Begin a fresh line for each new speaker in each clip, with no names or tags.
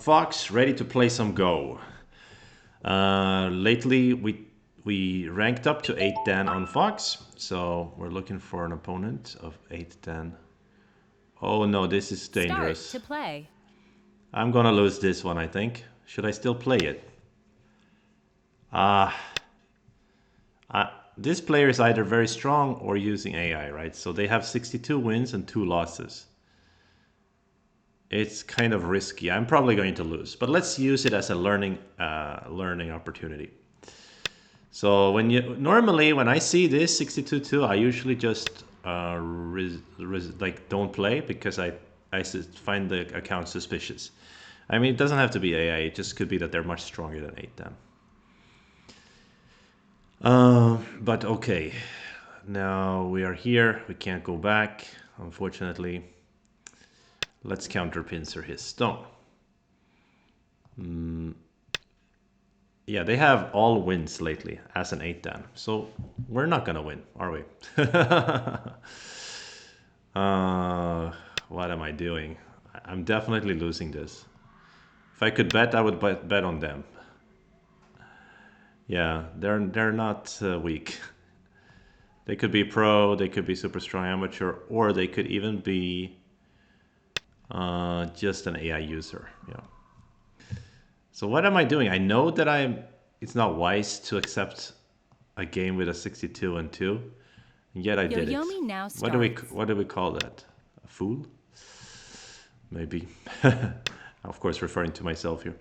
Fox, ready to play some Go. Lately, we ranked up to 8 Dan on Fox, so we're looking for an opponent of 8 Dan. Oh no, this is dangerous.
Start to play.
I'm gonna lose this one, I think. Should I still play it? Ah, this player is either very strong or using AI, right? So they have 62 wins and 2 losses. It's kind of risky. I'm probably going to lose, but let's use it as a learning opportunity. So normally when I see this 62-2, I usually just like don't play because I find the account suspicious. I mean, it doesn't have to be AI. It just could be that they're much stronger than 8 Dan. But okay, now we are here. We can't go back, unfortunately. Let's counter pincer his stone. Yeah, they have all wins lately as an 8 Dan. So we're not going to win, are we? What am I doing? I'm definitely losing this. If I could bet, I would bet on them. Yeah, they're not weak. They could be pro, they could be super strong amateur, or they could even be just an AI user. Yeah. So what am I doing? I know that it's not wise to accept a game with a 62 and 2, and yet I did it.
Yoyomi now
What do we call that? A fool? Maybe. Of course, referring to myself here.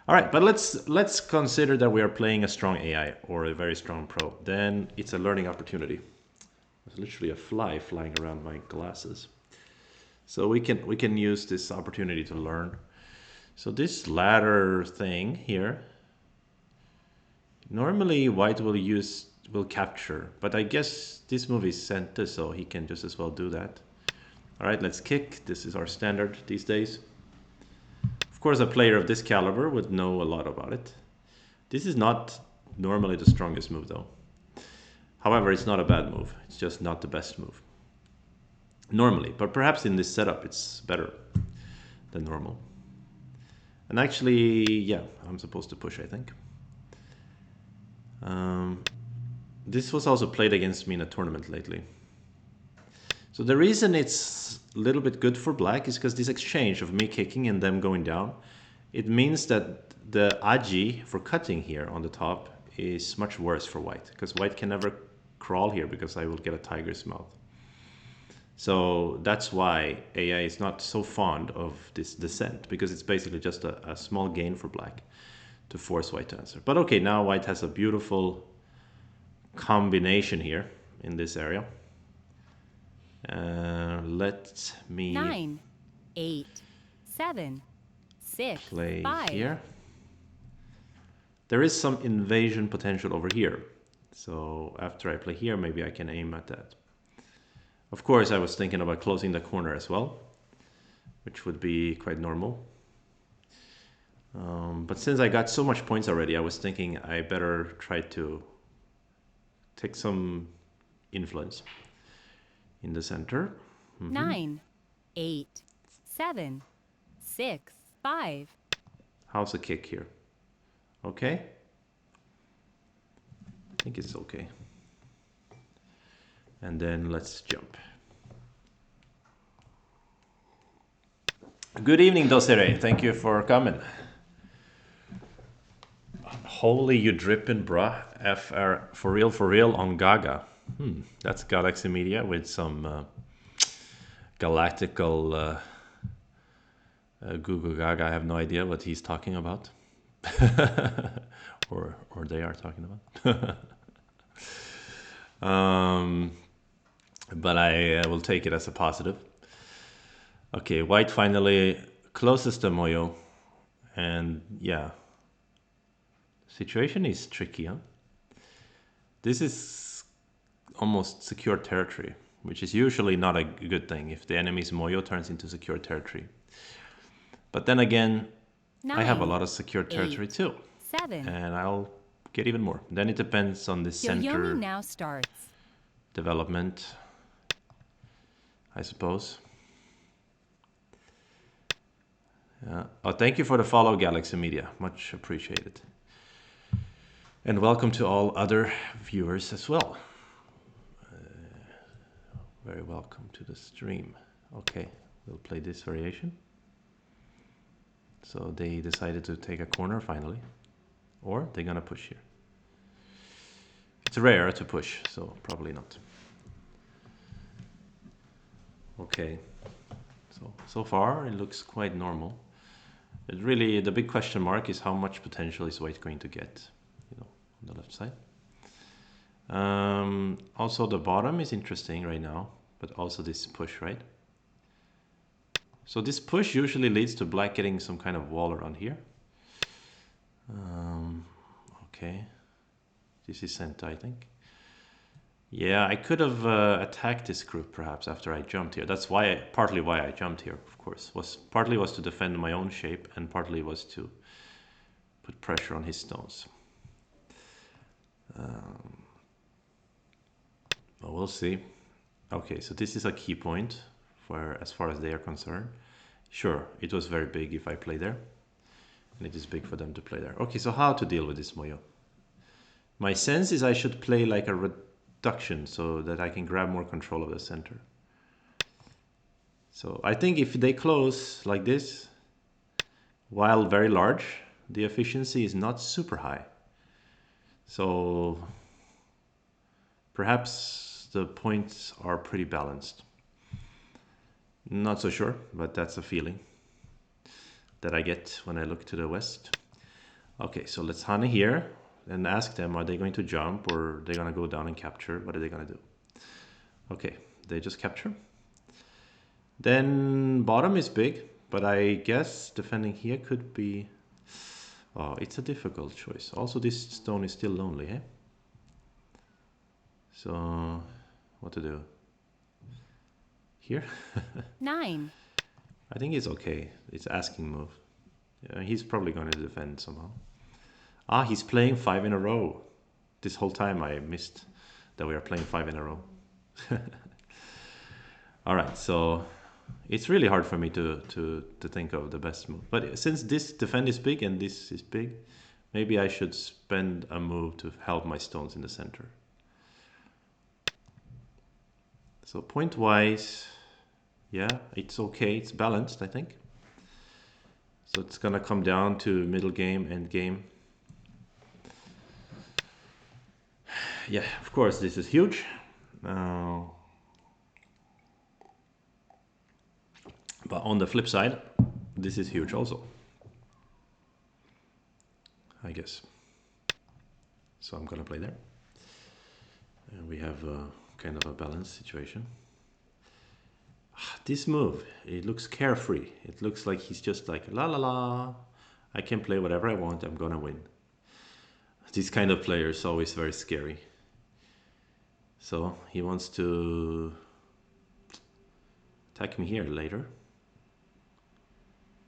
All right, but let's consider that we are playing a strong AI or a very strong pro. Then it's a learning opportunity. There's literally a fly flying around my glasses. So we can use this opportunity to learn. So this ladder thing here, normally white will capture, but I guess this move is center, so he can just as well do that. All right, let's kick. This is our standard these days. Of course, a player of this caliber would know a lot about it. This is not normally the strongest move, though. However, it's not a bad move. It's just not the best move. Normally, but perhaps in this setup, it's better than normal. And actually, yeah, I'm supposed to push, I think. This was also played against me in a tournament lately. So the reason it's a little bit good for black is because this exchange of me kicking and them going down, it means that the aji for cutting here on the top is much worse for white, because white can never crawl here because I will get a tiger's mouth. So that's why AI is not so fond of this descent, because it's basically just a small gain for black to force white to answer. But okay, now white has a beautiful combination here in this area. Let me
9, 8, 7, 6,
play
5.
here. There is some invasion potential over here. So after I play here, maybe I can aim at that. Of course, I was thinking about closing the corner as well, which would be quite normal. But since I got so much points already, I was thinking I better try to take some influence in the center.
9, 8, 7, 6, 5.
How's the kick here? Okay. I think it's okay. And then let's jump. Good evening, Dosere. Thank you for coming. Holy, you drippin', bruh. FR, for real, on Gaga. That's Galaxy Media with some galactical Google Gaga. I have no idea what he's talking about. or they are talking about. But I will take it as a positive. Okay, white finally closes the Moyo. And yeah, situation is tricky, huh? This is almost secure territory, which is usually not a good thing if the enemy's Moyo turns into secure territory. But then again,
9,
I have a lot of secure territory
8,
too.
7.
And I'll get even more. Then it depends on the center
Yoyomi now starts.
development, I suppose. Oh, thank you for the follow, Galaxy Media. Much appreciated. And welcome to all other viewers as well. Very welcome to the stream. Okay, we'll play this variation. So they decided to take a corner finally. Or they're gonna push here. It's rare to push, so probably not. Okay, so far it looks quite normal. It really, the big question mark is how much potential is white going to get, you know, on the left side. Also the bottom is interesting right now, but also this push, right? So this push usually leads to black getting some kind of wall around here. Okay, this is center, I think. Yeah, I could have attacked this group perhaps after I jumped here. That's why, partly why I jumped here, of course. Partly was to defend my own shape, and partly was to put pressure on his stones. Well, we'll see. Okay, so this is a key point for as far as they are concerned. Sure, it was very big if I play there, and it is big for them to play there. Okay, so how to deal with this Moyo? My sense is I should play like a reduction so that I can grab more control of the center. So I think if they close like this, while very large, the efficiency is not super high. So perhaps the points are pretty balanced. Not so sure, but that's a feeling that I get when I look to the west. Okay, so let's honey here and ask them, are they going to jump or are they going to go down and capture? What are they going to do? Okay, they just capture. Then bottom is big, but I guess defending here could be... Oh, it's a difficult choice. Also, this stone is still lonely, eh? So, what to do? Here?
9,
I think it's okay. It's asking move. Yeah, he's probably going to defend somehow. Ah, he's playing 5 in a row. This whole time I missed that we are playing 5 in a row. All right, so it's really hard for me to think of the best move. But since this defend is big and this is big, maybe I should spend a move to help my stones in the center. So point-wise, yeah, it's okay. It's balanced, I think. So it's gonna come down to middle game, end game. Yeah, of course, this is huge. But on the flip side, this is huge also, I guess. So I'm gonna play there. And we have a kind of a balanced situation. This move, it looks carefree. It looks like he's just like, la la la, I can play whatever I want, I'm gonna win. This kind of player is always very scary. So he wants to attack me here later.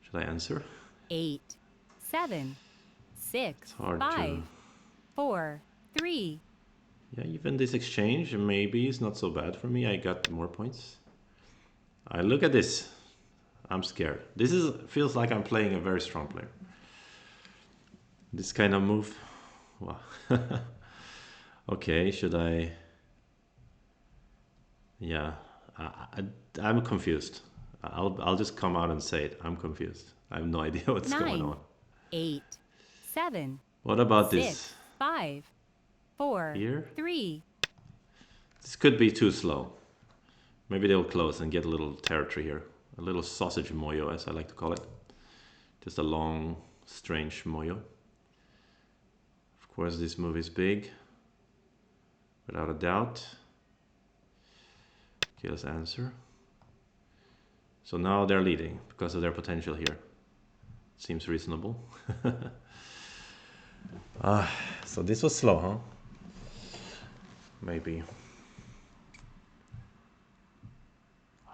Should I answer?
8, 7, 6,
It's hard
5,
to...
4, 3.
Yeah, even this exchange maybe is not so bad for me. I got more points. I look at this. I'm scared. This feels like I'm playing a very strong player. This kind of move. Wow. Okay, should I... Yeah, I'm confused. I'll just come out and say it. I'm confused. I have no idea what's
9,
going on.
8, 7,
What about
6,
this?
5, 4,
Here?
3.
This could be too slow. Maybe they'll close and get a little territory here. A little sausage moyo, as I like to call it. Just a long, strange moyo. Of course, this move is big. Without a doubt. Okay, let's answer. So now they're leading because of their potential here. Seems reasonable. So this was slow, huh? Maybe.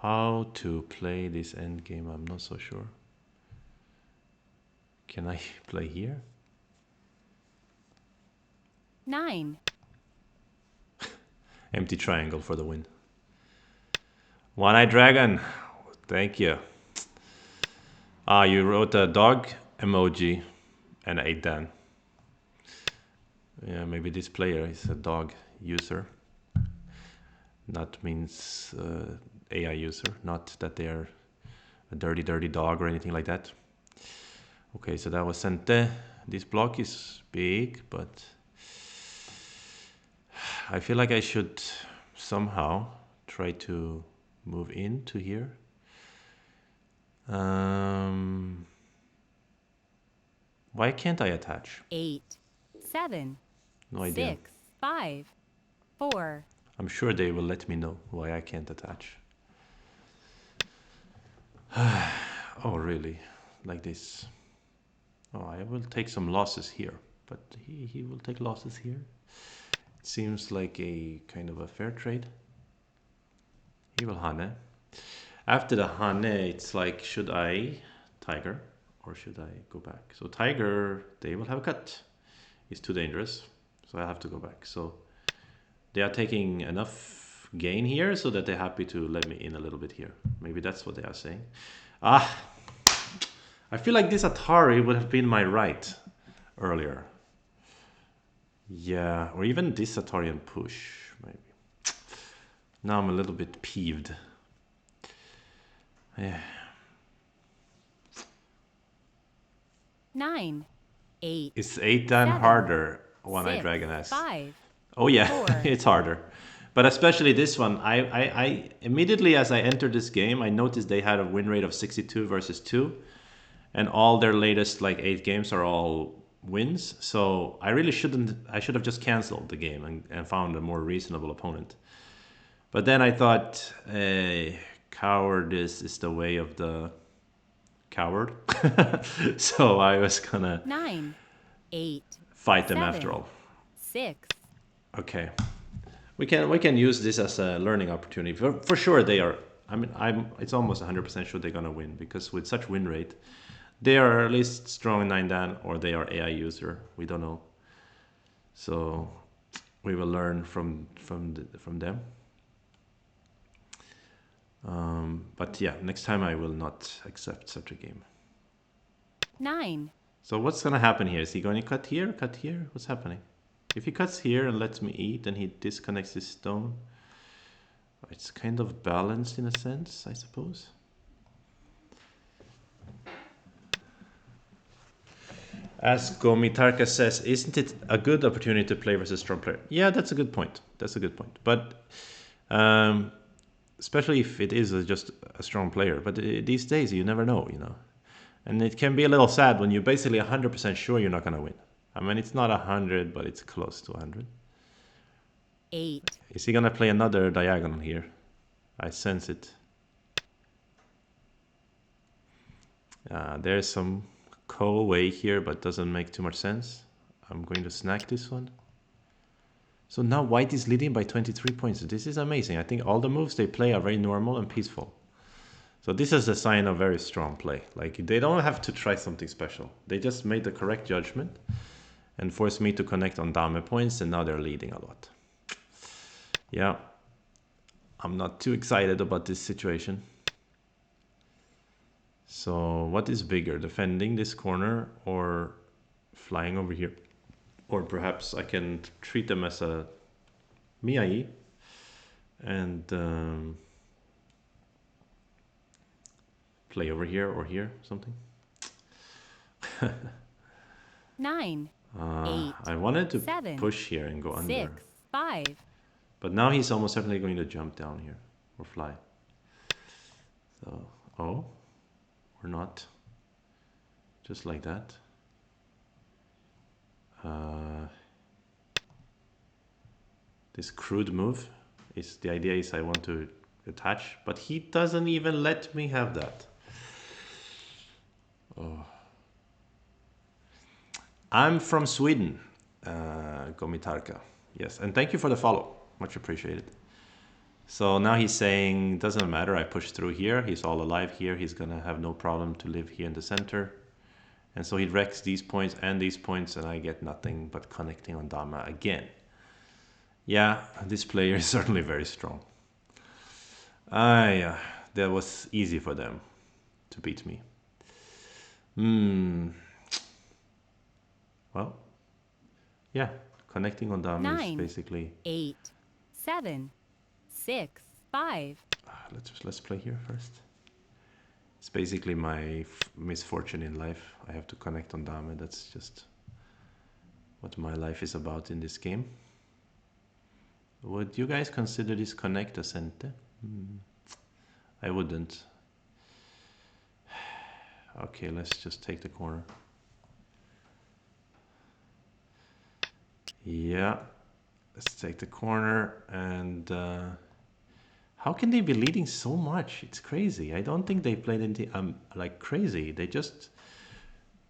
How to play this end game, I'm not so sure. Can I play here?
9,
Empty triangle for the win. One-eyed dragon. Thank you. Ah, you wrote a dog emoji and ate Dan. Yeah, maybe this player is a dog user. That means AI user, not that they are a dirty, dirty dog or anything like that. Okay, so that was Sente. This block is big, but I feel like I should somehow try to move into here. Um, why can't I attach?
8, 7,
No idea.
6, 5, 4,
I'm sure they will let me know why I can't attach. Oh, really? Like this? Oh, I will take some losses here, but he will take losses here. It seems like a kind of a fair trade. He will Hane. After the Hane, it's like, should I Tiger or should I go back? So Tiger, they will have a cut. It's too dangerous, so I have to go back. So they are taking enough gain here so that they're happy to let me in a little bit here. Maybe that's what they are saying. Ah, I feel like this Atari would have been my right earlier. Yeah, or even this Atari and push, maybe. Now I'm a little bit peeved. Yeah.
9, 8,
Is 8 Dan
7,
harder? One-Eyed
6,
Dragon asks.
5,
Oh yeah,
4,
it's harder. But especially this one, I immediately as I entered this game, I noticed they had a win rate of 62 versus 2. And all their latest like 8 games are all wins. So I really shouldn't, I should have just canceled the game and found a more reasonable opponent. But then I thought, cowardice is the way of the coward. So I was gonna
9, 8,
fight them after
7,
all.
6,
Okay, we can use this as a learning opportunity. For sure they are. I mean, it's almost 100% sure they're gonna win because with such win rate, they are at least strong 9 Dan or they are AI user. We don't know. So we will learn from them. But yeah, next time I will not accept such a game.
9,
So what's gonna happen here? Is he going to cut here? Cut here? What's happening? If he cuts here and lets me eat, and he disconnects this stone. It's kind of balanced in a sense, I suppose. As Gomitarka says, isn't it a good opportunity to play versus strong player? Yeah, that's a good point. That's a good point. But especially if it is just a strong player. But these days, you never know, you know. And it can be a little sad when you're basically 100% sure you're not going to win. I mean, it's not 100, but it's close to 100.
8,
Is he going to play another diagonal here? I sense it. There's some co-away here, but doesn't make too much sense. I'm going to snack this one. So now white is leading by 23 points. This is amazing. I think all the moves they play are very normal and peaceful. So this is a sign of very strong play. Like they don't have to try something special. They just made the correct judgment and forced me to connect on dame points, and now they're leading a lot. Yeah, I'm not too excited about this situation. So what is bigger, defending this corner or flying over here? Or perhaps I can treat them as a Miyai and play over here or here, something.
9, 8,
I wanted to
7,
push here and go under.
6, 5,
But now he's almost certainly going to jump down here or fly. So, oh, or not. Just like that. This crude move is the idea is I want to attach, but he doesn't even let me have that. Oh. I'm from Sweden, Gomitarka. Yes, and thank you for the follow. Much appreciated. So now he's saying, doesn't matter, I push through here. He's all alive here. He's going to have no problem to live here in the center. And so he wrecks these points, and I get nothing but connecting on Dama again. Yeah, this player is certainly very strong. Yeah, that was easy for them to beat me. Hmm. Well, yeah. Connecting on dummy is
9,
basically.
8, 7, 6, 5.
Let's play here first. It's basically my misfortune in life. I have to connect on dame. That's just what my life is about in this game. Would you guys consider this connect a center? I wouldn't. Okay, let's just take the corner. Yeah, let's take the corner. And how can they be leading so much? It's crazy. I don't think they played anything like crazy. They just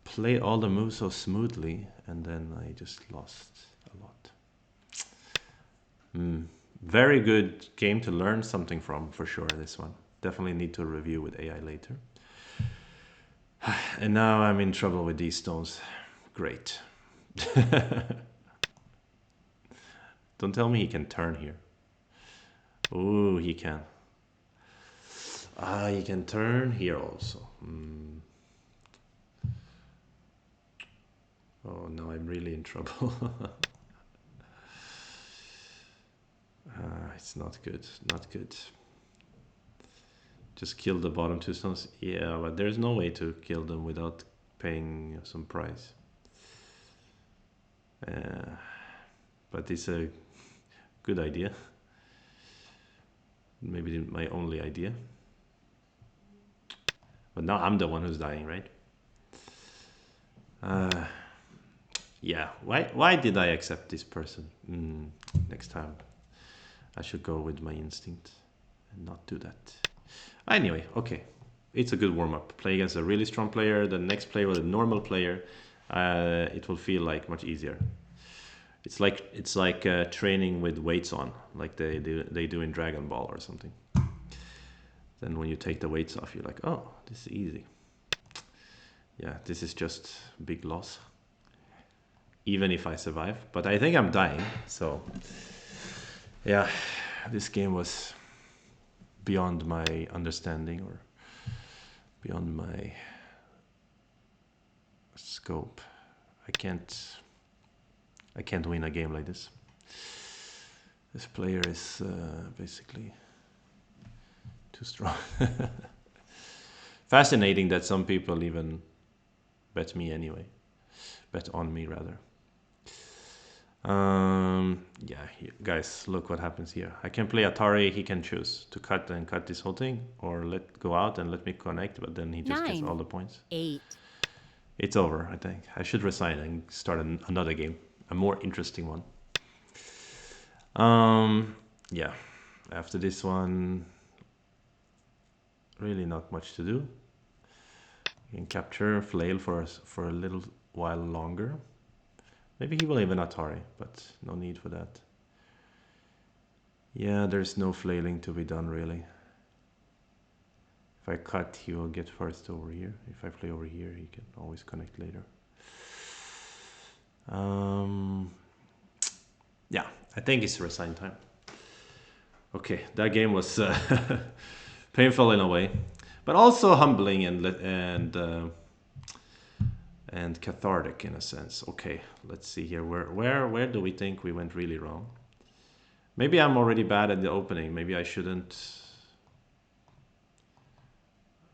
played all the moves so smoothly, and then I just lost a lot. Very good game to learn something from, for sure, this one. Definitely need to review with AI later. And now I'm in trouble with these stones. Great. Don't tell me he can turn here. Ooh, he can. Ah, he can turn here also. Oh, no, I'm really in trouble. It's not good, not good. Just kill the bottom two stones. Yeah, but there's no way to kill them without paying some price. But it's a good idea. Maybe my only idea. But now I'm the one who's dying, right? Yeah, why did I accept this person? Next time I should go with my instinct and not do that. Anyway, okay. It's a good warm-up. Play against a really strong player, the next player with a normal player, it will feel like much easier. It's like training with weights on, like they do in Dragon Ball or something. Then when you take the weights off, you're like, oh, this is easy. Yeah, this is just big loss. Even if I survive, but I think I'm dying. So yeah, this game was beyond my understanding or beyond my scope. I can't win a game like this. This player is basically too strong. Fascinating that some people even bet me anyway. Bet on me rather. Yeah, guys, look what happens here. I can play Atari. He can choose to cut and cut this whole thing, or let go out and let me connect. But then he just gets
9,
all the points.
8.
It's over. I think I should resign and start another game, a more interesting one. Yeah. After this one, really not much to do. You can capture flail for a little while longer. Maybe he will even Atari, but no need for that. Yeah, there's no flailing to be done really. If I cut, he will get first over here. If I play over here, he can always connect later. Yeah, I think it's resign time. Okay, that game was painful in a way, but also humbling and cathartic in a sense. Okay, let's see here. Where do we think we went really wrong? Maybe I'm already bad at the opening. Maybe I shouldn't.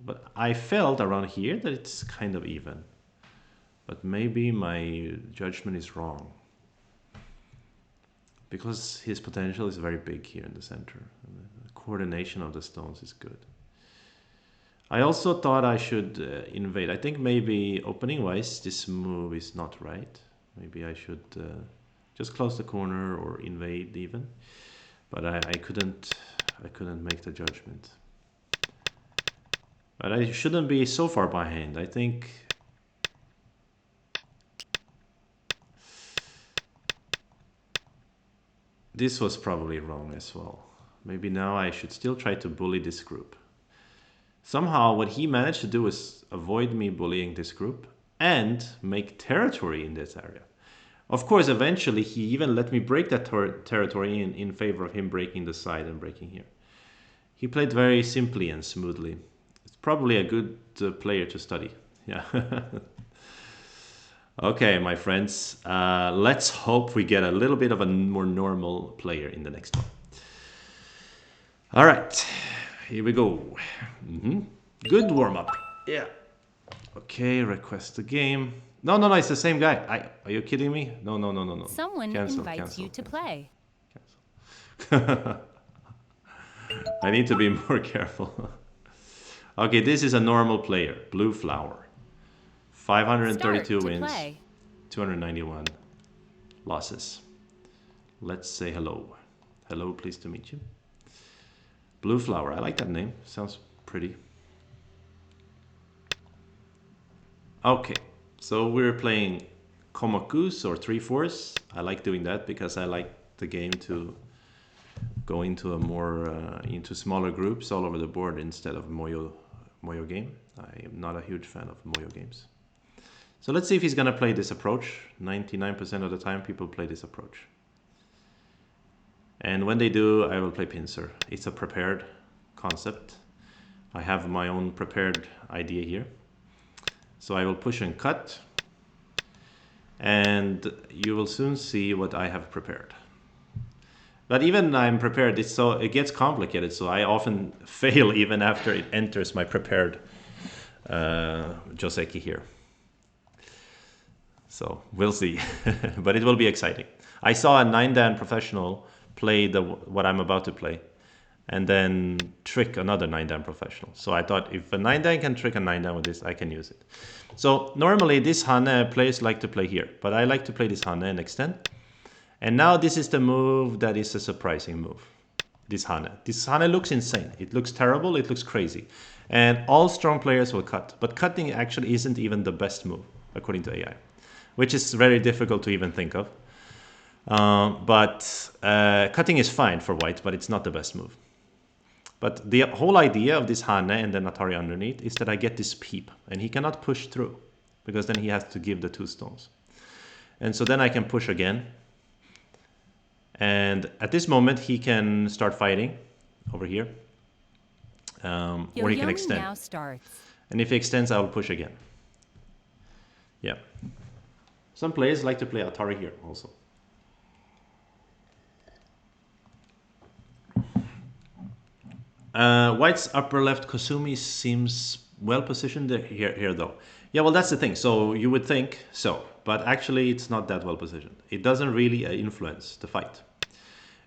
But I felt around here that it's kind of even. But maybe my judgment is wrong. Because his potential is very big here in the center. And the coordination of the stones is good. I also thought I should invade. I think maybe opening wise this move is not right. Maybe I should just close the corner or invade even. But I couldn't make the judgment. But I shouldn't be so far behind. I think this was probably wrong as well. Maybe now I should still try to bully this group. Somehow what he managed to do is avoid me bullying this group and make territory in this area. Of course, eventually he even let me break that territory in favor of him breaking the side and breaking here. He played very simply and smoothly. It's probably a good player to study. Yeah. Okay, my friends. Let's hope we get a little bit of a more normal player in the next one. All right, here we go. Good warm up. Yeah. Okay, request the game. No, no, no, it's the same guy. Are you kidding me? No, no, no, no, no.
Someone
Cancel,
invites you
cancel,
to
cancel,
play.
cancel. I need to be more careful. Okay, this is a normal player. Blue Flower.
Start
532
to
wins,
play.
291 losses. Let's say hello. Hello, pleased to meet you. Blue Flower. I like that name. Sounds pretty. Okay, so we're playing Komakus or 3-4s. I like doing that because I like the game to go into a more into smaller groups all over the board instead of Moyo game. I am not a huge fan of Moyo games. So let's see if he's gonna play this approach. 99% of the time people play this approach. And when they do, I will play pincer. It's a prepared concept. I have my own prepared idea here. So I will push and cut. And you will soon see what I have prepared. But even I'm prepared, it gets complicated. So I often fail even after it enters my prepared Joseki here. So we'll see, but it will be exciting. I saw a 9-dan professional play what I'm about to play, and then trick another 9-dan professional. So I thought if a 9-dan can trick a 9-dan with this, I can use it. So normally this Hane players like to play here, but I like to play this Hane and extend. And now this is the move that is a surprising move. This Hane. This Hane looks insane. It looks terrible. It looks crazy. And all strong players will cut. But cutting actually isn't even the best move, according to AI, which is very difficult to even think of. But cutting is fine for white, but it's not the best move. But the whole idea of this Hane and then Atari underneath is that I get this peep, and he cannot push through, because then he has to give the 2 stones. And so then I can push again. And at this moment, he can start fighting over here, or he can extend.
Now starts.
And if he extends, I will push again. Yeah. Some players like to play Atari here also. White's upper left Kosumi seems well positioned here though. Yeah, well, that's the thing. So you would think so, but actually it's not that well positioned. It doesn't really influence the fight.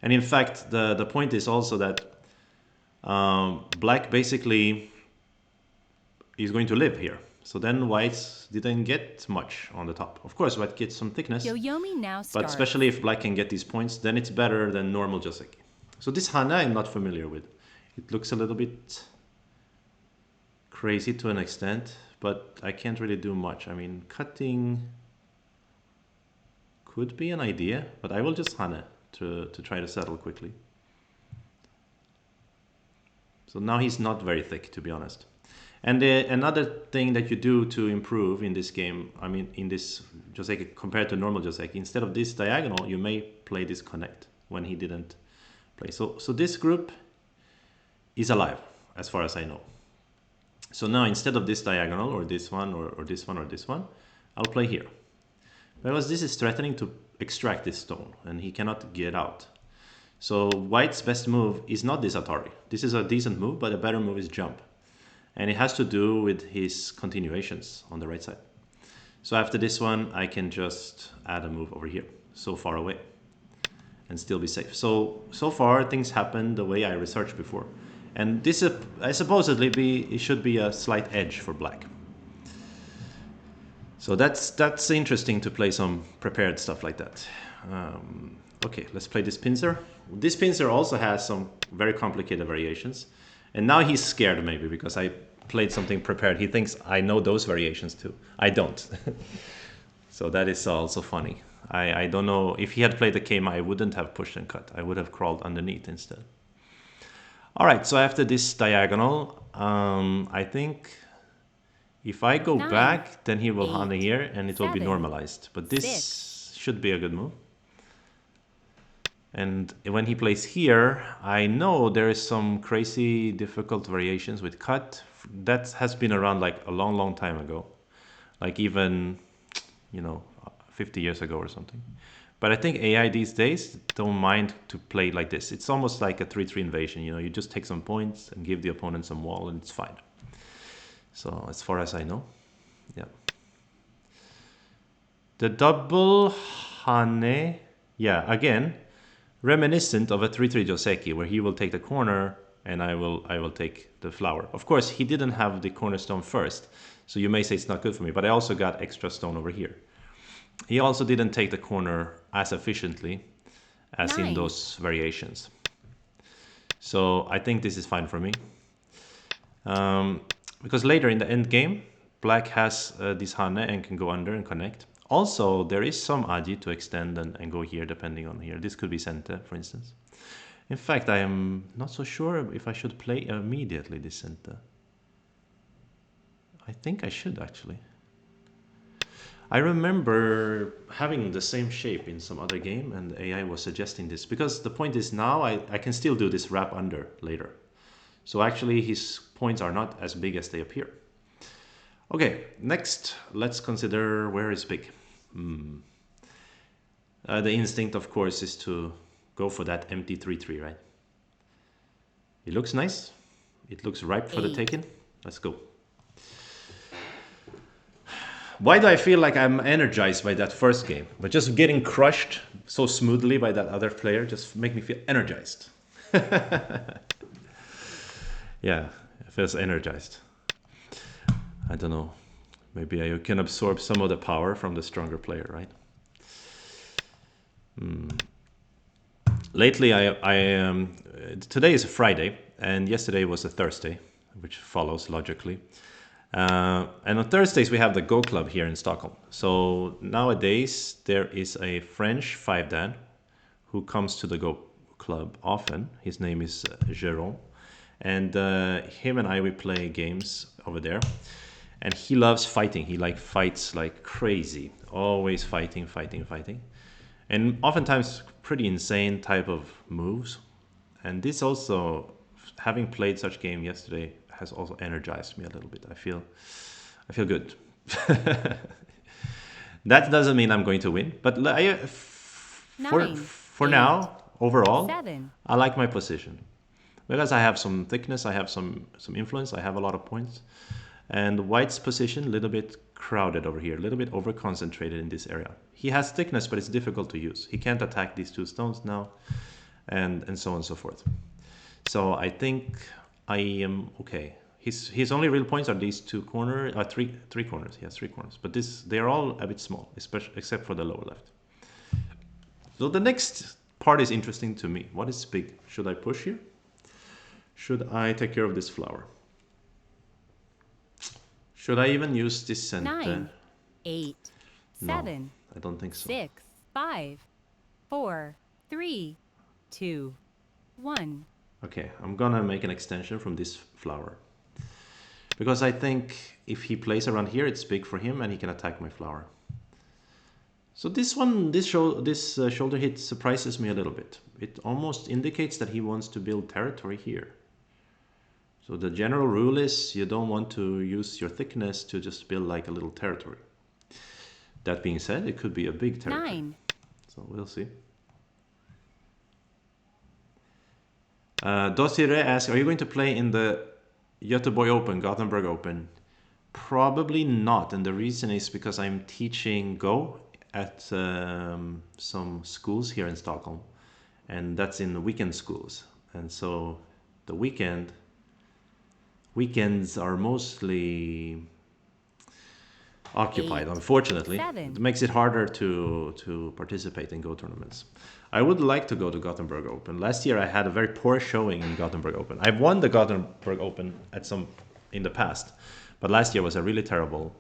And in fact, the point is also that black basically is going to live here. So then white didn't get much on the top. Of course, white gets some thickness.
Yoyomi now starts.
But especially if black can get these points, then it's better than normal Joseki. So this Hana I'm not familiar with. It looks a little bit crazy to an extent, but I can't really do much. I mean, cutting could be an idea, but I will just Hana to try to settle quickly. So now he's not very thick, to be honest. And another thing that you do to improve in this game, I mean, in this Joseki compared to normal Joseki, instead of this diagonal, you may play this connect when he didn't play. So this group is alive, as far as I know. So now instead of this diagonal, or this one, or this one, or this one, I'll play here. Because this is threatening to extract this stone, and he cannot get out. So white's best move is not this Atari. This is a decent move, but a better move is jump. And it has to do with his continuations on the right side. So after this one, I can just add a move over here, so far away, and still be safe. So far, things happen the way I researched before. And this, I supposedly, it should be a slight edge for black. So that's interesting to play some prepared stuff like that. Okay, let's play this pincer. This pincer also has some very complicated variations. And now he's scared maybe because I played something prepared. He thinks I know those variations too. I don't. So that is also funny. I don't know. If he had played the Keima, I wouldn't have pushed and cut. I would have crawled underneath instead. All right, so after this diagonal, I think if I go
9,
back, then he will
8,
Hana here and it will be
7,
normalized. But this
6.
should be a good move. And when he plays here, I know there is some crazy difficult variations with cut. That has been around like a long, long time ago. like even, 50 years ago or something. But I think AI these days don't mind to play like this. It's almost like a 3-3 invasion. You just take some points and give the opponent some wall, and it's fine. So as far as I know, yeah. The double Hane, yeah, again, reminiscent of a 3-3 Joseki, where he will take the corner and I will take the flower. Of course, he didn't have the cornerstone first, so you may say it's not good for me, but I also got extra stone over here. He also didn't take the corner as efficiently as in
9,
those variations. So I think this is fine for me. Because later in the end game, black has this Hane and can go under and connect. Also, there is some Aji to extend and go here depending on here. This could be Sente, for instance. In fact, I am not so sure if I should play immediately this Sente. I think I should actually. I remember having the same shape in some other game, and AI was suggesting this because the point is now I can still do this wrap under later. So actually his points are not as big as they appear. Okay, next let's consider where is big. The instinct, of course, is to go for that empty 3-3, right? It looks nice. It looks ripe for the
8,
taking. Let's go. Why do I feel like I'm energized by that first game? But just getting crushed so smoothly by that other player just make me feel energized. Yeah, it feels energized. I don't know. Maybe I can absorb some of the power from the stronger player, right? Lately, today is a Friday, and yesterday was a Thursday, which follows logically. And on Thursdays, we have the Go Club here in Stockholm. So nowadays, there is a French 5-dan who comes to the Go Club often. His name is Jérôme. And him and I, we play games over there. And he loves fighting. He fights like crazy. Always fighting. And oftentimes pretty insane type of moves. And this also, having played such game yesterday, has also energized me a little bit. I feel good. That doesn't mean I'm going to win, but for
9,
for
8,
now, overall,
7,
I like my position because I have some thickness, I have some influence, I have a lot of points, and White's position a little bit crowded over here, a little bit over concentrated in this area. He has thickness, but it's difficult to use. He can't attack these two stones now, and so on and so forth. So I think I am okay. His only real points are these two corners, three corners. He has 3 corners, but they're all a bit small, especially except for the lower left. So the next part is interesting to me. What is big? Should I push here? Should I take care of this flower? Should I even use this center?
9, 8,
No,
7,
I don't think so.
6, 5, 4, 3, 2, 1.
Okay, I'm gonna make an extension from this flower. Because I think if he plays around here, it's big for him and he can attack my flower. So this shoulder hit surprises me a little bit. It almost indicates that he wants to build territory here. So the general rule is you don't want to use your thickness to just build like a little territory. That being said, it could be a big territory.
9,
So we'll see. Dosire asks, are you going to play in the Göteborg Open, Gothenburg Open? Probably not, and the reason is because I'm teaching Go at some schools here in Stockholm, and that's in the weekend schools. And so the weekends are mostly occupied,
8,
unfortunately.
7.
It makes it harder to participate in Go tournaments. I would like to go to Gothenburg Open. Last year I had a very poor showing in Gothenburg Open. I've won the Gothenburg Open in the past, but last year was a really terrible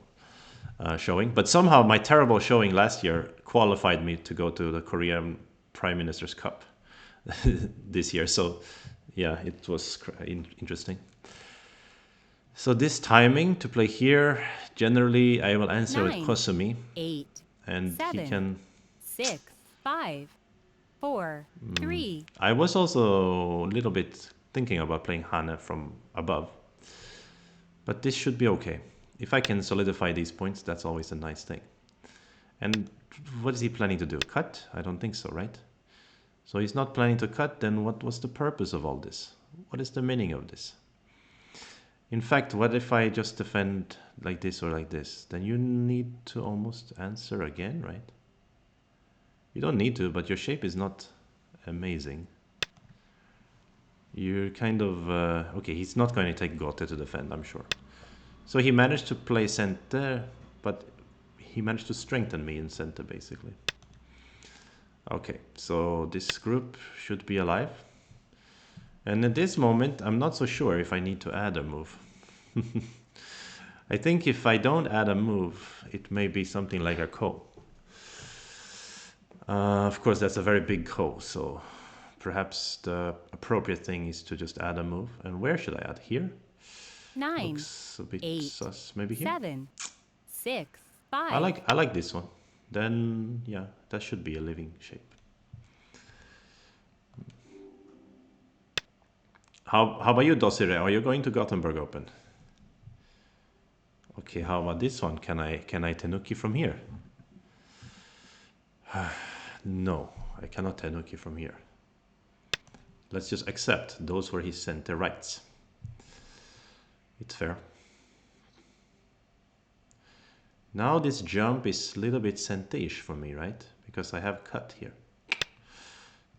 showing. But somehow my terrible showing last year qualified me to go to the Korean Prime Minister's Cup this year. So yeah, it was interesting. So this timing to play here, generally I will answer
9,
with Kosumi,
8,
and
7,
he can...
6, 5, 4, 3.
I was also a little bit thinking about playing Hane from above, but this should be okay. if I can solidify these points, that's always a nice thing. And what is he planning to do? Cut? I don't think so, right? So he's not planning to cut, then what was the purpose of all this? What is the meaning of this? In fact, what if I just defend like this or like this? Then you need to almost answer again, right? You don't need to, but your shape is not amazing. You're kind of... okay, he's not going to take Gote to defend, I'm sure. So he managed to play center, but he managed to strengthen me in center, basically. Okay, so this group should be alive. And at this moment, I'm not so sure if I need to add a move. I think if I don't add a move, it may be something like a ko. Of course, that's a very big ko, so perhaps the appropriate thing is to just add a move. And where should I add? Here?
9,
Looks a bit
8,
sus. Maybe here?
7, 6,
I
5.
like this one. Then, yeah, that should be a living shape. How about you, Dosire? Are you going to Gothenburg Open? Okay, how about this one? Can I Tenuki from here? No, I cannot Tenuki from here. Let's just accept those were his center rights. It's fair. Now this jump is a little bit center-ish for me, right? Because I have cut here.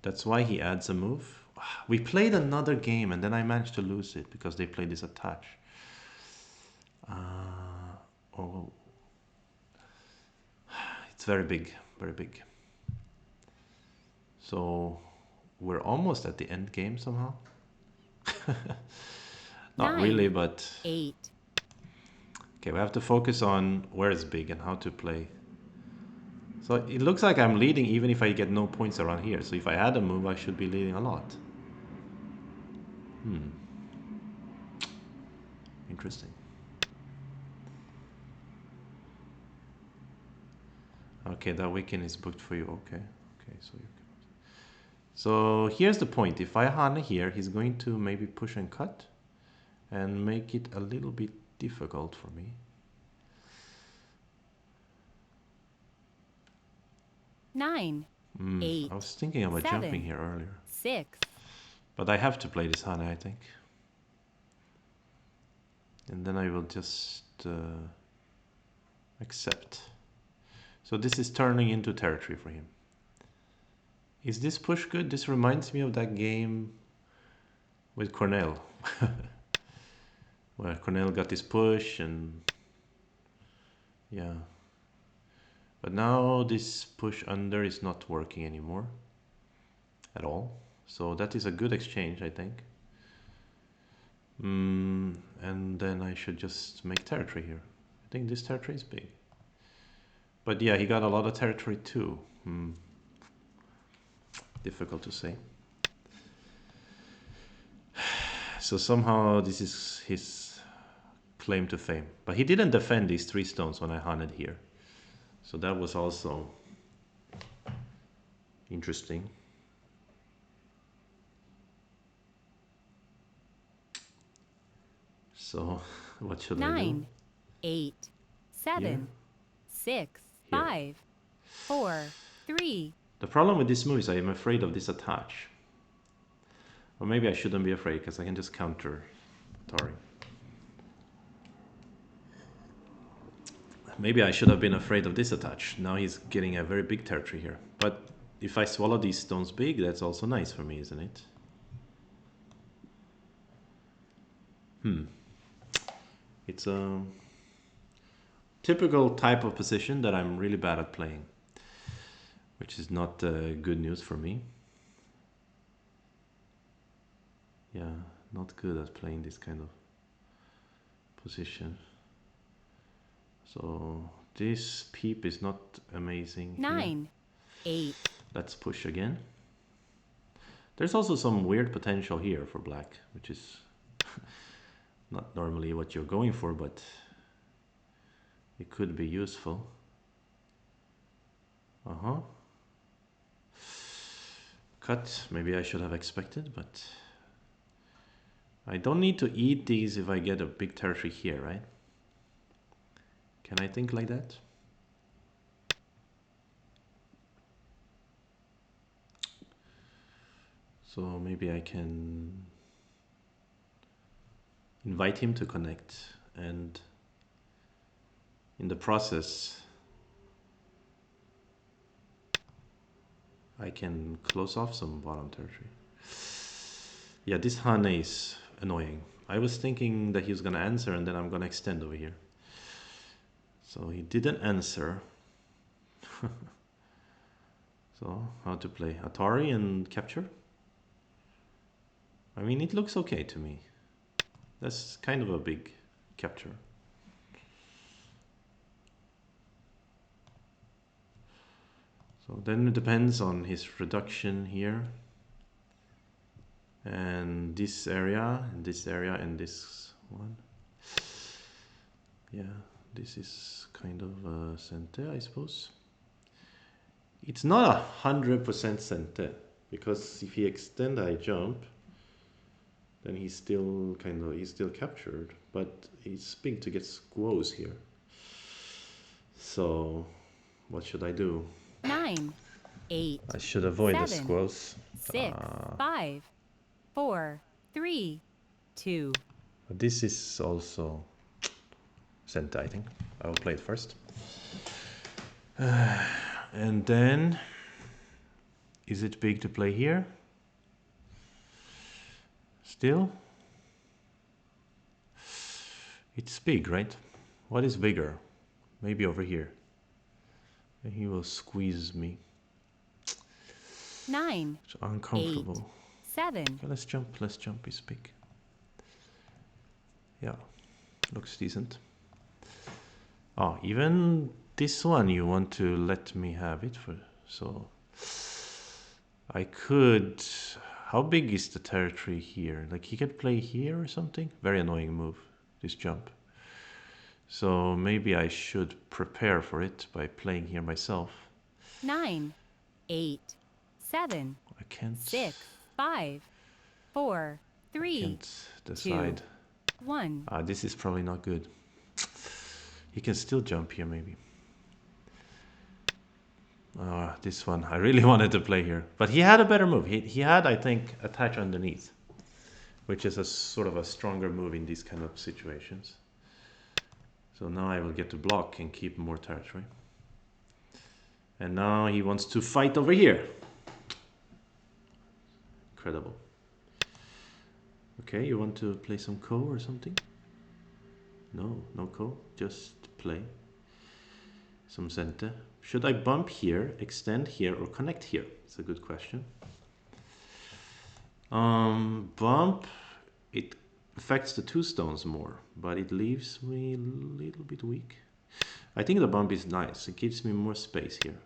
That's why he adds a move. We played another game and then I managed to lose it because they played this attach. Oh, it's very big, very big. So we're almost at the end game somehow. Not
9,
really, but
8.
okay, we have to focus on where it's big and how to play. So it looks like I'm leading even if I get no points around here. So if I add a move, I should be leading a lot. Interesting. Okay, that weekend is booked for you. Okay, okay, so you can. So here's the point. If I Hane here, he's going to maybe push and cut and make it a little bit difficult for me.
9, 8,
I was thinking about
7,
jumping here earlier.
6.
But I have to play this Hane, I think. And then I will just accept. So this is turning into territory for him. Is this push good? This reminds me of that game with Cornell. Where Cornell got this push and... yeah. But now this push under is not working anymore. At all. So that is a good exchange, I think. And then I should just make territory here. I think this territory is big. But yeah, he got a lot of territory too. Difficult to say. So somehow this is his claim to fame. But he didn't defend these 3 stones when I hunted here. So that was also interesting. So what should I do?
9, 8, 7,
Here?
6,
Here.
5, 4, 3.
The problem with this move is I am afraid of this attach. Or maybe I shouldn't be afraid because I can just counter Atari. Maybe I should have been afraid of this attach. Now he's getting a very big territory here. But if I swallow these stones big, that's also nice for me, isn't it? It's a typical type of position that I'm really bad at playing, which is not good news for me. Yeah, not good at playing this kind of position. So this peep is not amazing.
9, 8.
Let's push again. There's also some weird potential here for black, which is not normally what you're going for, but it could be useful. Cut, maybe I should have expected, but I don't need to eat these if I get a big territory here, right? Can I think like that? So maybe I can invite him to connect, and in the process I can close off some bottom territory. Yeah, this Han is annoying. I was thinking that he was gonna answer and then I'm gonna extend over here. So he didn't answer. So how to play Atari and capture? I mean, it looks okay to me. That's kind of a big capture. So then it depends on his reduction here. And this area, and this area, and this one. Yeah, this is kind of a center, I suppose. It's not 100% center, because if he extend I jump, then he's still captured, but it's big to get squaws here. So what should I do?
9, 8,
I should avoid the
7,
squaws.
6, 5, 4, 3, 2.
But this is also center, I think. I will play it first. And then, is it big to play here? Still? It's big, right? What is bigger? Maybe over here. He will squeeze me.
9,
It's uncomfortable.
8, 7.
Okay, let's jump. Let's jump. It's big. Yeah, looks decent. Oh, even this one you want to let me have it for, so I could. How big is the territory here? Like he could play here or something. Very annoying move, this jump. So maybe I should prepare for it by playing here myself.
9, 8, 7,
I can't.
6, 5, 4, 3,
Can't decide.
1.
This is probably not good. He can still jump here, maybe. This one, I really wanted to play here. But he had a better move. He had, I think, attach underneath, which is a sort of a stronger move in these kind of situations. So now I will get to block and keep more territory. And now he wants to fight over here. Incredible. Okay, you want to play some ko or something? No, no ko. Just play some center. Should I bump here, extend here, or connect here? It's a good question. Bump, it affects the two stones more, but it leaves me a little bit weak. I think the bump is nice. It gives me more space here.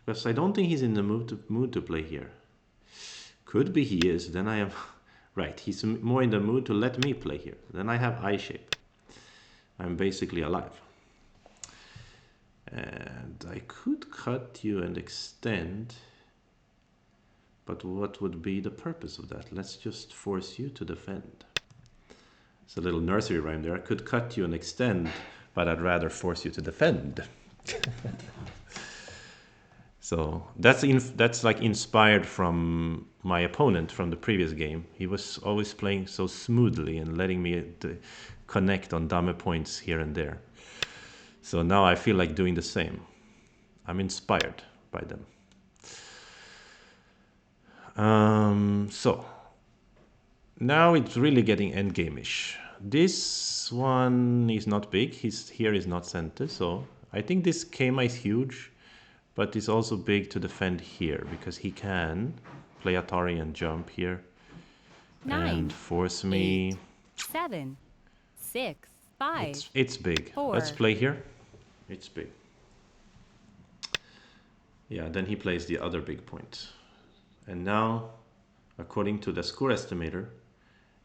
Because I don't think he's in the mood to play here. Could be he is, then I am... Right, he's more in the mood to let me play here. Then I have I shape. I'm basically alive. And I could cut you and extend, but what would be the purpose of that? Let's just force you to defend. It's a little nursery rhyme there. I could cut you and extend, but I'd rather force you to defend. So that's like inspired from my opponent from the previous game. He was always playing so smoothly and letting me connect on dummy points here and there. So now I feel like doing the same. I'm inspired by them. So now it's really getting endgame-ish. This one is not big. Here is not center. So I think this Kema is huge, but it's also big to defend here because he can play Atari and jump here
9,
and force me.
8, 7, 6, 5.
It's big.
4.
Let's play here. It's big. Yeah, then he plays the other big point. And now, according to the score estimator,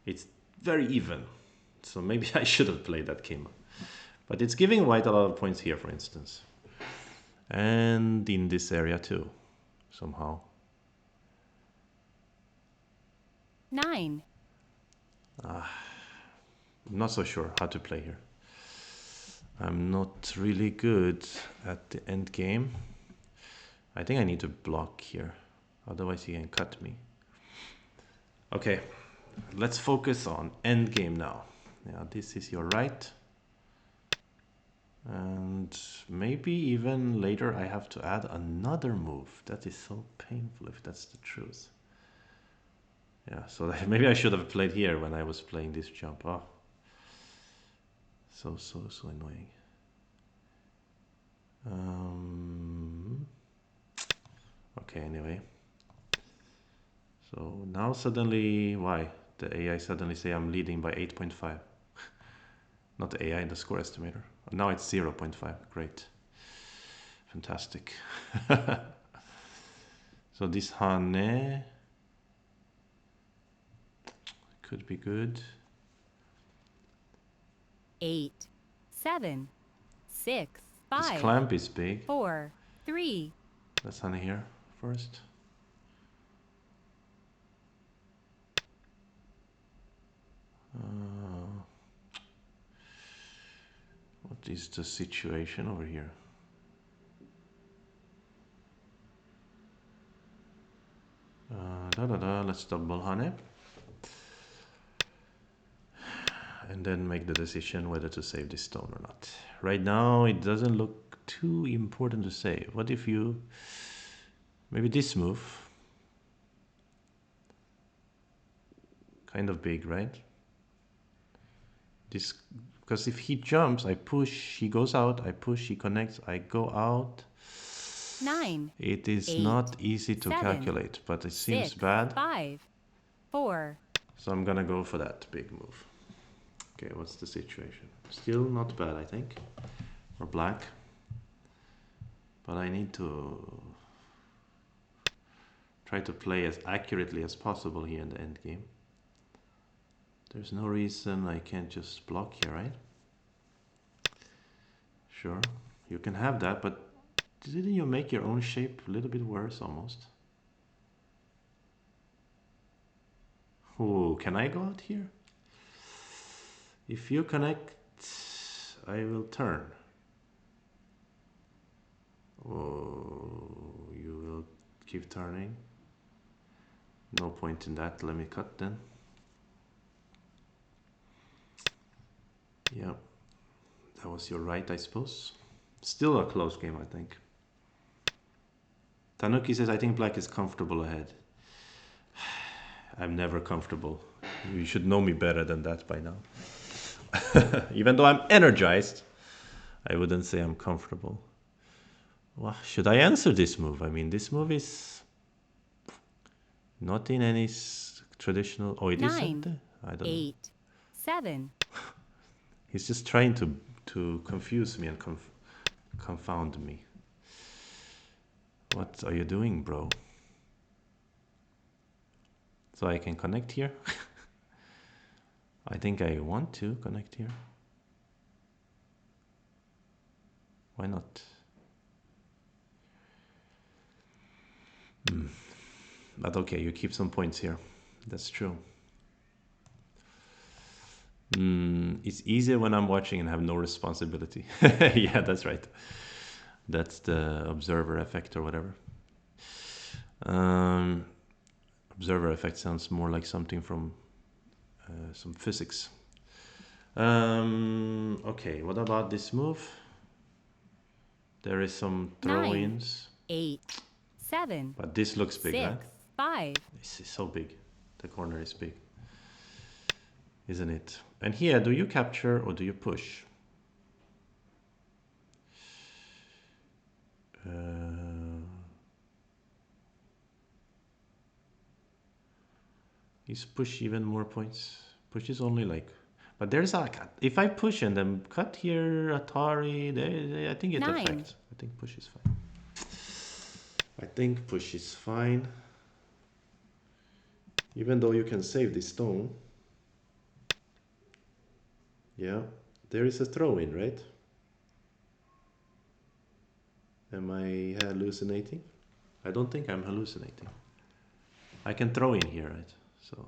it's very even. So maybe I should have played that Kema. But it's giving white a lot of points here, for instance. And in this area too, somehow.
9.
I'm not so sure how to play here. I'm not really good at the end game. I think I need to block here. Otherwise he can cut me. Okay, let's focus on end game now. Yeah, this is your right. And maybe even later I have to add another move. That is so painful if that's the truth. Yeah, so maybe I should have played here when I was playing this jump. Oh, so annoying. Okay, anyway. So now suddenly, why? The AI suddenly say I'm leading by 8.5. Not the AI, the score estimator. Now it's 0.5. Great. Fantastic. So this Hane could be good.
8, 7, 6,
This
5,
clamp is big.
4, 3.
Let's Hane here first. What is the situation over here? Let's double Hane. And then make the decision whether to save this stone or not. Right now, it doesn't look too important to save. What if you... Maybe this move. Kind of big, right? This... Because if he jumps, I push, he goes out, I push, he connects, I go out.
9.
It is
8,
not easy to
7,
calculate, but it seems
6,
bad.
5, 4.
So I'm gonna go for that big move. Okay, what's the situation? Still not bad, I think. For black. But I need to try to play as accurately as possible here in the end game. There's no reason I can't just block here, right? Sure, you can have that, but didn't you make your own shape a little bit worse almost? Oh, can I go out here? If you connect, I will turn. Oh, you will keep turning. No point in that. Let me cut then. Yeah, that was your right, I suppose. Still a close game, I think. Tanuki says, I think black is comfortable ahead. I'm never comfortable. You should know me better than that by now. Even though I'm energized, I wouldn't say I'm comfortable. Well, should I answer this move? I mean, this move is not in any traditional... Oh, it
9,
isn't? I don't
8,
know.
7.
He's just trying to confuse me and confound me. What are you doing, bro? So I can connect here? I think I want to connect here. Why not? But okay, you keep some points here. That's true. It's easier when I'm watching and have no responsibility. Yeah, that's right. That's the observer effect or whatever. Observer effect sounds more like something from some physics. Okay, what about this move? There is some
9,
throw-ins.
8, 7.
But this looks big,
6,
right?
5.
This is so big. The corner is big. Isn't it? And here, do you capture or do you push? Is push even more points? Push is only like... But there's a... If I push and then cut here, Atari, I think it
9.
affects. I think push is fine. I think push is fine. Even though you can save this stone. Yeah, there is a throw-in, right? Am I hallucinating? I don't think I'm hallucinating. I can throw in here, right? So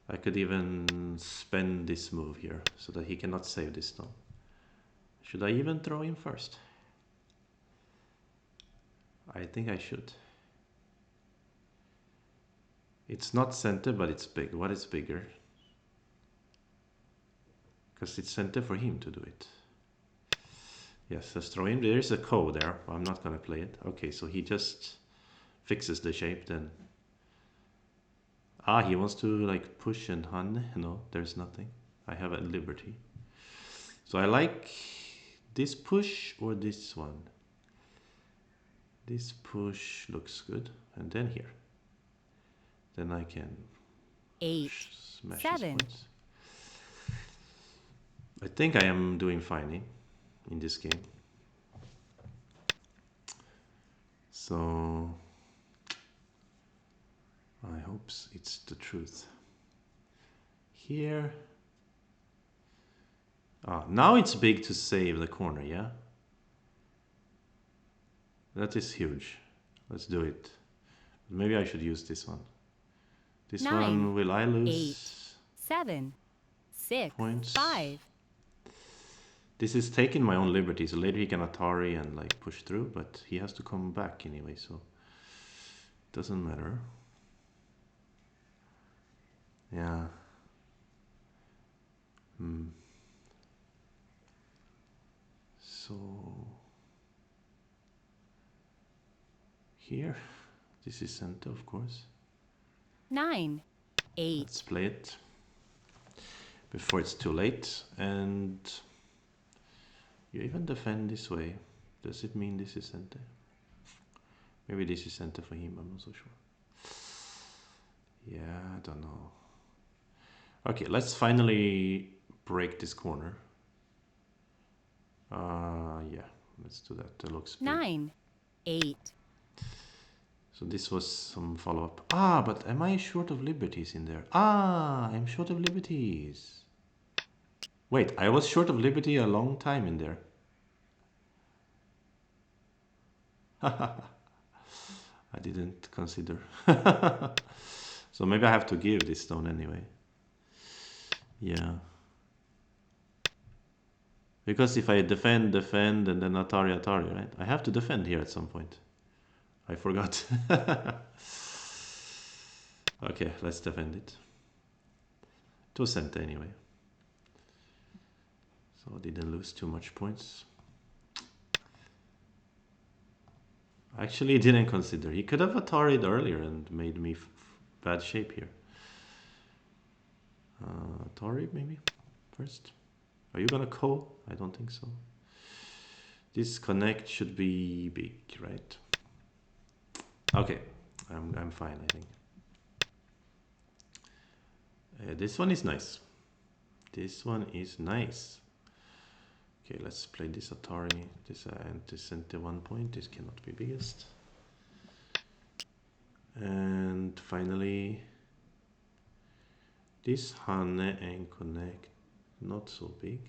I could even spend this move here so that he cannot save this stone. Should I even throw him first? I think I should. It's not center, but it's big. What is bigger? Because it's center for him to do it. Yes, let's throw him. There's a ko there. I'm not going to play it. Okay, so he just fixes the shape then. Ah, he wants to like push and hun. No, there's nothing. I have a liberty. So I like this push or this one. This push looks good. And then here. Then I can
8,
smash
7.
his points. I think I am doing fine in this game. So I hope it's the truth. Here. Ah, now it's big to save the corner, yeah? That is huge. Let's do it. Maybe I should use this one. This
9,
one, will I
8,
lose
7, 6,
points?
5.
This is taking my own liberty, so later he can Atari and like push through, but he has to come back anyway, so it doesn't matter. Yeah. So here, this is center, of course.
9, 8.
Let's play it before it's too late. And you even defend this way. Does it mean this is center? Maybe this is center for him, I'm not so sure. Yeah, I don't know. Okay, let's finally break this corner. Yeah, let's do that. That looks big.
9, 8.
So this was some follow-up. Ah, but am I short of liberties in there? Ah, I'm short of liberties. Wait, I was short of liberty a long time in there. I didn't consider. So maybe I have to give this stone anyway. Yeah. Because if I defend, and then Atari, right? I have to defend here at some point. I forgot. Okay, let's defend it. To center anyway. So I didn't lose too much points. Actually, didn't consider. He could have Atari'd earlier and made me bad shape here. Atari maybe first. Are you gonna call? I don't think so. This connect should be big, right? Okay, I'm fine, I think. This one is nice. This one is nice. Okay, let's play this Atari. This anti-center 1 point. This cannot be biggest. And finally, this Hane and connect. Not so big.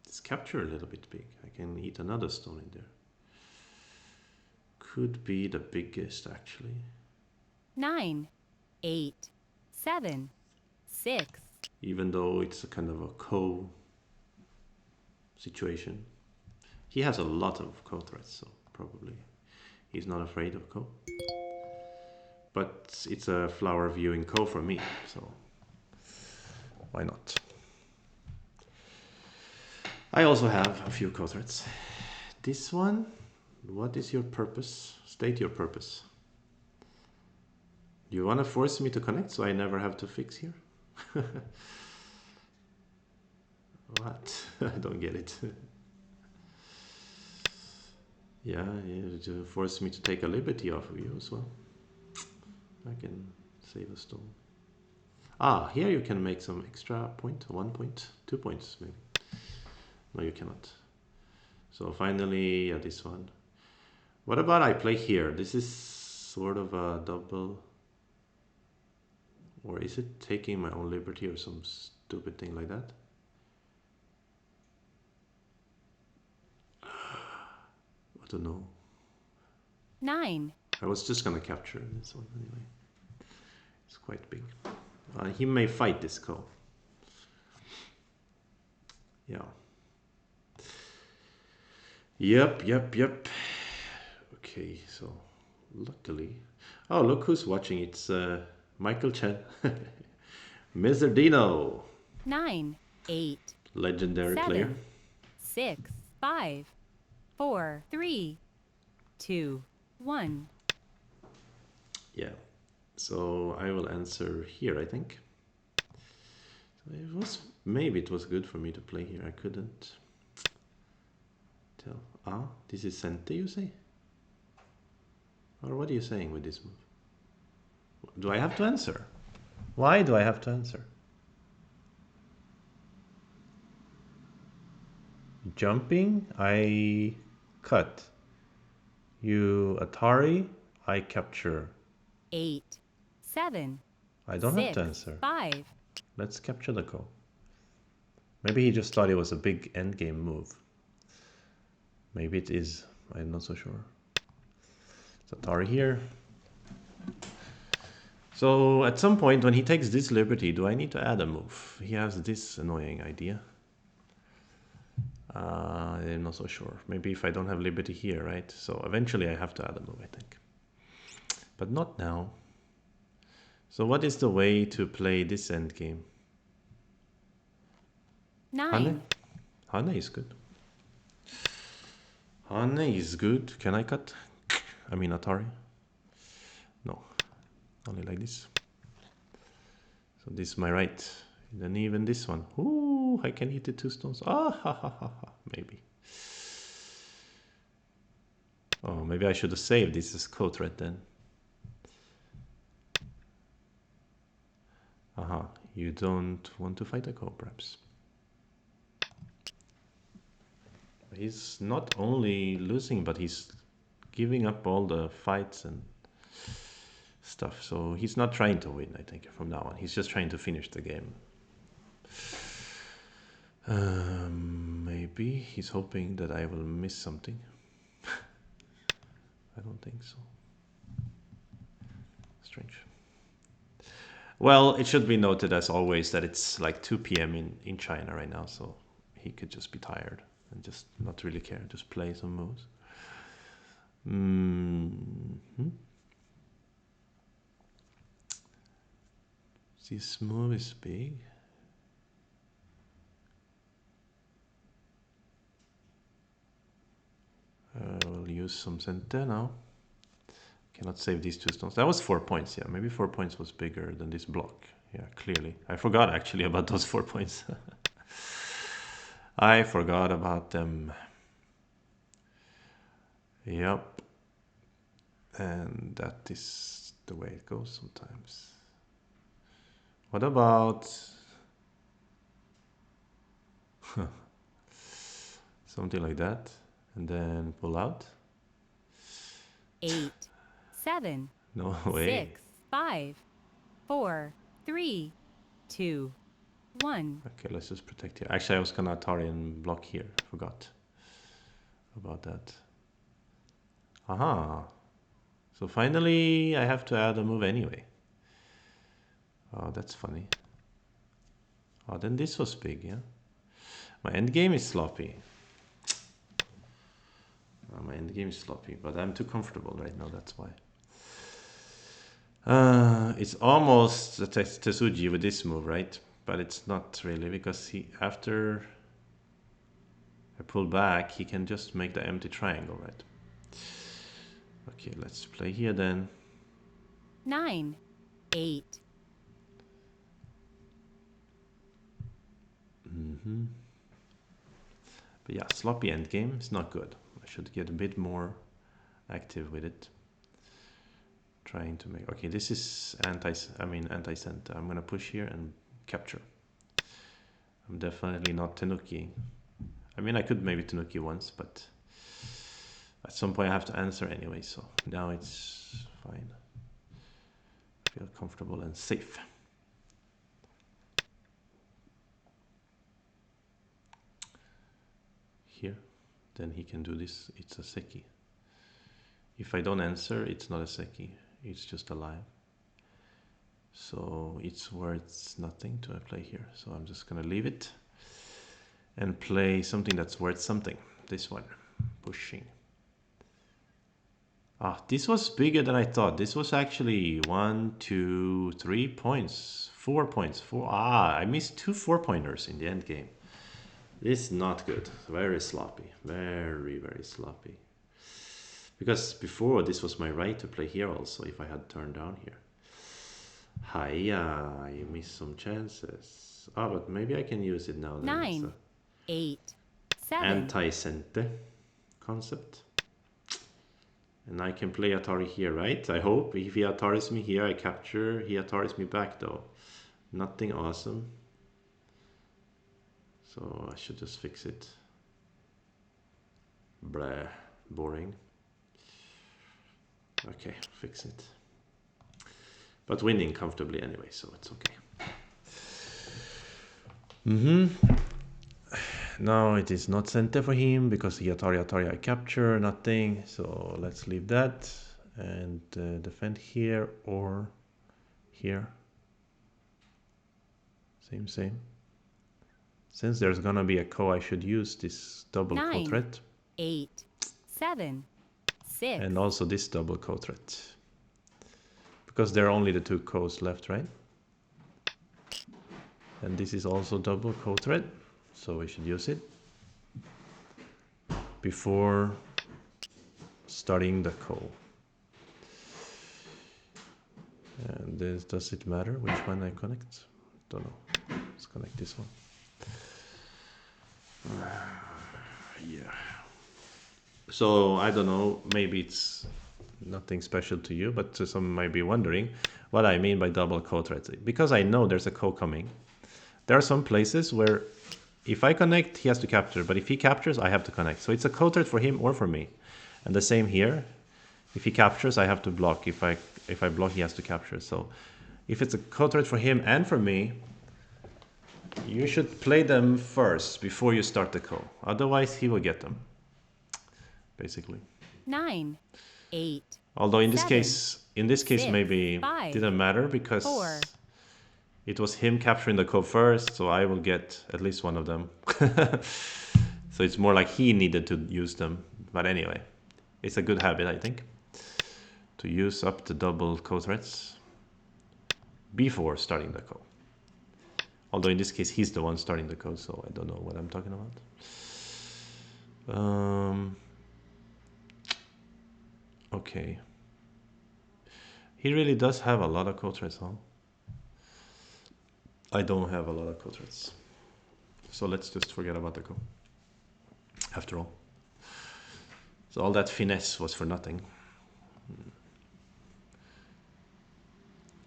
This capture a little bit big. I can eat another stone in there. Could be the biggest actually.
9, 8, 7, 6.
Even though it's a kind of a co situation. He has a lot of co threats, so probably he's not afraid of co. But it's a flower viewing ko for me, so why not? I also have a few ko threats. This one, what is your purpose? State your purpose. You want to force me to connect so I never have to fix here? What? I don't get it. Yeah, to force me to take a liberty off of you as well. I can save a stone. Ah, here you can make some extra point, 1 point, 2 points maybe. No, you cannot. So finally, yeah, this one. What about I play here? This is sort of a double. Or is it taking my own liberty or some stupid thing like that? I don't know.
9.
I was just gonna capture this one anyway. It's quite big. He may fight this ko. Yeah. Yep. Okay, so luckily. Oh, look who's watching. It's Michael Chen. Mr. Dino,
9, 8,
legendary player.
7, 6, 5, 4, 3, 2, 1.
Yeah. So I will answer here, I think. It was maybe it was good for me to play here. I couldn't tell. Ah, this is Sente, you say? Or what are you saying with this move? Do I have to answer? Why do I have to answer? Jumping, I cut. You Atari, I capture.
8, 7,
I don't have to
6,
answer.
5.
Let's capture the ko. Maybe he just thought it was a big endgame move. Maybe it is. I'm not so sure. So Atari here. So at some point when he takes this liberty, do I need to add a move? He has this annoying idea. I'm not so sure. Maybe if I don't have liberty here, right? So eventually I have to add a move, I think. But not now. So what is the way to play this endgame?
9,
Hane is good. Hane is good. Can I cut? I mean Atari? No. Only like this. So this is my right. Then even this one. Ooh, I can hit the 2 stones. Ah, ha, ha, ha, ha. Maybe. Oh, maybe I should have saved this as coat right then. Aha, you don't want to fight a co, perhaps. He's not only losing, but he's giving up all the fights and stuff. So he's not trying to win, I think, from now on. He's just trying to finish the game. Maybe he's hoping that I will miss something. I don't think so. Strange. Well, it should be noted as always that it's like 2 p.m. in China right now, so he could just be tired and just not really care, just play some moves. This move is big. I will use some center now. Cannot save these 2 stones. That was 4 points, yeah. Maybe 4 points was bigger than this block. Yeah, clearly. I forgot actually about those 4 points. I forgot about them. Yep. And that is the way it goes sometimes. What about something like that? And then pull out?
8, 7,
No way.
6, 5, 4, 3, 2, 1.
Okay, let's just protect here. Actually, I was gonna Atari and block here. Forgot about that. Aha. So finally, I have to add a move anyway. Oh, that's funny. Oh, then this was big, yeah? My endgame is sloppy. My endgame is sloppy, but I'm too comfortable right now, that's why. It's almost a Tetsuji with this move, right? But it's not really, because he, after I pull back, he can just make the empty triangle, right? Okay, let's play here then.
9, 8.
But yeah, sloppy endgame is not good. I should get a bit more active with it. Trying to make, okay, this is anti-center. I'm gonna push here and capture. I'm definitely not Tenuki. I mean, I could maybe Tenuki once, but at some point I have to answer anyway, so now it's fine. I feel comfortable and safe. Here, then he can do this. It's a seki. If I don't answer, it's not a seki. It's just alive. So it's worth nothing to play here. So I'm just gonna leave it. and play something that's worth something. This one, pushing. Ah, this was bigger than I thought. This was actually 1, 2, 3 points. 4 points. I missed 2 4-pointers in the end game. This is not good. Very sloppy. Very, very sloppy. Because before, this was my right to play here also, if I had turned down here. Hiya, you missed some chances. Ah, but maybe I can use it now. Then
9, 8, 7.
Anti-cente concept. And I can play Atari here, right? I hope. If he Ataris me here, I capture. He Ataris me back, though. Nothing awesome. So I should just fix it. Blah. Boring. Okay, fix it. But winning comfortably anyway, so it's okay. Now it is not center for him because he Atari I capture, nothing. So let's leave that and defend here or here. Same. Since there's gonna be a ko, I should use this double ko threat.
8, 7, 6.
And also this double ko threat. Because there are only the 2 ko's left, right? And this is also double ko threat. So we should use it before starting the ko. And this, does it matter which one I connect? Don't know. Let's connect this one. Yeah. So I don't know, maybe it's nothing special to you, but some might be wondering what I mean by double ko threat. Because I know there's a ko coming. There are some places where if I connect, he has to capture, but if he captures, I have to connect. So it's a ko threat for him or for me. And the same here. If he captures, I have to block. If I block, he has to capture. So if it's a ko threat for him and for me, you should play them first before you start the ko. Otherwise, he will get them, basically.
9, 8.
Although in this
7,
case,
6,
maybe
5,
didn't matter because
4.
It was him capturing the ko first, so I will get at least one of them. So it's more like he needed to use them. But anyway, it's a good habit, I think, to use up the double ko threats before starting the ko. Although in this case, he's the one starting the ko, so I don't know what I'm talking about. Okay. He really does have a lot of ko threats, huh? I don't have a lot of ko threats. So let's just forget about the ko. After all. So all that finesse was for nothing.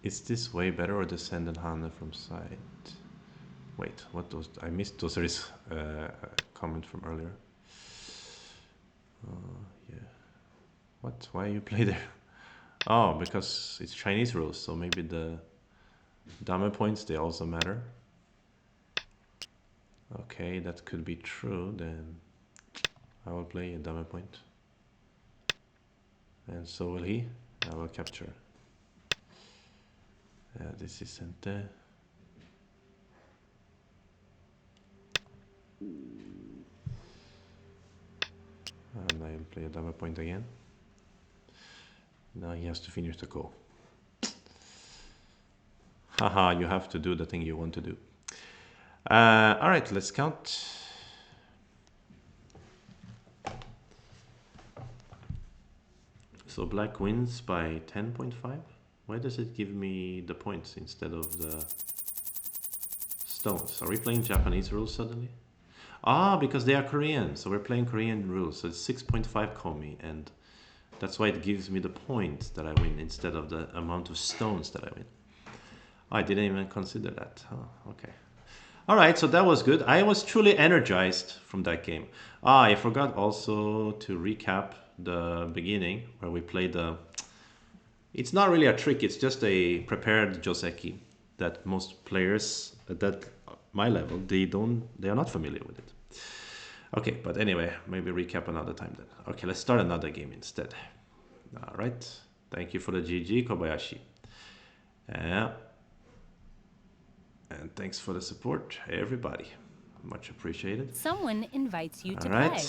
Is this way better or descend and Hanne from side? Wait, what was... I missed those. There is a comment from earlier. Yeah. What? Why you play there? Oh, because it's Chinese rules, so maybe the dame points, they also matter. Okay, that could be true, then I will play a dame point. And so will he. I will capture. This is center. And I will play a dame point again. Now he has to finish the ko. Haha, you have to do the thing you want to do. All right, let's count. So black wins by 10.5. Why does it give me the points instead of the stones? Are we playing Japanese rules suddenly? Ah, because they are Korean, so we're playing Korean rules. So it's 6.5 komi, and that's why it gives me the points that I win instead of the amount of stones that I win. I didn't even consider that. Oh, okay. All right, so that was good. I was truly energized from that game. I forgot also to recap the beginning where we played the... It's not really a trick, it's just a prepared joseki that most players at that my level, they are not familiar with it. Okay, but anyway, maybe recap another time then. Okay, let's start another game instead. All right, thank you for the GG, Kobayashi. Yeah. And thanks for the support, everybody. Much appreciated.
Someone invites you
All
to
right.
play.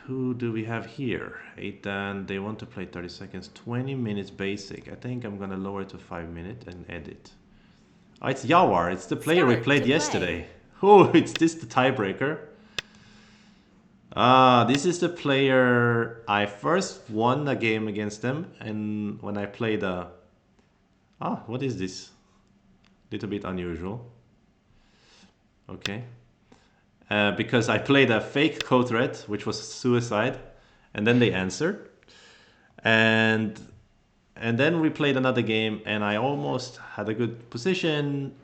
Who do we have here? Eitan, they want to play 30 seconds, 20 minutes basic. I think I'm going to lower it to 5 minutes and edit. Oh, it's Yawar. It's the player we
Start
played
to
yesterday.
play.
Oh, it's this the tiebreaker? This is the player I first won a game against them, and when I played a... what is this? Little bit unusual. Okay. Because I played a fake code threat, which was suicide, and then they answered. And then we played another game, and I almost had a good position.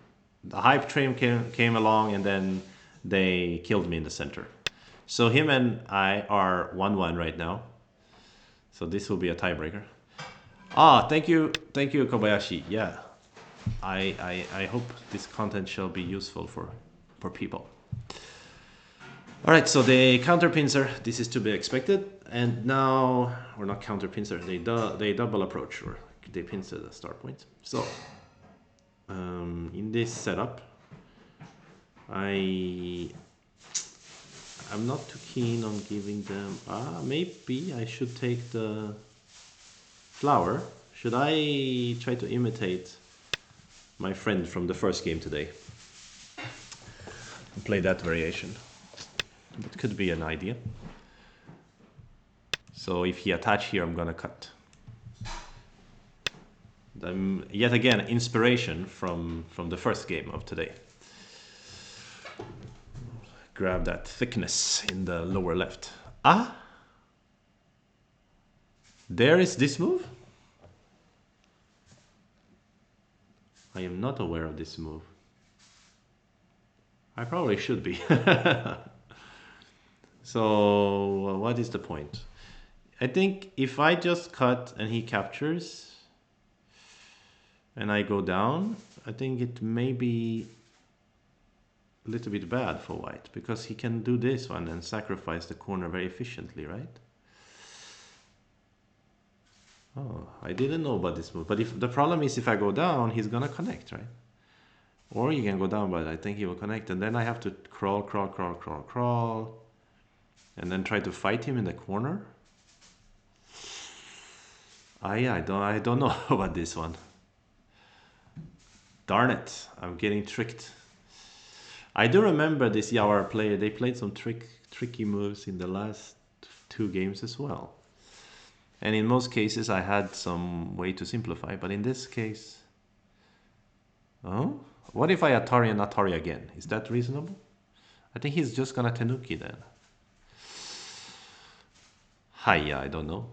The hype train came along, and then they killed me in the center. So him and I are 1-1 right now. So this will be a tiebreaker. Thank you, Kobayashi. Yeah, I hope this content shall be useful for people. All right, so they counter pincer. This is to be expected. And now, or not counter pincer, they double approach, or they pincer the start point. So, in this setup, I'm not too keen on giving them... maybe I should take the flower. Should I try to imitate my friend from the first game today? Play that variation. That could be an idea. So if he attach here, I'm gonna cut. Yet again, inspiration from the first game of today. Grab that thickness in the lower left. There is this move. I am not aware of this move. I probably should be. So what is the point? I think if I just cut and he captures and I go down, I think it may be a little bit bad for white, because he can do this one and sacrifice the corner very efficiently, right? Oh, I didn't know about this move. But if the problem is, if I go down, he's gonna connect, right? Or you can go down, but I think he will connect, and then I have to crawl, and then try to fight him in the corner. I don't know about this one. Darn it, I'm getting tricked. I do remember this Yawar player. They played some tricky moves in the last 2 games as well. And in most cases, I had some way to simplify. But in this case... Oh? What if I Atari and Atari again? Is that reasonable? I think he's just gonna Tenuki then. Hiya, I don't know.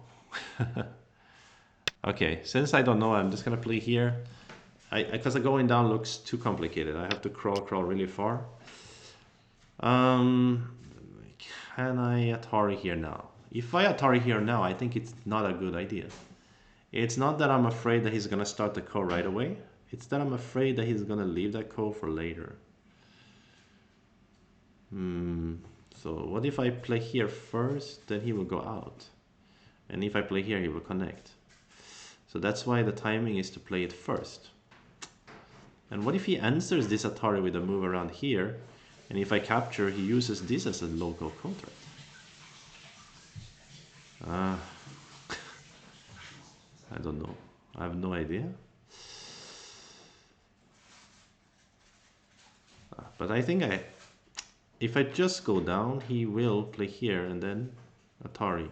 Okay, since I don't know, I'm just gonna play here. Because the going down looks too complicated. I have to crawl really far. Can I Atari here now? If I Atari here now, I think it's not a good idea. It's not that I'm afraid that he's gonna start the ko right away. It's that I'm afraid that he's gonna leave that ko for later. So what if I play here first, then he will go out. And if I play here, he will connect. So that's why the timing is to play it first. And what if he answers this Atari with a move around here, and if I capture, he uses this as a local counter? I don't know. I have no idea. But I think if I just go down, he will play here and then Atari.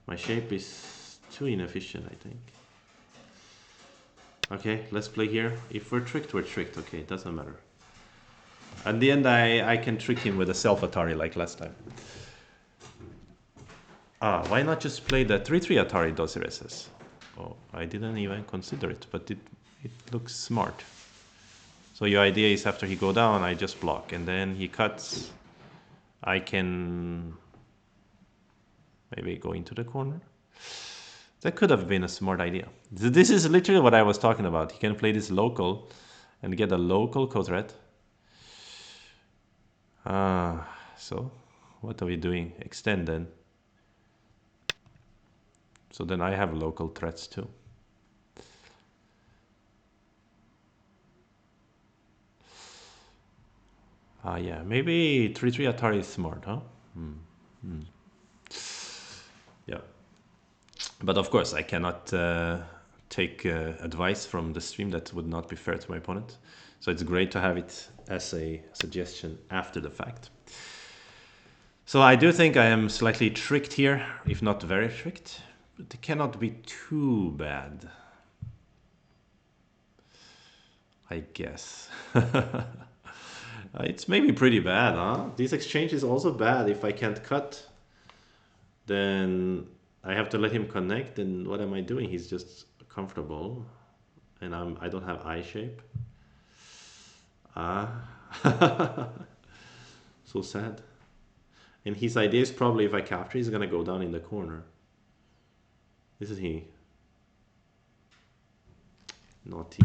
My shape is too inefficient, I think. Okay, let's play here. If we're tricked, we're tricked. Okay, it doesn't matter. At the end, I can trick him with a self-Atari like last time. Why not just play the 3-3 Atari Dosireses? Oh, I didn't even consider it, but it looks smart. So your idea is after he go down, I just block, and then he cuts. I can maybe go into the corner. That could have been a smart idea. This is literally what I was talking about. He can play this local and get a local co-threat. So what are we doing? Extend then. So then I have local threats too. Yeah, maybe 3-3 Atari is smart, huh? Yeah. But of course, I cannot take advice from the stream. That would not be fair to my opponent. So it's great to have it as a suggestion after the fact. So I do think I am slightly tricked here, if not very tricked. But it cannot be too bad, I guess. It's maybe pretty bad, huh? This exchange is also bad. If I can't cut, then I have to let him connect. And what am I doing? He's just comfortable, and I don't have eye shape. Ah, so sad. And his idea is probably if I capture, he's gonna go down in the corner. Isn't he? Naughty,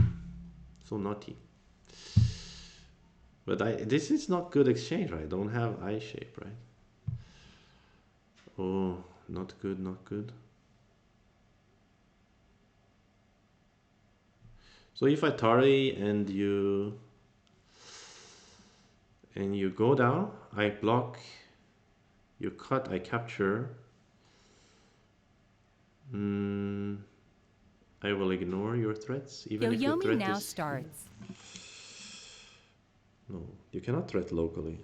so naughty. But this is not good exchange, right? I don't have eye shape, right? Oh, not good, not good. So if I tarry and you go down, I block, you cut, I capture. I will ignore your threats, even if the
Yoyomi
threat
now
is here.
starts.
No, you cannot threat locally.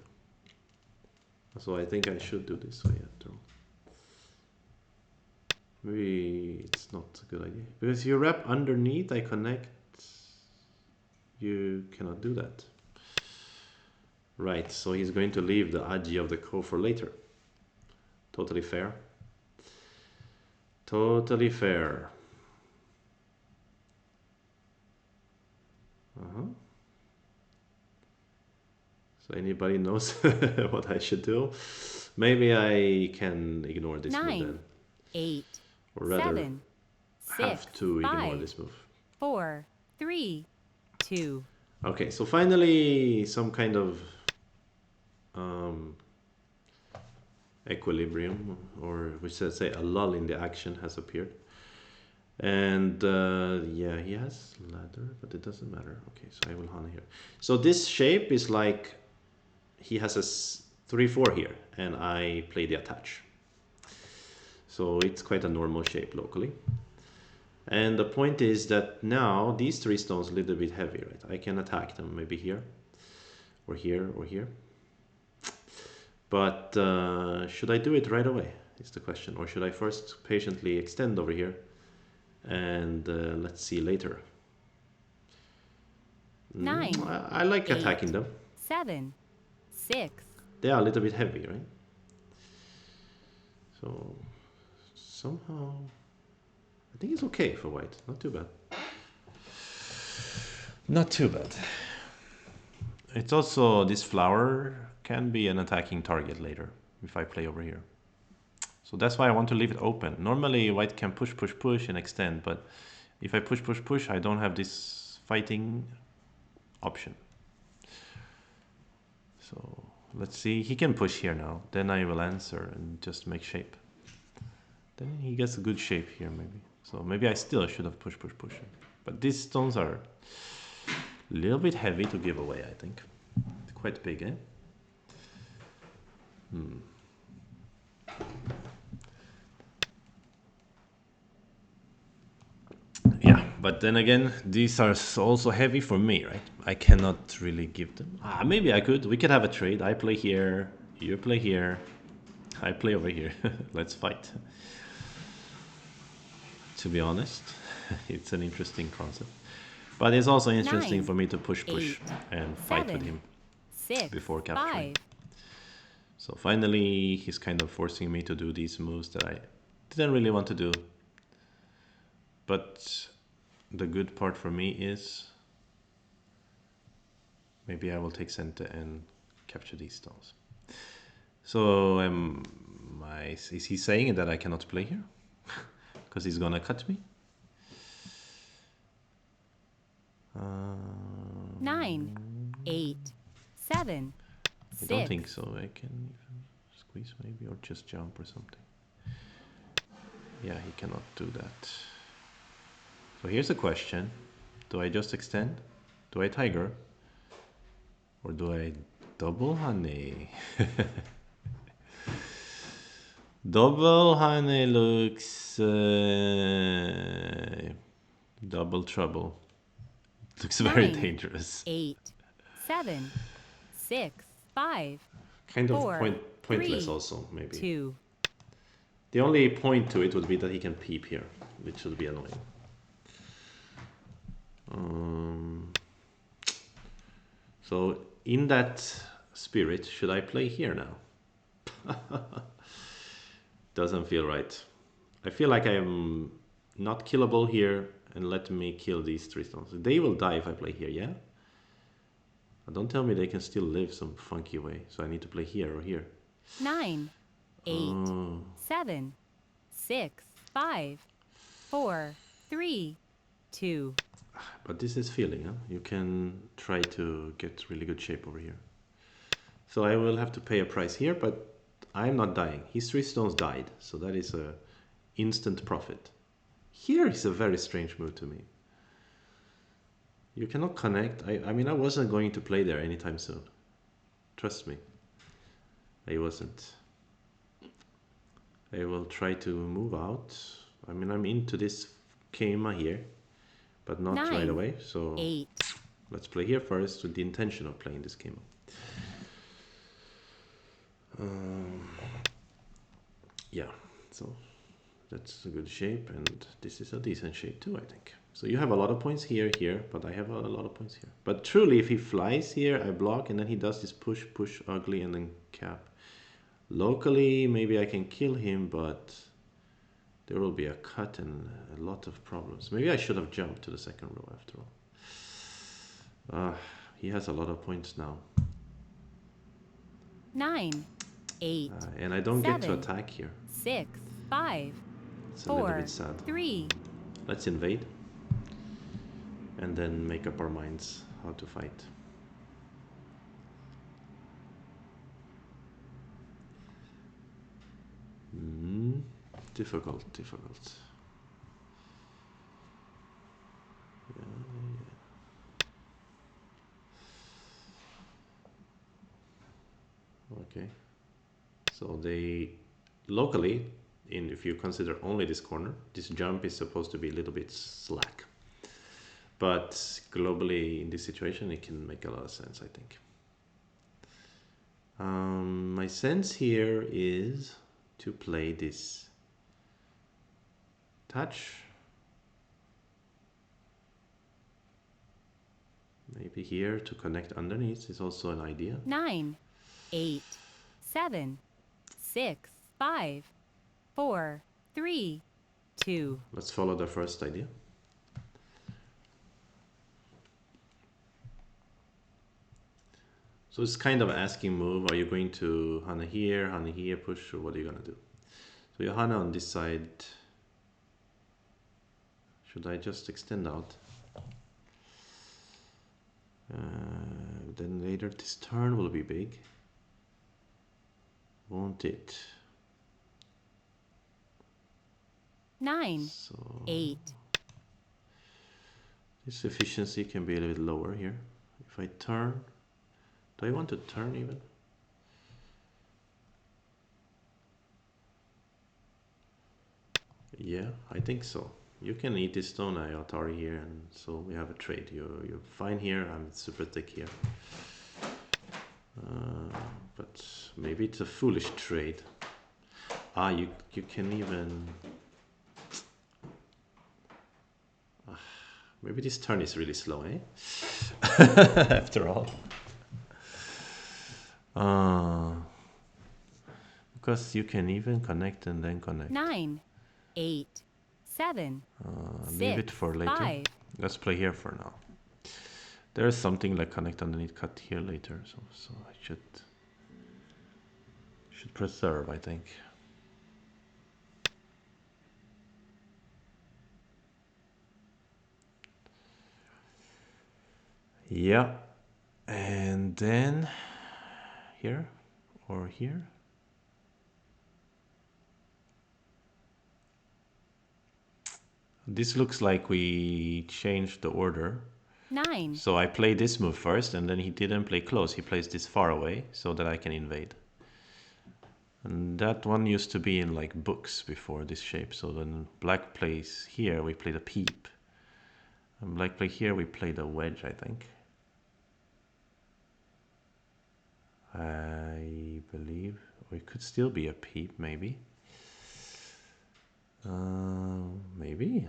So I think I should do this way after all. Maybe it's not a good idea. Because you wrap underneath, I connect. You cannot do that. Right, so he's going to leave the aji of the ko for later. Totally fair. Totally fair. So anybody knows what I should do? Maybe I can ignore this move
9,
then.
8,
Or rather,
7, 6,
have to ignore
5,
this move.
4, 3, 2.
Okay, so finally some kind of equilibrium, or we should say a lull in the action has appeared. And yeah, he has ladder, but it doesn't matter. Okay, so I will Hana here. So this shape is like he has a 3-4 here, and I play the attach. So it's quite a normal shape locally. And the point is that now these 3 stones are a little bit heavy, right? I can attack them maybe here, or here, or here. But should I do it right away is the question. Or should I first patiently extend over here and let's see later.
9,
I like
8,
attacking them.
7, 6.
They are a little bit heavy, right? So somehow I think it's okay for white. Not too bad. Not too bad. It's also, this flower can be an attacking target later if I play over here. So that's why I want to leave it open. Normally white can push, push, push and extend, but if I push, push, push, I don't have this fighting option. So let's see, he can push here now. Then I will answer and just make shape. Then he gets a good shape here maybe. So maybe I still should have push, push, push. But these stones are a little bit heavy to give away, I think. Quite big, eh? Yeah, but then again, these are also heavy for me, right? I cannot really give them. Maybe I could. We could have a trade. I play here, you play here, I play over here. Let's fight. To be honest, it's an interesting concept. But it's also interesting
9,
for me to push, push,
8,
and fight with
7,
him
6,
before capturing.
5.
So finally, he's kind of forcing me to do these moves that I didn't really want to do. But the good part for me is maybe I will take center and capture these stones. So is he saying that I cannot play here? Because he's gonna cut me?
9, 8, 7,
I don't
6.
think so. I can even squeeze maybe, or just jump or something. Yeah, he cannot do that. So here's a question. Do I just extend? Do I tiger? Or do I Double honey. Double honey looks double trouble. Looks very
9,
dangerous.
8, 7, 6, 5,
Kind of
4,
pointless
3,
also, maybe.
2.
The only point to it would be that he can peep here, which would be annoying. So in that spirit, should I play here now? Doesn't feel right. I feel like I am not killable here, and let me kill these 3 stones. They will die if I play here, yeah? Don't tell me they can still live some funky way, so I need to play here or here.
9, 8, 7, 6, 5, 4, 3, 2.
But this is feeling, huh? You can try to get really good shape over here. So I will have to pay a price here, but I'm not dying. His 3 stones died, so that is a instant profit. Here is a very strange move to me. You cannot connect. I mean, I wasn't going to play there anytime soon. Trust me. I wasn't. I will try to move out. I mean, I'm into this Kema here, but not
9,
right away. So
8.
let's play here first with the intention of playing this Kema. Yeah, so that's a good shape, and this is a decent shape too, I think. So you have a lot of points here, but I have a lot of points here. But truly, if he flies here, I block, and then he does this push, push, ugly, and then cap. Locally, maybe I can kill him, but there will be a cut and a lot of problems. Maybe I should have jumped to the second row after all. He has a lot of points now.
9, 8,
and I don't get to
7,
attack here.
6, 5,
It's a little
4,
bit sad.
3.
Let's invade and then make up our minds how to fight. Difficult. Yeah. Okay. So they locally, if you consider only this corner, this jump is supposed to be a little bit slack. But globally, in this situation, it can make a lot of sense, I think. My sense here is to play this touch. Maybe here to connect underneath is also an idea.
9, 8, 7, 6, 5, 4, 3, 2.
Let's follow the first idea. So it's kind of asking move. Are you going to Hana here, push, or what are you gonna do? So you Hana on this side. Should I just extend out? Then later this turn will be big, won't it?
9, 8.
This efficiency can be a little bit lower here. If I turn, do I want to turn even? Yeah, I think so. You can eat this stone, I Atari here, and so we have a trade. You're fine here, I'm super thick here. But maybe it's a foolish trade. You can even... maybe this turn is really slow, eh? After all. Because you can even connect and then connect.
9, 8, 7,
Leave it for later.
5.
Let's play here for now. There's something like connect underneath, cut here later, so I should preserve, I think. Yeah, and then here or here. This looks like we changed the order.
9.
So I play this move first, and then he didn't play close. He plays this far away so that I can invade. And that one used to be in like books before this shape. So then black plays here, we play the peep. And black play here, we play the wedge, I think. I believe. Or it could still be a peep, maybe. Maybe.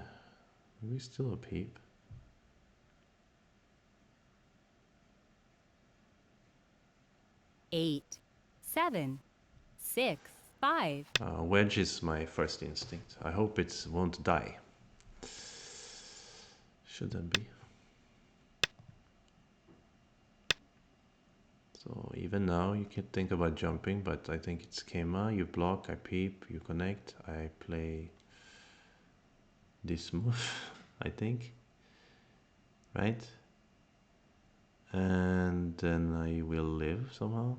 Maybe still a peep.
Eight, 7, 6, 5.
Wedge is my first instinct. I hope it won't die. Shouldn't be. So even now you can think about jumping, but I think it's schema. You block, I peep, you connect, I play this move, I think. Right? And then I will live somehow.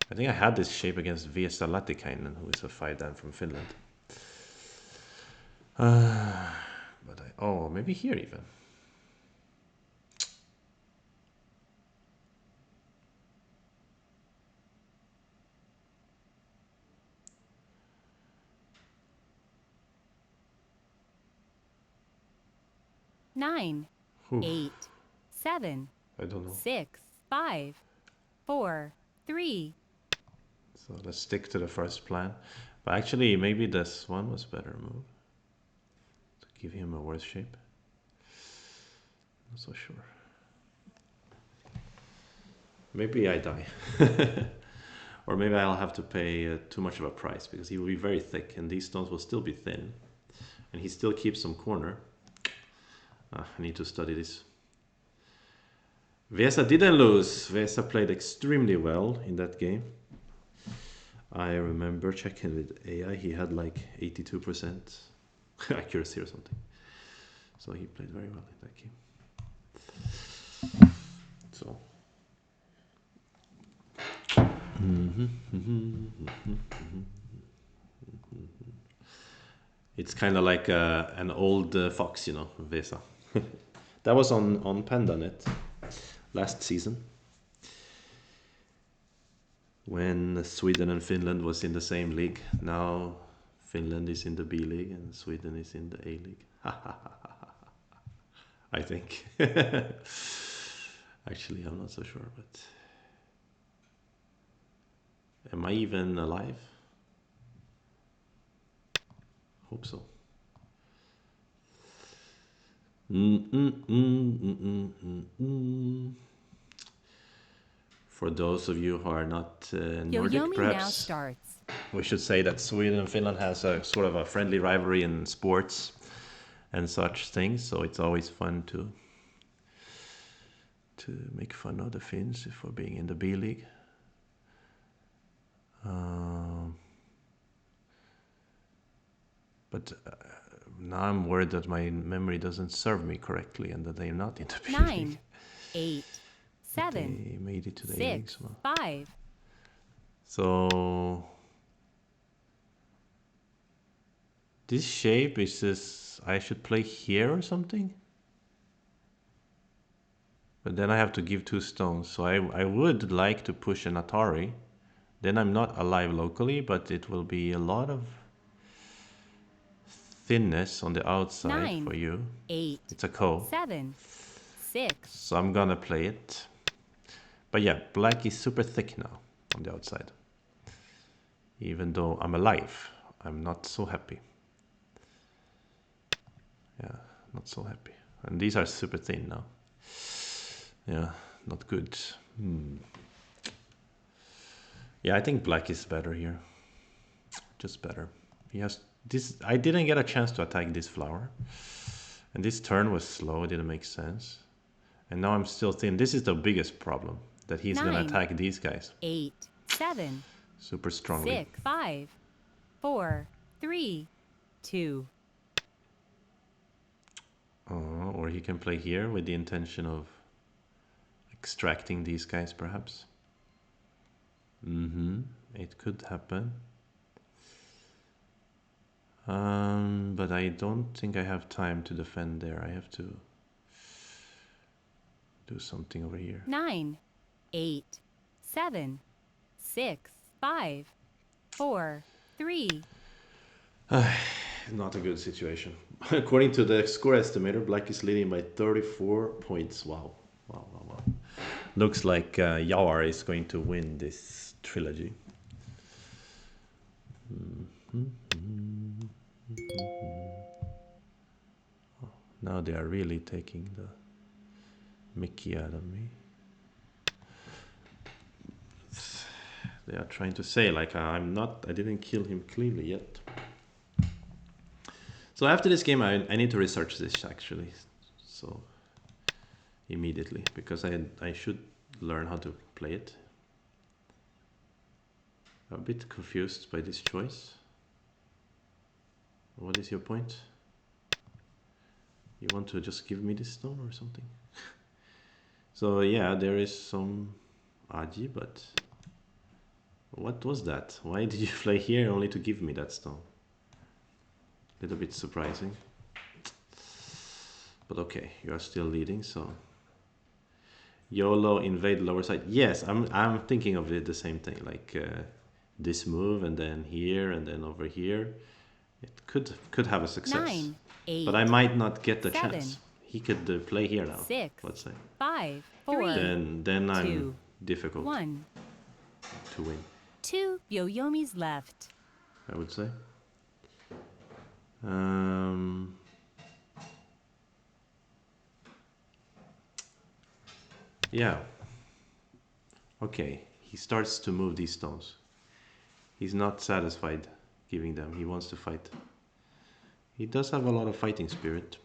I think I had this shape against Vesa Kanin, who is a 5-dan from Finland. But oh, maybe here even.
Nine,
Whew.
8, 7,
I don't know.
6, 5, 4, 3.
So let's stick to the first plan. But actually, maybe this one was better move. To give him a worse shape. Not so sure. Maybe I die. Or maybe I'll have to pay too much of a price because he will be very thick and these stones will still be thin. And he still keeps some corner. I need to study this. Vesa didn't lose. Vesa played extremely well in that game. I remember checking with AI, he had like 82% accuracy or something. So he played very well in that game. So. It's kind of like an old fox, you know, Vesa. That was on PandaNet last season. When Sweden and Finland was in the same league. Now Finland is in the B League and Sweden is in the A League. I think. Actually, I'm not so sure, but am I even alive? Hope so. For those of you who are not Nordic,
Yoyomi now
perhaps
starts.
we should say that Sweden and Finland has a sort of a friendly rivalry in sports and such things. So it's always fun to make fun of the Finns for being in the B League. But now I'm worried that my memory doesn't serve me correctly and that they're not in the B
9,
League.
8, 7,
They made it to the A League
6,
somehow.
5.
So this shape is this. I should play here or something. But then I have to give 2 stones. So I would like to push an Atari. Then I'm not alive locally, but it will be a lot of thinness on the outside
9,
for you.
8,
It's a ko.
7, 6.
So I'm gonna play it. But yeah, black is super thick now on the outside. Even though I'm alive, I'm not so happy. Yeah, not so happy. And these are super thin now. Yeah, not good. Yeah, I think black is better here. Just better. He has this. I didn't get a chance to attack this flower. And this turn was slow, it didn't make sense. And now I'm still thin. This is the biggest problem, that he's gonna
9,
attack these guys
8, 7,
super strongly.
6, 5, 4, 3, 2.
Or he can play here with the intention of extracting these guys, perhaps. It could happen. But I don't think I have time to defend there. I have to do something over here.
9, 8, 7, 6, 5, 4, 3.
Not a good situation. According to the score estimator, black is leading by 34 points. Wow. Wow, wow, wow. Looks like Yawar is going to win this trilogy. Now they are really taking the Mickey out of me. They are trying to say like I didn't kill him cleanly yet. So after this game, I need to research this actually. So immediately, because I should learn how to play it. I'm a bit confused by this choice. What is your point? You want to just give me this stone or something? So yeah, there is some Aji, but what was that? Why did you play here only to give me that stone? A little bit surprising. But okay, you are still leading, so YOLO invade lower side. Yes, I'm thinking of it the same thing, like this move and then here and then over here. It could have a success.
9, 8,
but I might not get the
7,
chance. He could play here now.
6,
Let's say.
5, 4,
Then I'm
2,
difficult
1.
to win.
2 Yoyomis left.
I would say. Yeah. Okay, he starts to move these stones. He's not satisfied giving them. He wants to fight. He does have a lot of fighting spirit.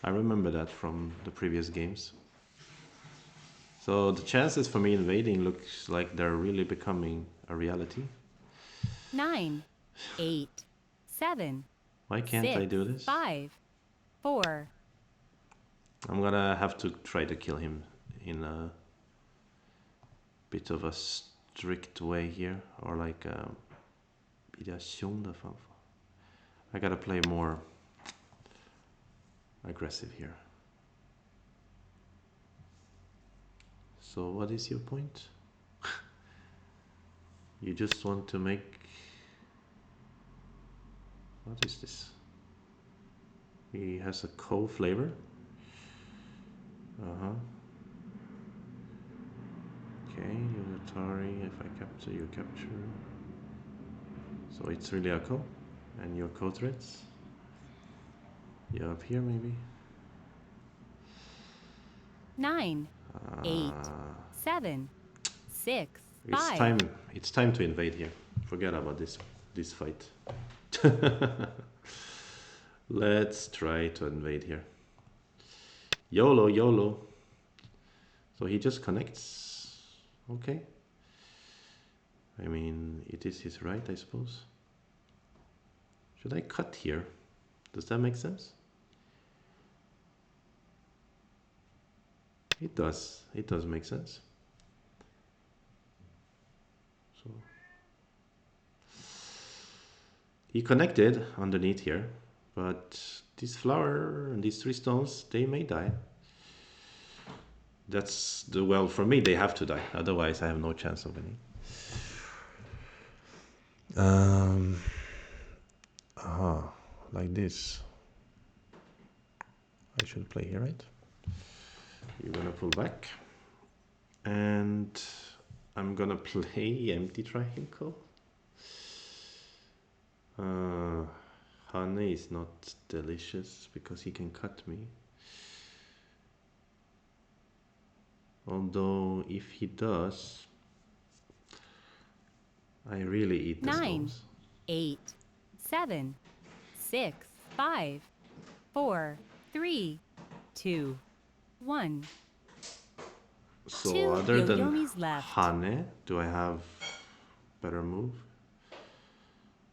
I remember that from the previous games. So the chances for me invading looks like they're really becoming a reality.
9, 8, 7,
Why can't
6,
I do this?
5, 4.
I'm gonna have to try to kill him in a bit of a strict way here, or like I gotta play more aggressive here. So what is your point? You just want to make... What is this? He has a coal flavor. Okay, you're Atari. If I capture, you capture. So it's really a co, and your co threads. You're up here maybe.
9, 8, 7, 6, 5.
It's time to invade here. Forget about this fight. Let's try to invade here. YOLO, YOLO. So he just connects. Okay. I mean, it is his right, I suppose. Should I cut here? Does that make sense? It does. It does make sense. So he connected underneath here, but this flower and these 3 stones, they may die. That's the... well, for me, they have to die. Otherwise, I have no chance of winning. Like this. I should play here, right? You're gonna pull back. And I'm gonna play empty triangle. Honey is not delicious because he can cut me. Although if he does, I really eat the
9,
stones.
8, 7, 6, 5, 4, 3, 2, 1.
So
2
other than
Yoyomis left.
Hane, do I have better move?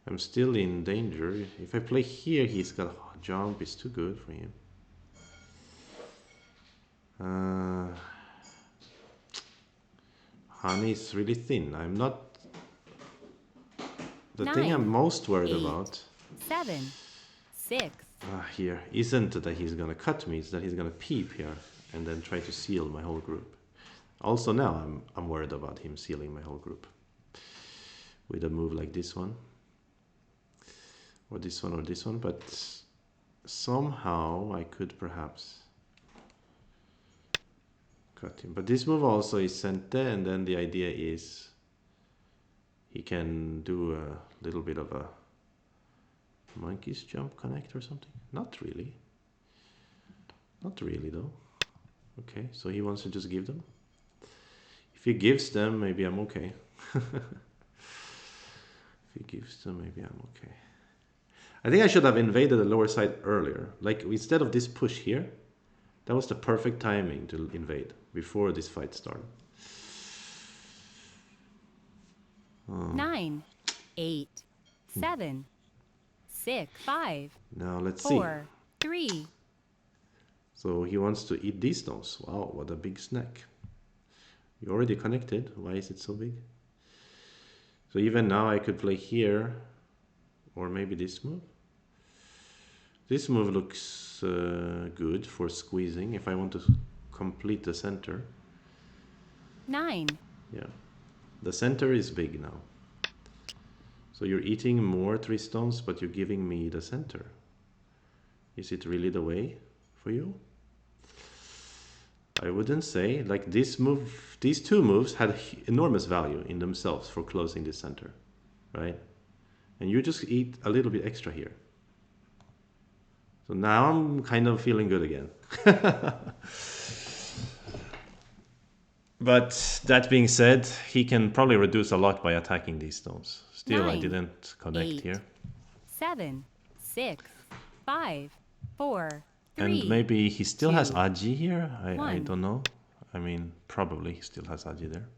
I'm still in danger. If I play here, he's got a jump. It's too good for him. Hane is really thin. I'm not... The thing
9,
I'm most worried
8,
about
7, 6.
here isn't that he's gonna cut me. It's that he's gonna peep here and then try to seal my whole group. Also now I'm worried about him sealing my whole group with a move like this one, or this one, or this one, but somehow I could perhaps cut him. But this move also is Sente, and then the idea is he can do a little bit of a monkey's jump connect or something. Not really. Not really though. Okay, so he wants to just give them. If he gives them, maybe I'm okay. If he gives them, maybe I'm okay. I think I should have invaded the lower side earlier. Like, instead of this push here, that was the perfect timing to invade before this fight started.
9, 8, 7, 6, 5,
Now let's
4,
see.
3.
So he wants to eat these stones. Wow, what a big snack. You already connected. Why is it so big? So even now I could play here, or maybe this move. This move looks good for squeezing if I want to complete the center.
9.
Yeah, the center is big now. So you're eating more 3 stones, but you're giving me the center. Is it really the way for you? I wouldn't say. Like, this move, these 2 moves had enormous value in themselves for closing this center, right? And you just eat a little bit extra here. So now I'm kind of feeling good again. But that being said, he can probably reduce a lot by attacking these stones. Still,
9,
I didn't connect
8,
here.
7, 6, 5, 4, 3.
And maybe he still has
2,
Aji here. I
1.
don't know. I mean, probably he still has Aji there.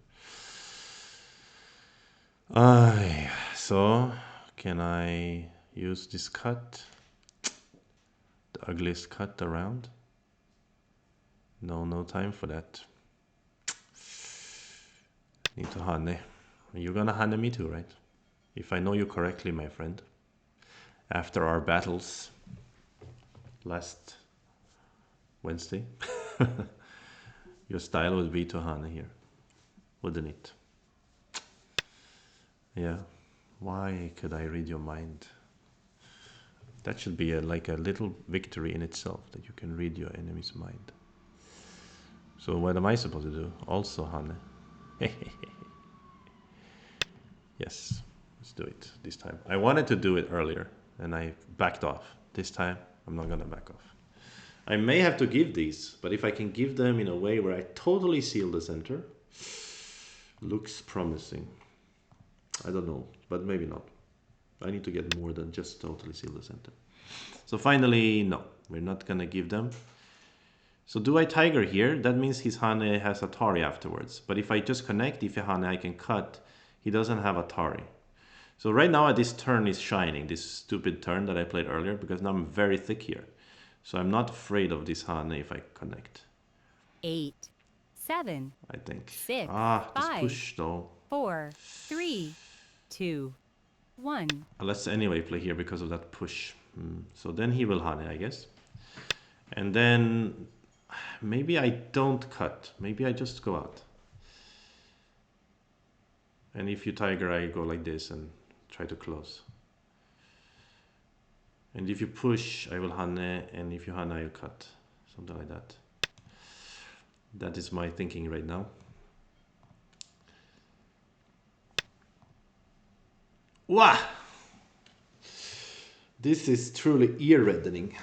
So, can I use this cut? The ugliest cut around? No, no time for that. Need to Hane. You're gonna Hane me too, right? If I know you correctly, my friend. After our battles last Wednesday, your style would be to Hane here, wouldn't it? Yeah. Why could I read your mind? That should be like a little victory in itself, that you can read your enemy's mind. So what am I supposed to do? Also Hane. Yes, let's do it this time. I wanted to do it earlier and I backed off. This time I'm not gonna back off. I may have to give these, but if I can give them in a way where I totally seal the center, looks promising. I don't know, but maybe not. I need to get more than just totally seal the center. So finally, no, we're not gonna give them. So do I Tiger here? That means his Hane has Atari afterwards. But if I just connect if Hane I can cut, he doesn't have Atari. So right now this turn is shining, this stupid turn that I played earlier, because now I'm very thick here. So I'm not afraid of this Hane if I connect.
8, 7,
I think.
6,
this
5,
push though.
4, 3, 2, 1.
Let's anyway play here because of that push. So then he will Hane, I guess. And then maybe I don't cut. Maybe I just go out. And if you Tiger, I go like this and try to close. And if you push, I will Hane, and if you Hane, I'll cut. Something like that. That is my thinking right now. Wow! This is truly ear-reddening.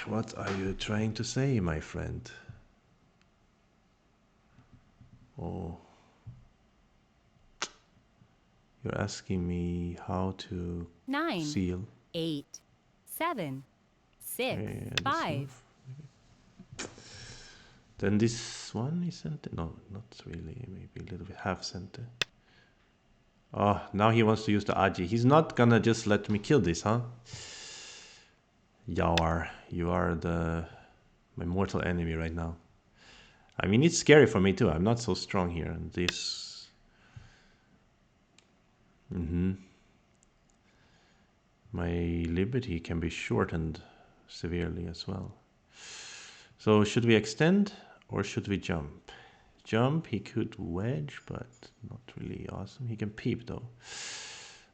What are you trying to say, my friend? Oh. You're asking me how to
9,
seal.
8, 7, 6,
Yeah,
5.
Then this one is center. No, not really. Maybe a little bit half center. Oh, now he wants to use the Aji. He's not gonna just let me kill this, huh? Yawar, you are my mortal enemy right now. I mean, it's scary for me too. I'm not so strong here. And this... My liberty can be shortened severely as well. So should we extend or should we jump? Jump, he could wedge, but not really awesome. He can peep though.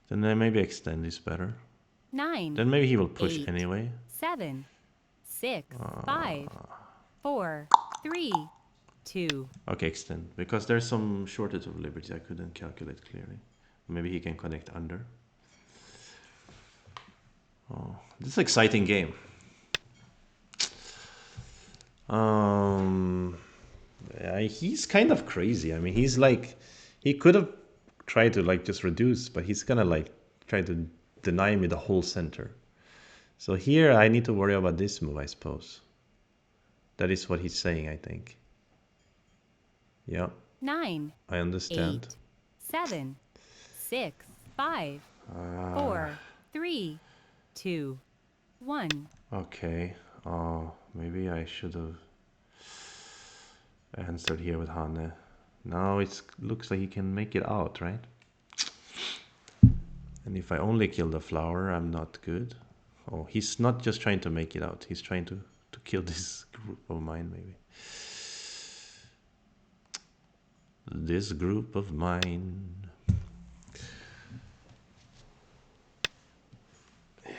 Then maybe extend is better.
9,
Then maybe he will push
8,
anyway.
7, 6, 5, 4, 3, 2.
Okay, extend. Because there's some shortage of liberty I couldn't calculate clearly. Maybe he can connect under. Oh, this is an exciting game. Yeah, he's kind of crazy. I mean, he's like, he could have tried to like just reduce, but he's gonna like try to deny me the whole center. So here I need to worry about this move, I suppose. That is what he's saying, I think. Yeah.
9,
I understand.
8, 7, 6, 5, 4, 3, 2, 1.
Okay. Oh, maybe I should have answered here with Hane. Now it looks like he can make it out, right? And if I only kill the flower, I'm not good. Oh, he's not just trying to make it out. He's trying to kill this group of mine, maybe. This group of mine. Yeah,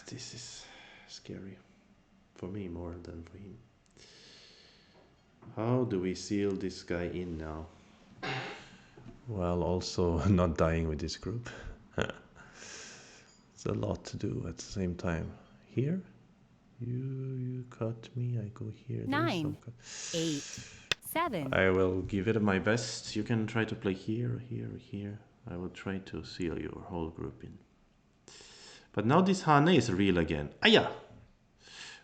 this is scary. For me more than for him. How do we seal this guy in now? Well, also not dying with this group. It's a lot to do at the same time. Here, you cut me, I go here.
9, 8, 7.
I will give it my best. You can try to play here, here, here. I will try to seal your whole group in. But now this Hane is real again. Aya!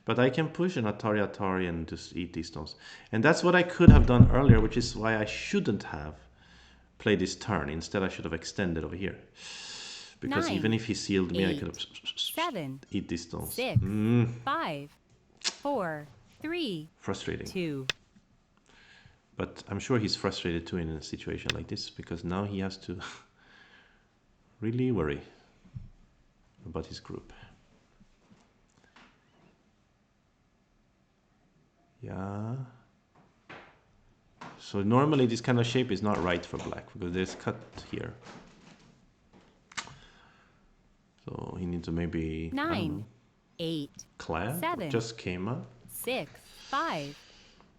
But I can push an Atari and just eat these stones. And that's what I could have done earlier, which is why I shouldn't have played this turn. Instead, I should have extended over here. Because
9,
even if he sealed me,
8,
I could have
7,
eat these stones.
6, 5, 4, 3,
Frustrating.
2.
But I'm sure he's frustrated too in a situation like this, because now he has to really worry about his group. Yeah. So normally this kind of shape is not right for black, because there's cut here. So he needs to maybe
9, 8,
clap.
7,
Just came up.
6, 5,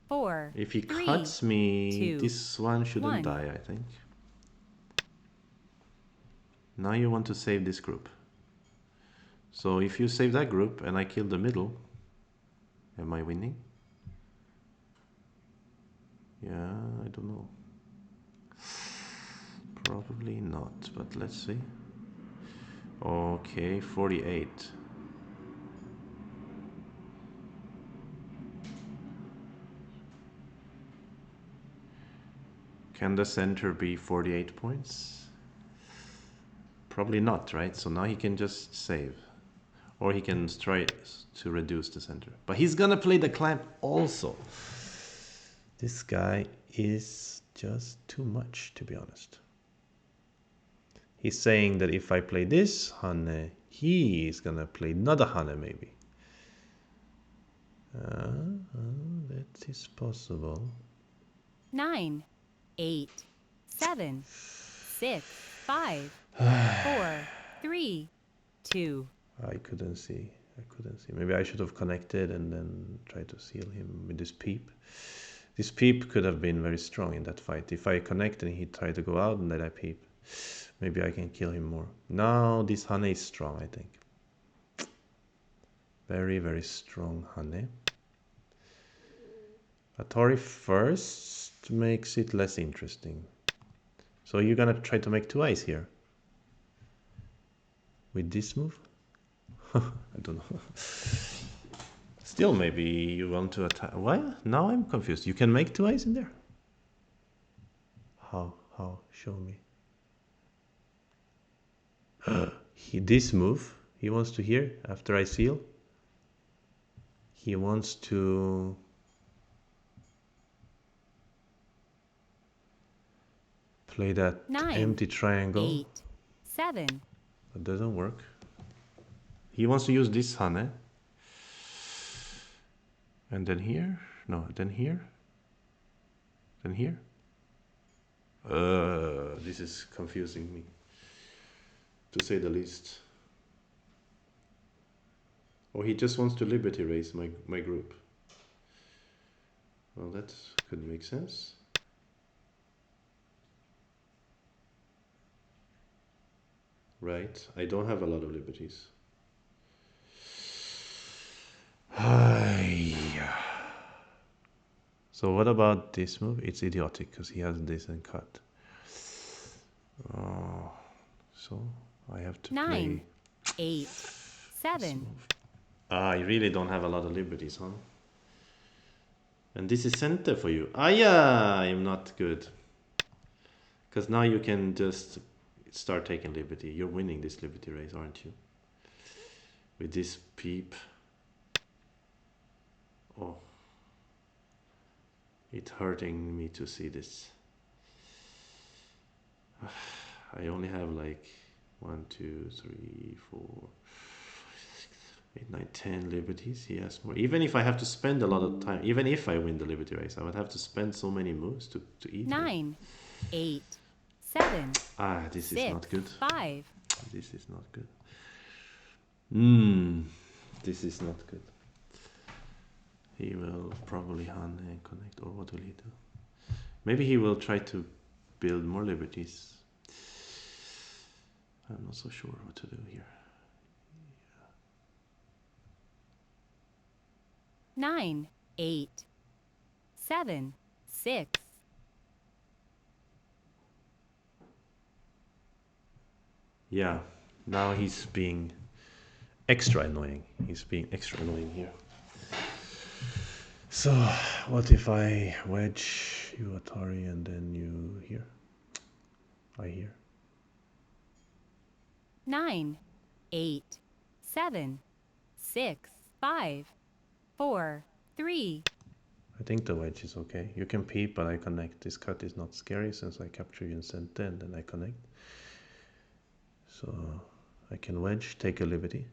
4.
If he
3,
cuts me,
2,
this one shouldn't
1.
die, I think. Now you want to save this group. So if you save that group and I kill the middle, am I winning? Yeah, I don't know. Probably not, but let's see. Okay, 48. Can the center be 48 points? Probably not, right? So now he can just save. Or he can try to reduce the center. But he's gonna play the clamp also. This guy is just too much, to be honest. He's saying that if I play this Hane, he is gonna play another Hane maybe. That is possible.
9, 8, 7, 6, 5, 4, 3, 2.
I couldn't see. Maybe I should have connected and then tried to seal him with this peep. This peep could have been very strong in that fight. If I connect and he tried to go out and then I peep, maybe I can kill him more. Now this Hane is strong, I think. Very, very strong Hane. Atari first makes it less interesting. So you're gonna try to make two eyes here with this move? I don't know. Still, maybe you want to attack. Why? Now I'm confused. You can make two eyes in there? How? Show me. This move, he wants to hear after I seal. He wants to play that
9,
empty triangle.
8, 7.
That doesn't work. He wants to use this Hane. And then here? No, then here? Then here? This is confusing me, to say the least. Or he just wants to liberty race my group. Well, that could make sense. Right, I don't have a lot of liberties. So what about this move? It's idiotic because he has this and cut. So I have to
9,
play
8,
this
7.
move. I really don't have a lot of liberties, huh? And this is center for you. Yeah, I'm not good. Because now you can just start taking liberty. You're winning this liberty race, aren't you? With this peep. Oh. It's hurting me to see this. I only have like 1, 2, 3, 4, 8, 9, 10 liberties. He has more. Even if I have to spend a lot of time, even if I win the liberty race, I would have to spend so many moves to eat
9, 8, 7.
This
6,
is not good.
5.
This is not good. This is not good. He will probably hunt and connect, or what will he do? Maybe he will try to build more liberties. I'm not so sure what to do here.
9, 8, 7, 6.
Yeah, now he's being extra annoying. He's being extra annoying here. So, what if I wedge you Atari and then you here? I here.
9, 8, 7, 6, 5, 4, 3.
I think the wedge is okay. You can peep, but I connect. This cut is not scary since I capture you in center and then I connect. So I can wedge, take a liberty.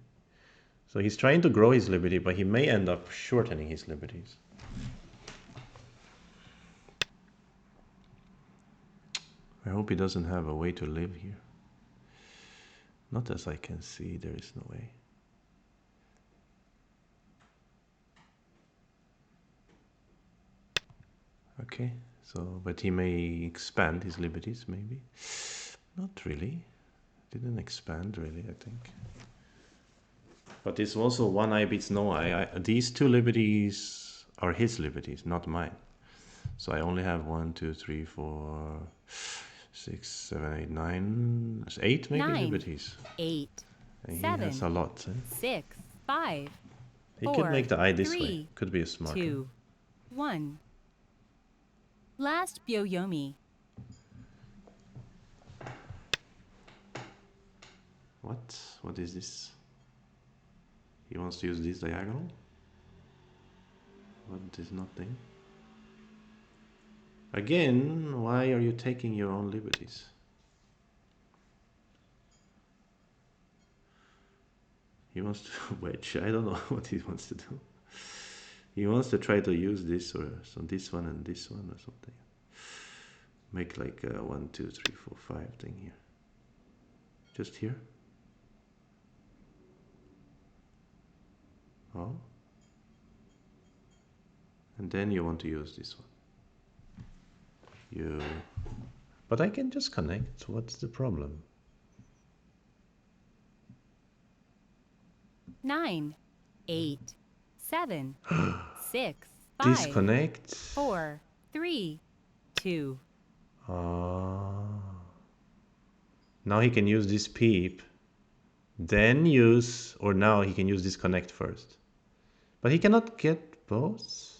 So he's trying to grow his liberty, but he may end up shortening his liberties. I hope he doesn't have a way to live here. Not as I can see, there is no way. Okay, so, but he may expand his liberties, maybe. Not really. Didn't expand, really, I think. But it's also one eye beats no eye. These two liberties are his liberties, not mine. So I only have 1, 2, 3, 4, 6, 7, 8, 9, 8 maybe
9,
liberties.
8,
And
7,
he has a lot.
6, 5.
He
4,
could make the eye this
3,
way. Could be a smart
2, 1. Last Byoyomi.
What? What is this? He wants to use this diagonal? What is nothing? Again, why are you taking your own liberties? He wants to wedge. I don't know what he wants to do. He wants to try to use this or so this one and this one or something. Make like a 1, 2, 3, 4, 5 thing here. Just here. Oh. And then you want to use this one. But I can just connect. What's the problem?
9, 8, 7, 6, 5,
Disconnect.
4, 3, 2.
Now he can use this peep, then use, or now he can use this connect first. But he cannot get both.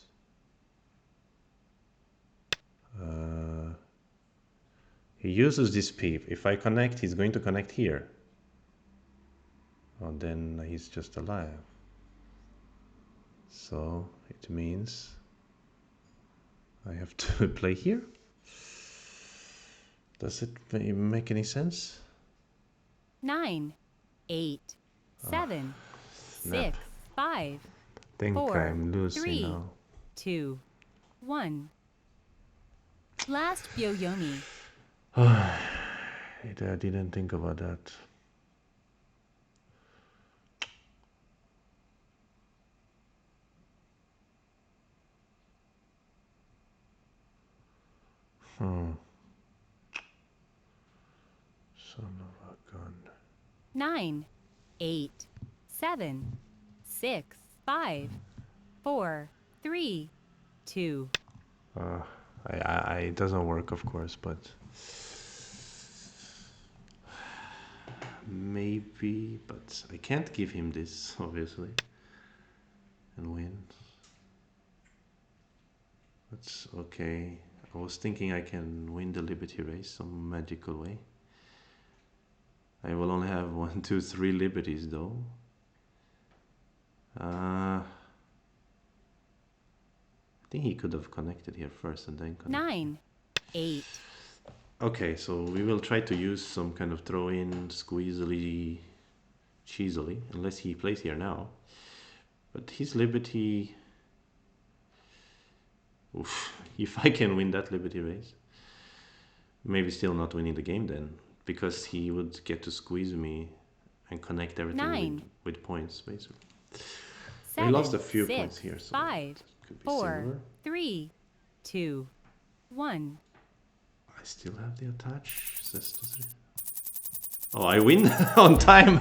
He uses this peep. If I connect, he's going to connect here. Oh, then he's just alive. So it means I have to play here. Does it make any sense?
9, 8, 7, 6, 5,
Think
4,
I'm losing
3,
now.
2, 1. Last Byo-Yomi.
I didn't think about that. Hmm. Son of a gun.
9, 8, 7, 6, 5, 4, 3, 2.
It doesn't work, of course, but maybe. But I can't give him this, obviously, and win. That's okay. I was thinking I can win the Liberty race some magical way. I will only have 1, 2, 3 liberties though. I think he could have connected here first and then connected.
9, 8.
Okay, so we will try to use some kind of throw in, squeezily, cheesily, unless he plays here now. But his liberty. Oof, if I can win that liberty race, maybe still not winning the game then, because he would get to squeeze me and connect everything
9,
with points, basically. I
7,
lost a few
6,
points here, so
5,
it could be
4,
similar.
3, 2, 1.
I still have the attach. Says to 3. Oh, I win on time.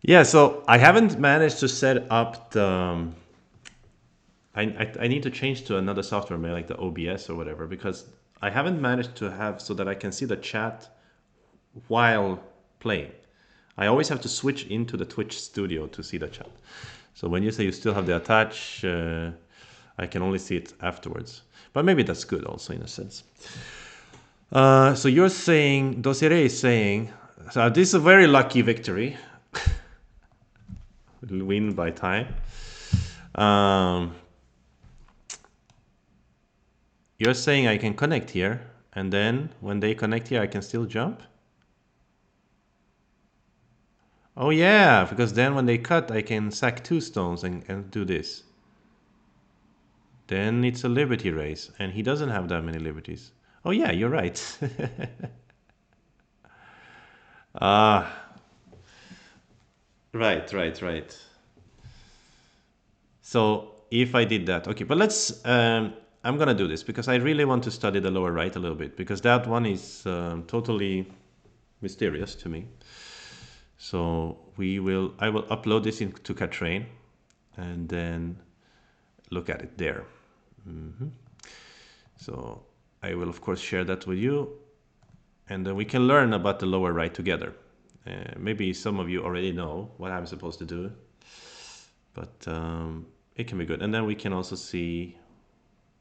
Yeah, so I haven't managed to set up the. I need to change to another software, maybe like the OBS or whatever, because I haven't managed to have so that I can see the chat while playing. I always have to switch into the Twitch studio to see the chat. So when you say you still have the attach, I can only see it afterwards. But maybe that's good also in a sense. So you're saying, Dosire is saying, so this is a very lucky victory. Win by time. You're saying I can connect here, and then when they connect here, I can still jump? Oh yeah, because then when they cut, I can sack 2 stones and do this. Then it's a liberty race, and he doesn't have that many liberties. Oh yeah, you're right. Right. So if I did that, okay, but let's, I'm gonna do this because I really want to study the lower right a little bit, because that one is totally mysterious to me. So I will upload this into Katrain and then look at it there. So I will of course share that with you, and then we can learn about the lower right together. Maybe some of you already know what I'm supposed to do, but it can be good. And then we can also see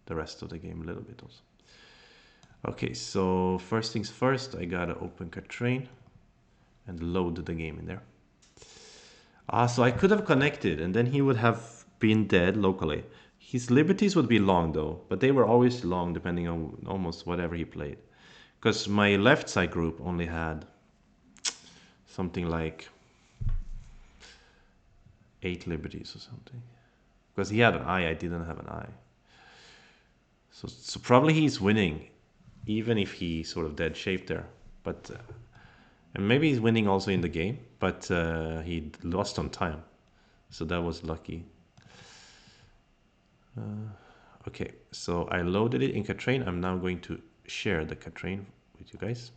the rest of the game a little bit also. Okay, so first things first, I gotta open Katrain and load the game in there. So I could have connected, and then he would have been dead locally. His liberties would be long though, but they were always long depending on almost whatever he played. Because my left side group only had something like 8 liberties or something. Because he had an eye, I didn't have an eye. So probably he's winning, even if he sort of dead shaped there. But and maybe he's winning also in the game, but he lost on time, so that was lucky. Okay, so I loaded it in Katrain. I'm now going to share the Katrain with you guys.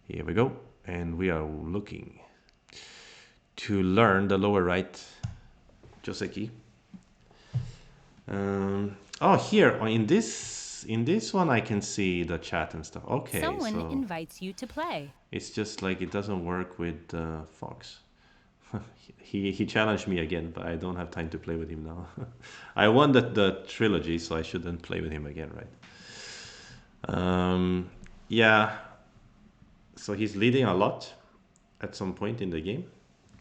Here we go, and we are looking to learn the lower right Joseki. Oh, here in this one I can see the chat and stuff. Okay,
Someone
so
invites you to play.
it's just like it doesn't work with Fox. He challenged me again, but I don't have time to play with him now. I won the trilogy, so I shouldn't play with him again, right? Yeah. So he's leading a lot at some point in the game,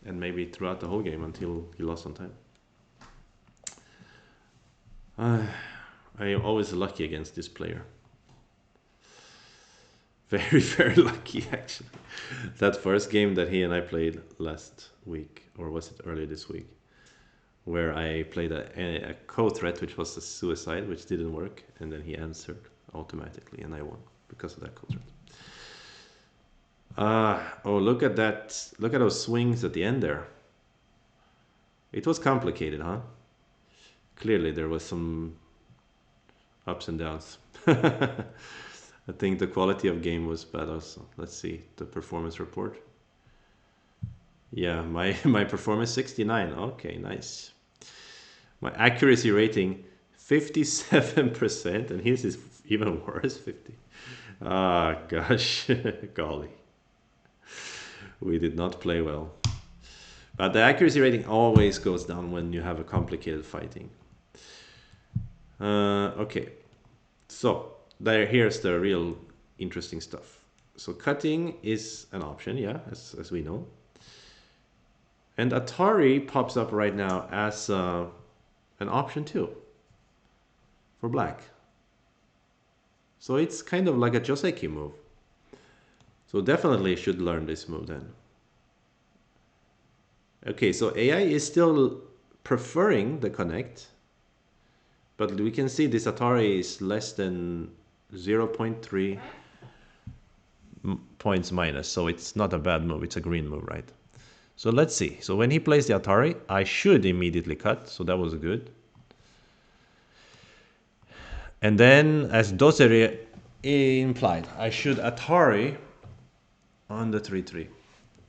and maybe throughout the whole game until he lost on time. I am always lucky against this player. Very, very lucky, actually. That first game that he and I played last week, or was it earlier this week, where I played a co-threat, which was a suicide, which didn't work, and then he answered automatically, and I won because of that co-threat. Oh, look at that. Look at those swings at the end there. It was complicated, huh? Clearly, there was some ups and downs. I think the quality of game was bad also. Let's see the performance report. Yeah, my my performance 69. Okay, nice. My accuracy rating 57%, and his is even worse, 50. Ah, gosh, golly. We did not play well. But the accuracy rating always goes down when you have a complicated fighting. Okay, so here's the real interesting stuff. So cutting is an option, yeah, as we know. And Atari pops up right now as an option too for black. So it's kind of like a Joseki move. So definitely should learn this move then. Okay, so AI is still preferring the connect, but we can see this Atari is less than 0.3 points minus, so it's not a bad move, it's a green move, right? So let's see. So when he plays the Atari, I should immediately cut, so that was good. And then, as Doseri implied, I should Atari on the 3-3.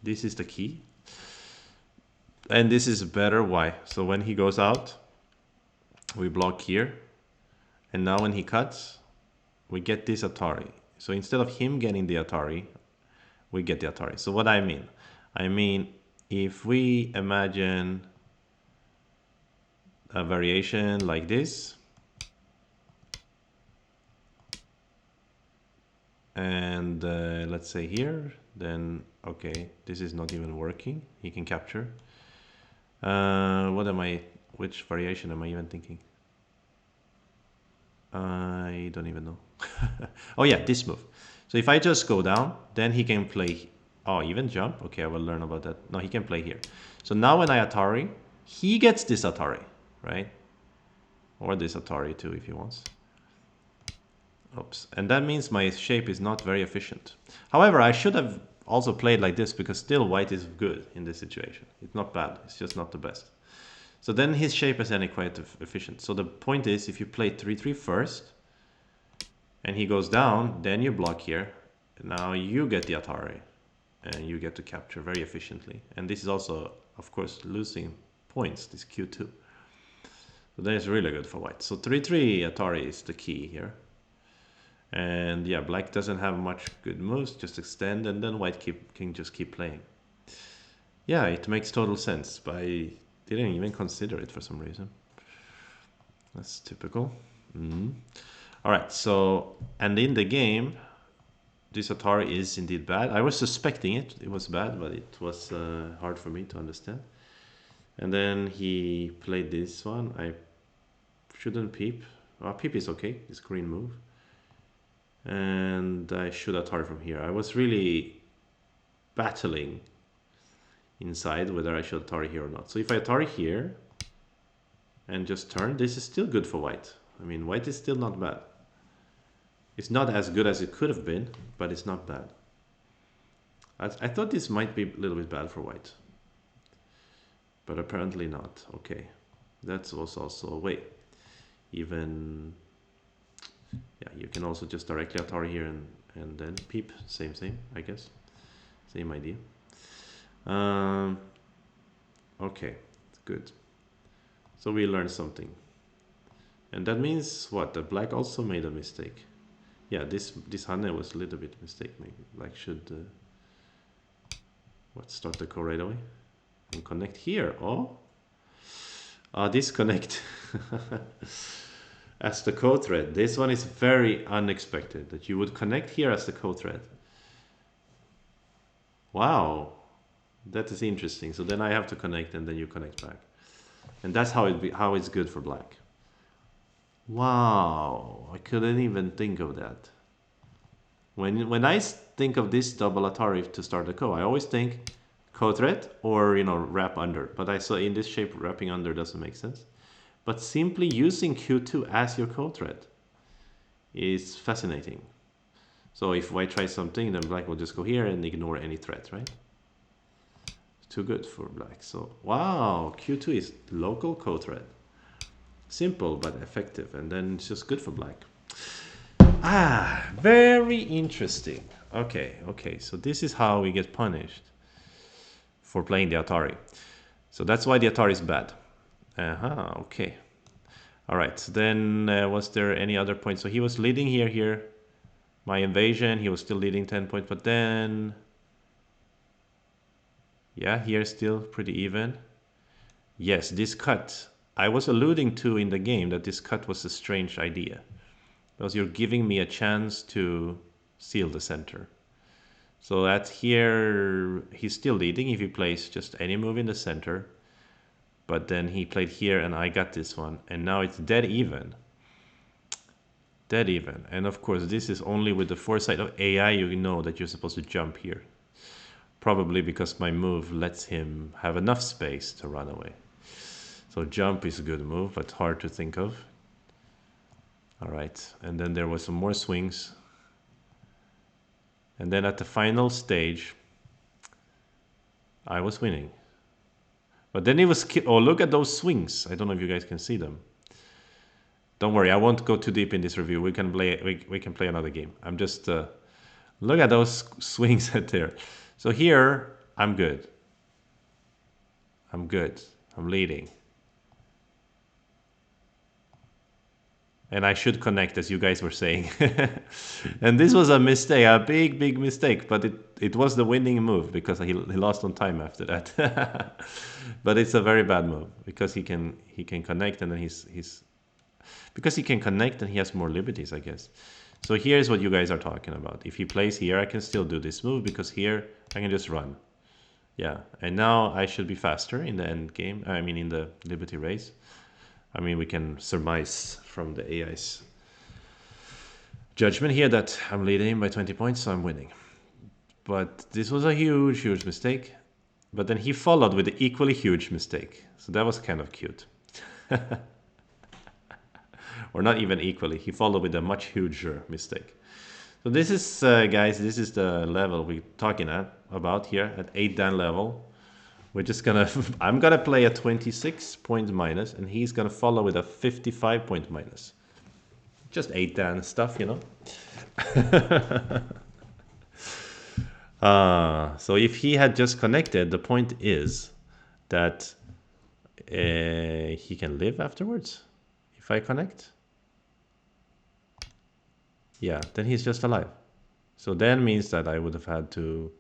This is the key. And this is better. Why? So when he goes out, we block here. And now when he cuts, we get this Atari. So instead of him getting the Atari, we get the Atari. So what I mean, if we imagine a variation like this, and let's say here, then okay, this is not even working. He can capture. Which variation am I even thinking? I don't even know. Oh yeah, this move. So if I just go down, then he can play, oh, even jump. Okay, I will learn about that. No, he can play here. So now when I Atari, he gets this Atari, right? Or this Atari too, if he wants. Oops. And that means my shape is not very efficient. However, I should have also played like this because still white is good in this situation. It's not bad. It's just not the best. So then his shape is then quite efficient. So the point is, if you play 3-3 first, and he goes down, then you block here. Now you get the Atari, and you get to capture very efficiently. And this is also, of course, losing points, this Q2. So that is really good for white. So 3-3 Atari is the key here. And yeah, black doesn't have much good moves, just extend, and then white can just keep playing. Yeah, it makes total sense, but I didn't even consider it for some reason. That's typical. All right, so, and in the game, this Atari is indeed bad. I was suspecting it was bad, but it was hard for me to understand. And then he played this one. I shouldn't peep. Peep is okay, this green move. And I should Atari from here. I was really battling inside whether I should Atari here or not. So if I Atari here and just turn, this is still good for white. I mean, white is still not bad. It's not as good as it could have been, but it's not bad. I thought this might be a little bit bad for white, but apparently not. Okay, that was also a way. Even, yeah, you can also just directly Atari here and then peep. Same, I guess. Same idea. Okay, good. So we learned something. And that means what? The black also made a mistake. Yeah, this Hane was a little bit mistake maybe. Black should start the core right away and connect here. Oh, disconnect as the code thread. This one is very unexpected that you would connect here as the code thread. Wow, that is interesting. So then I have to connect and then you connect back, and that's how it's good for black. Wow, I couldn't even think of that. When I think of this double Atari to start the ko, I always think ko threat or wrap under. But I saw in this shape wrapping under doesn't make sense. But simply using Q2 as your ko threat is fascinating. So if white tries something, then black will just go here and ignore any threat, right? Too good for black. So wow, Q2 is local ko threat. Simple but effective, and then it's just good for black. Ah, very interesting. Okay, so this is how we get punished for playing the Atari. So that's why the Atari is bad. Okay. All right, so then was there any other point? So he was leading here. My invasion, he was still leading 10 points, but then... Yeah, here still pretty even. Yes, this cut. I was alluding to in the game that this cut was a strange idea. Because you're giving me a chance to seal the center. So at here, he's still leading if he plays just any move in the center. But then he played here and I got this one. And now it's dead even. Dead even. And of course, this is only with the foresight of AI, you know that you're supposed to jump here. Probably because my move lets him have enough space to run away. So jump is a good move, but hard to think of. All right, and then there was some more swings. And then at the final stage, I was winning. But then it was... Oh, look at those swings. I don't know if you guys can see them. Don't worry, I won't go too deep in this review. We can play another game. I'm just... look at those swings out there. So here, I'm good. I'm good. I'm leading. And I should connect, as you guys were saying. And this was a mistake, a big mistake. But it was the winning move because he lost on time after that. But it's a very bad move because he can connect and then he's because he can connect and he has more liberties, I guess. So here's what you guys are talking about. If he plays here, I can still do this move because here I can just run. Yeah, and now I should be faster in the end game. I mean, in the liberty race. I mean, we can surmise from the AI's judgment here that I'm leading by 20 points, so I'm winning. But this was a huge mistake. But then he followed with an equally huge mistake. So that was kind of cute. Or not even equally. He followed with a much huger mistake. So this is, guys, this is the level we're talking about here at 8 Dan level. We're just gonna, I'm gonna play a 26 point minus and he's gonna follow with a 55 point minus. Just 8 Dan stuff, you know. So if he had just connected, the point is that he can live afterwards if I connect. Yeah, then he's just alive. So then means that I would have had to,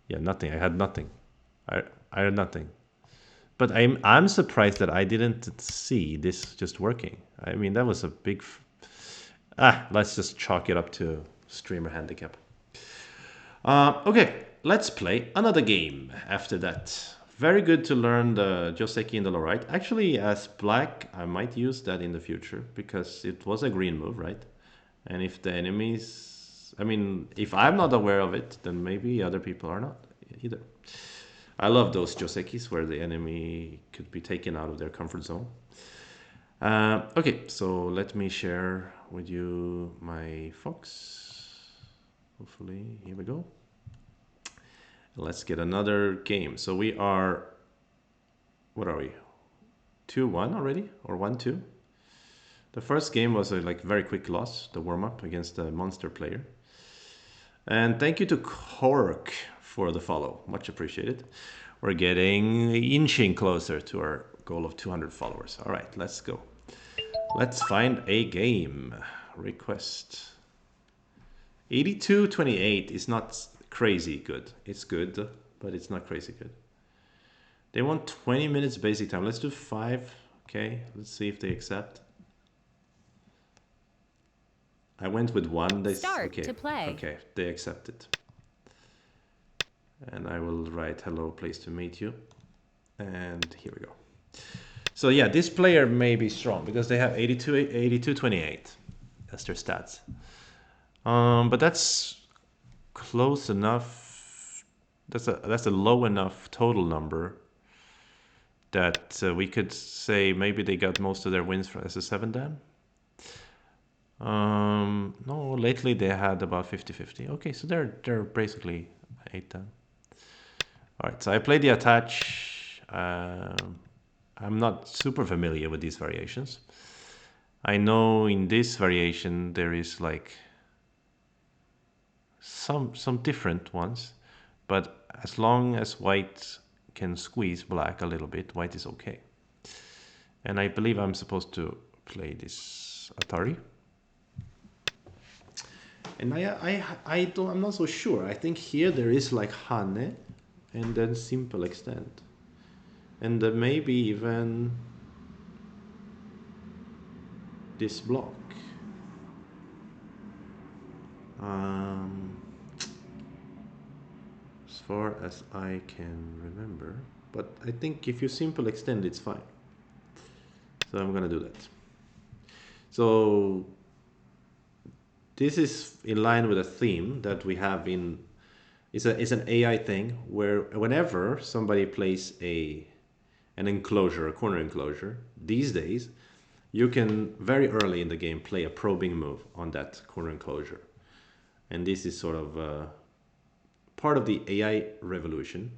yeah, nothing. I had nothing. I had nothing. But I'm surprised that I didn't see this just working. I mean, that was a big... let's just chalk it up to streamer handicap. Okay, let's play another game after that. Very good to learn the Joseki in the low right. Actually, as black, I might use that in the future because it was a green move, right? And if the enemies... I mean, if I'm not aware of it, then maybe other people are not either. I love those Josekis where the enemy could be taken out of their comfort zone. Okay, so let me share with you my Fox. Hopefully, here we go. Let's get another game. So we are... What are we? 2-1 already? Or 1-2? The first game was a very quick loss, the warm-up against the monster player. And thank you to Kork for the follow. Much appreciated. We're getting inching closer to our goal of 200 followers. All right, let's go. Let's find a game. Request. 82-28 is not crazy good. It's good, but it's not crazy good. They want 20 minutes basic time. Let's do 5. Okay, let's see if they accept. I went with 1. They
Start to play.
Okay, they accepted. And I will write hello, pleased to meet you. And here we go. So yeah, this player may be strong because they have 82-28. That's their stats. But that's close enough. That's a low enough total number that we could say maybe they got most of their wins as a 7 dan. No, lately they had about 50-50. Okay, so they're basically 8 dan. All right, so I played the attach. I'm not super familiar with these variations. I know in this variation there is like some different ones, but as long as white can squeeze black a little bit, white is okay. And I believe I'm supposed to play this Atari. And I'm not so sure. I think here there is like Hane and then simple extent. And then maybe even this block. As far as I can remember. But I think if you simple extend, it's fine. So I'm gonna do that. So this is in line with a theme that we have in, it's an AI thing where whenever somebody plays an enclosure, a corner enclosure, these days, you can very early in the game play a probing move on that corner enclosure. And this is sort of part of the AI revolution.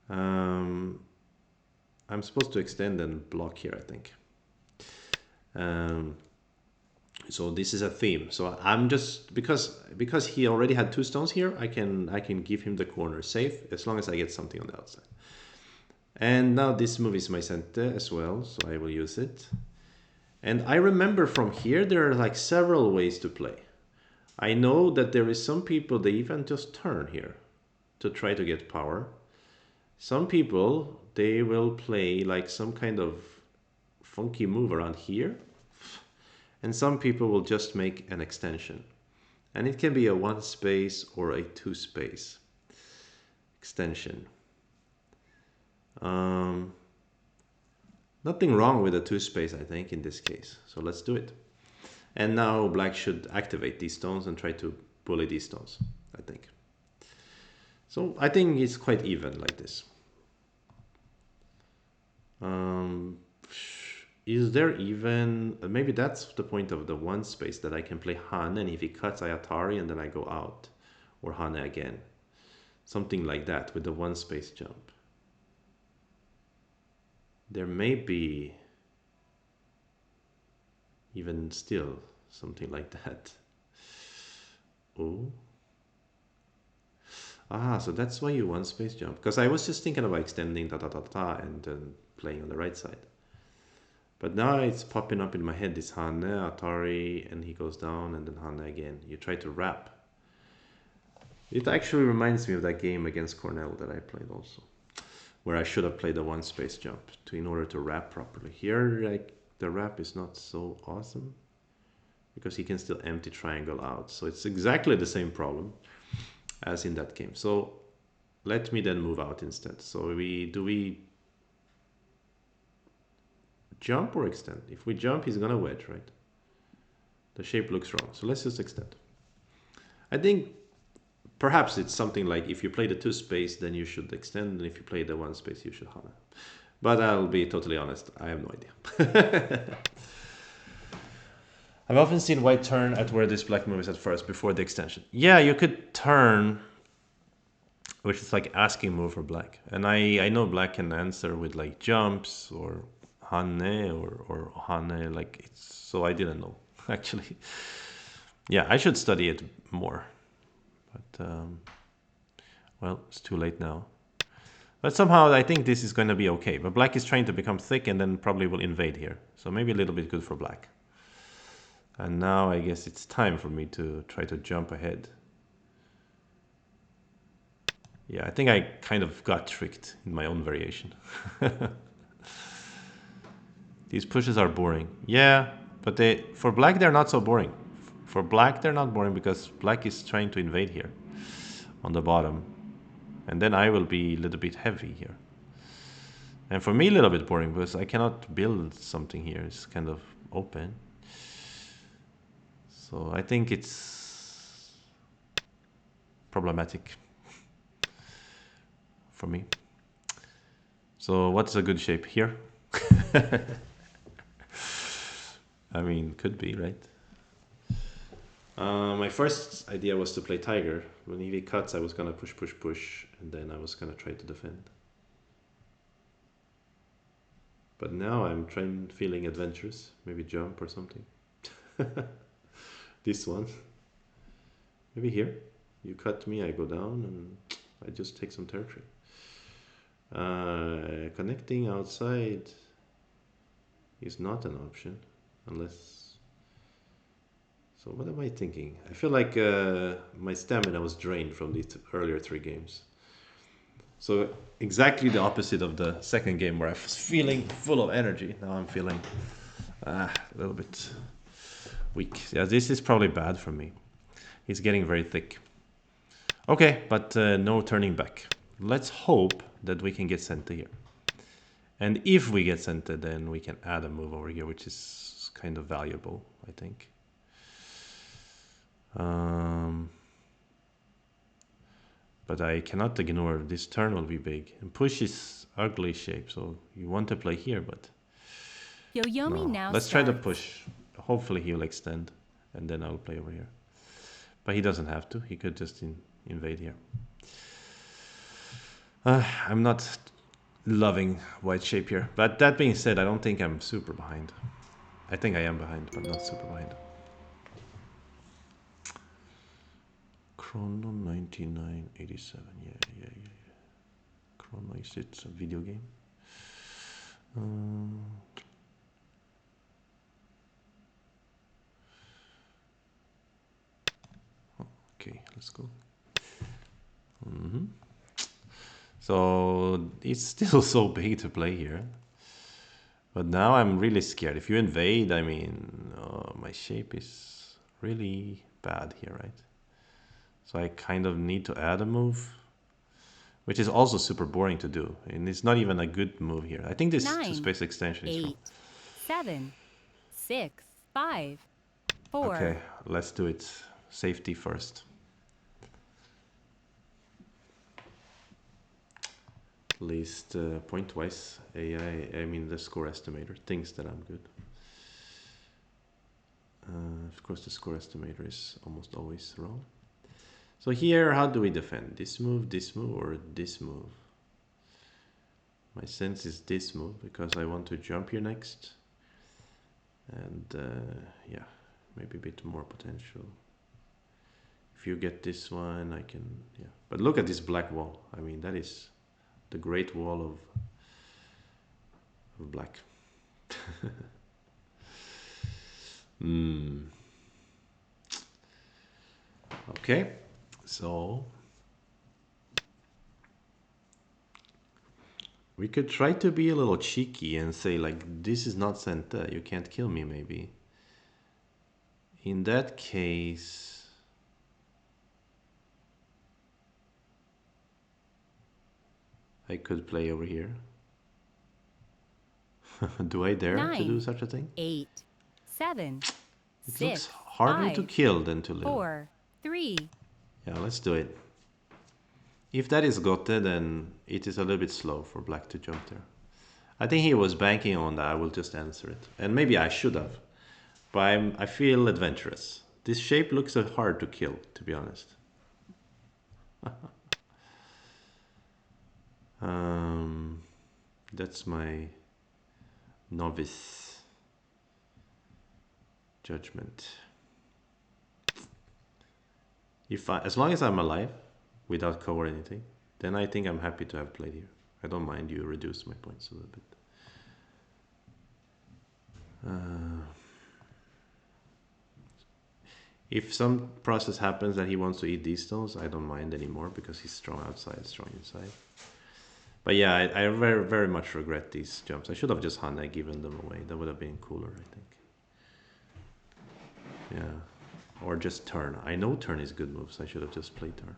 I'm supposed to extend and block here, I think. So this is a theme. So I'm just because he already had 2 stones here, I can give him the corner safe as long as I get something on the outside. And now this move is my center as well, so I will use it. And I remember from here there are like several ways to play. I know that there is some people they even just turn here to try to get power. Some people they will play like some kind of funky move around here. And some people will just make an extension. And it can be a 1 space or a 2 space extension. Nothing wrong with a 2 space, I think, in this case. So let's do it. And now black should activate these stones and try to bully these stones, I think. So I think it's quite even like this. Is there even, maybe that's the point of the 1 space, that I can play Han, and if he cuts I Atari and then I go out, or Han again. Something like that with the 1 space jump. There may be even still something like that. Oh. So that's why you 1 space jump. Because I was just thinking about extending and then playing on the right side. But now it's popping up in my head, this Hane, Atari, and he goes down, and then Hane again. You try to wrap. It actually reminds me of that game against Cornell that I played also, where I should have played a 1 space jump in order to wrap properly. Here, like, the wrap is not so awesome, because he can still empty triangle out. So it's exactly the same problem as in that game. So let me then move out instead. So do we jump or extend? If we jump, he's gonna wedge, right? The shape looks wrong. So let's just extend. I think perhaps it's something like if you play the 2 space, then you should extend, and if you play the 1 space, you should Hana. But I'll be totally honest, I have no idea. I've often seen white turn at where this black move is at first, before the extension. Yeah, you could turn, which is like asking move for black. And I know black can answer with like jumps or Hane or Hane, like it's, so I didn't know, actually. Yeah, I should study it more. But, well, it's too late now. But somehow I think this is going to be okay. But black is trying to become thick and then probably will invade here. So maybe a little bit good for black. And now I guess it's time for me to try to jump ahead. Yeah, I think I kind of got tricked in my own variation. These pushes are boring. Yeah, but for black they're not so boring. For black they're not boring because black is trying to invade here on the bottom. And then I will be a little bit heavy here. And for me a little bit boring because I cannot build something here. It's kind of open. So I think it's problematic for me. So what's a good shape here? I mean, could be, right? My first idea was to play tiger. When he cuts, I was gonna push, push, push, and then I was gonna try to defend. But now I'm feeling adventurous. Maybe jump or something. This one. Maybe here. You cut me, I go down, and I just take some territory. Connecting outside is not an option, unless... So what am I thinking? I feel like my stamina was drained from the earlier 3 games. So exactly the opposite of the second game where I was feeling full of energy. Now I'm feeling a little bit weak. Yeah, this is probably bad for me. He's getting very thick. Okay, but no turning back. Let's hope that we can get Sente here. And if we get Sente, then we can add a move over here, which is kind of valuable, I think. But I cannot ignore this turn will be big. And push is ugly shape, so you want to play here, but...
Yoyomi
No.
now
Let's try to
starts.
push. Hopefully he'll extend, and then I'll play over here. But he doesn't have to. He could just invade here. I'm not loving white shape here. But that being said, I don't think I'm super behind. I think I am behind, but not super behind. Chrono 9987. Yeah. Chrono, is it a video game? Okay, let's go. So it's still so big to play here. But now I'm really scared. If you invade, I mean, my shape is really bad here, right? So I kind of need to add a move, which is also super boring to do. And it's not even a good move here. I think this
9,
two-space extension is wrong.
8, 7, 6, 5, 4.
Okay, let's do it. Safety first. At least point-wise, AI, I mean the score estimator, thinks that I'm good. Of course, the score estimator is almost always wrong. So here, how do we defend? This move, or this move? My sense is this move, because I want to jump here next. And yeah, maybe a bit more potential. If you get this one, I can, yeah. But look at this black wall. I mean, that is the great wall of black. Okay, so we could try to be a little cheeky and say, like, this is not Senta, you can't kill me, maybe. In that case, I could play over here. Do I dare
9,
to do such a thing?
8, 7,
It
6,
looks harder
5,
to kill than to live.
4, 3.
Yeah, let's do it. If that is Gote, then it is a little bit slow for black to jump there. I think he was banking on that. I will just answer it. And maybe I should have. But I feel adventurous. This shape looks hard to kill, to be honest. That's my novice judgment. As long as I'm alive, without co or anything, then I think I'm happy to have played here. I don't mind you reduce my points a little bit. If some process happens that he wants to eat these stones, I don't mind anymore because he's strong outside, strong inside. But yeah, I very, very much regret these jumps. I should have just Hana given them away. That would have been cooler, I think. Yeah. Or just turn. I know turn is good moves. I should have just played turn.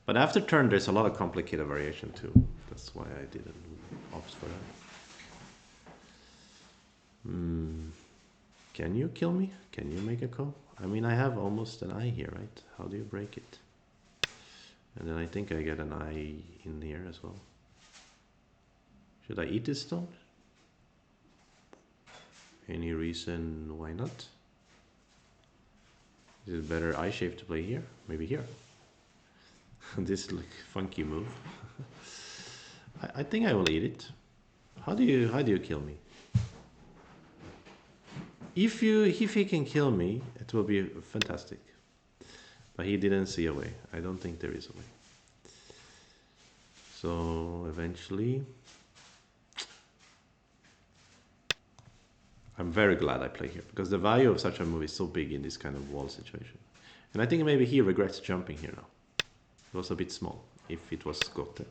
But after turn, there's a lot of complicated variation too. That's why I didn't opt for that. Can you kill me? Can you make a call? I mean, I have almost an eye here, right? How do you break it? And then I think I get an eye in here as well. Should I eat this stone? Any reason why not? Is it better eye shape to play here? Maybe here. This like funky move. I think I will eat it. How do you kill me? If he can kill me, it will be fantastic. But he didn't see a way. I don't think there is a way. So eventually, I'm very glad I play here because the value of such a move is so big in this kind of wall situation. And I think maybe he regrets jumping here now. It was a bit small if it was got there.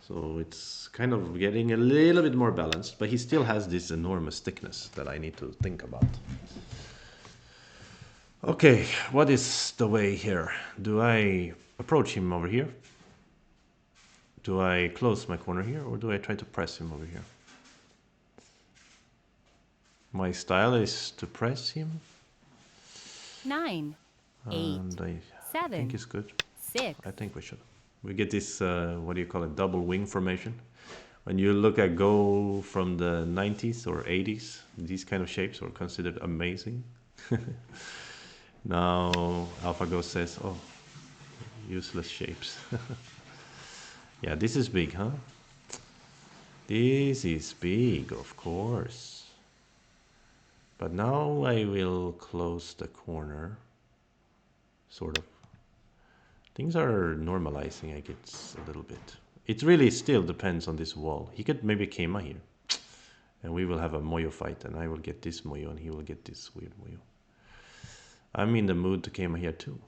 So it's kind of getting a little bit more balanced, but he still has this enormous thickness that I need to think about. Okay, what is the way here? Do I approach him over here? Do I close my corner here, or do I try to press him over here? My style is to press him.
9, 8,
And I
7,
think it's good.
6.
I think we should. We get this, what do you call it, double wing formation. When you look at Go from the 90s or 80s, these kind of shapes were considered amazing. Now AlphaGo says, oh, useless shapes. Yeah, this is big, huh? This is big, of course. But now I will close the corner, sort of. Things are normalizing, I guess, a little bit. It really still depends on this wall. He could maybe Keima here. And we will have a Moyo fight, and I will get this Moyo, and he will get this weird Moyo. I'm in the mood to Keima here too.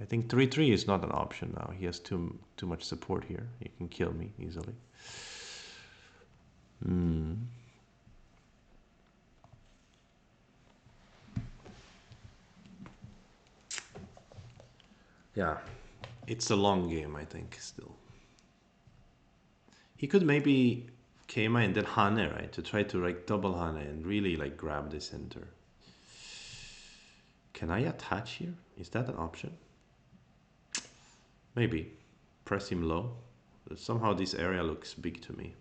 I think 3-3 is not an option now. He has too much support here. He can kill me easily. Yeah, it's a long game, I think, still. He could maybe Keima and then Hane, right? To try to like double Hane and really like grab the center. Can I attach here? Is that an option? Maybe. Press him low. Somehow this area looks big to me.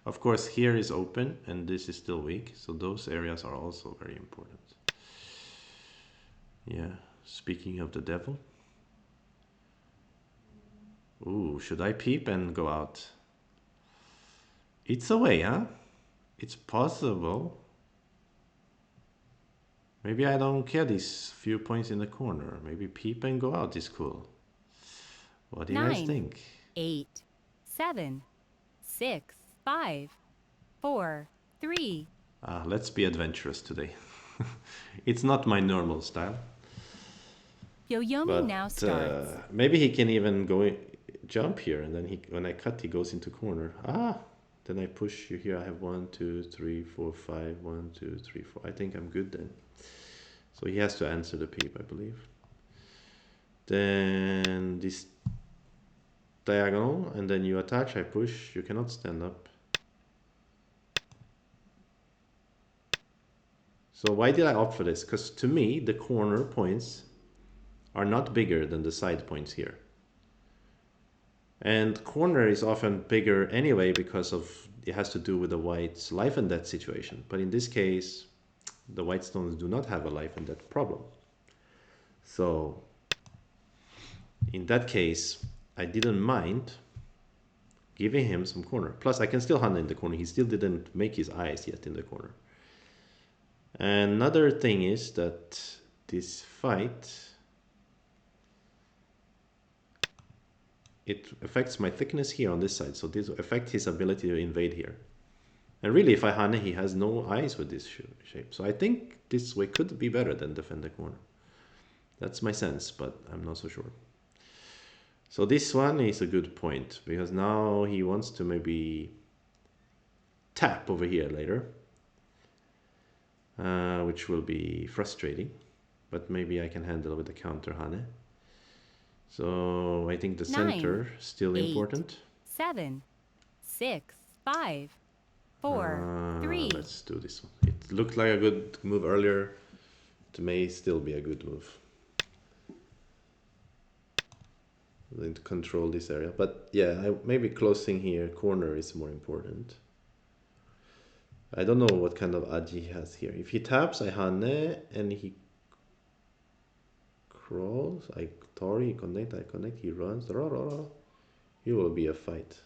Of course, here is open and this is still weak. So those areas are also very important. Yeah, speaking of the devil. Ooh, should I peep and go out? It's a way, huh? It's possible. Maybe I don't care these few points in the corner. Maybe peep and go out is cool. What do you guys
9,
think?
8, 7, 6, 5, 4, 3.
Let's be adventurous today. It's not my normal style.
Yoyomi now
But
starts.
maybe he can even go jump here, and then when I cut, he goes into corner. Then I push you here. I have 1, 2, 3, 4, 5. 1, 2, 3, 4. I think I'm good then. So he has to answer the peep, I believe. Then this diagonal, and then you attach. I push. You cannot stand up. So why did I opt for this? Because to me, the corner points are not bigger than the side points here. And corner is often bigger anyway because of it has to do with the white's life and death situation. But in this case, the white stones do not have a life and death problem. So in that case, I didn't mind giving him some corner. Plus, I can still hunt in the corner. He still didn't make his eyes yet in the corner. Another thing is that this fight, it affects my thickness here on this side. So this affects his ability to invade here. And really, if I Hane, he has no eyes with this shape. So I think this way could be better than defend the corner. That's my sense, but I'm not so sure. So this one is a good point, because now he wants to maybe tap over here later, which will be frustrating. But maybe I can handle with the counter Hane. So I think the
9,
center still
8,
important.
7, 6, 5, 4, 3.
Let's do this one. It looked like a good move earlier. It may still be a good move. Then to control this area. But yeah, maybe closing here corner is more important. I don't know what kind of aji he has here. If he taps, I hane, and he crawls, I tori, he connect, I connect, he runs. It will be a fight.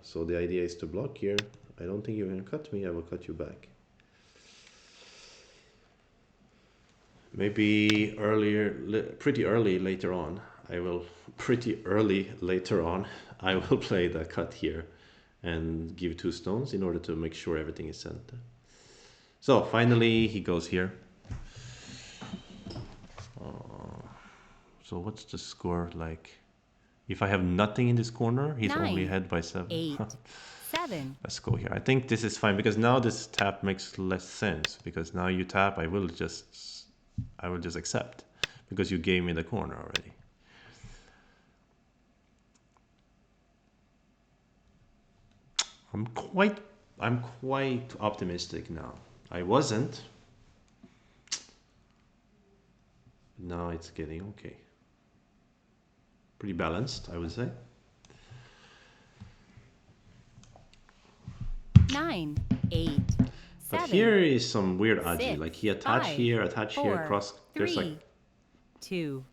So the idea is to block here. I don't think you're gonna cut me, I will cut you back. Maybe pretty early later on, I will play the cut here and give 2 stones in order to make sure everything is sent. So finally he goes here. So what's the score like? If I have nothing in this corner, he's
9,
only ahead by 7.
8, 7.
Let's go here. I think this is fine because now this tap makes less sense, because now you tap, I will just accept because you gave me the corner already. I'm quite optimistic now. I wasn't. Now it's getting okay. Pretty balanced, I would say.
9, 8, 7.
But here is some weird aji.
6,
Like he attach
5,
here, attach
4,
here, cross.
3,
There's like
2.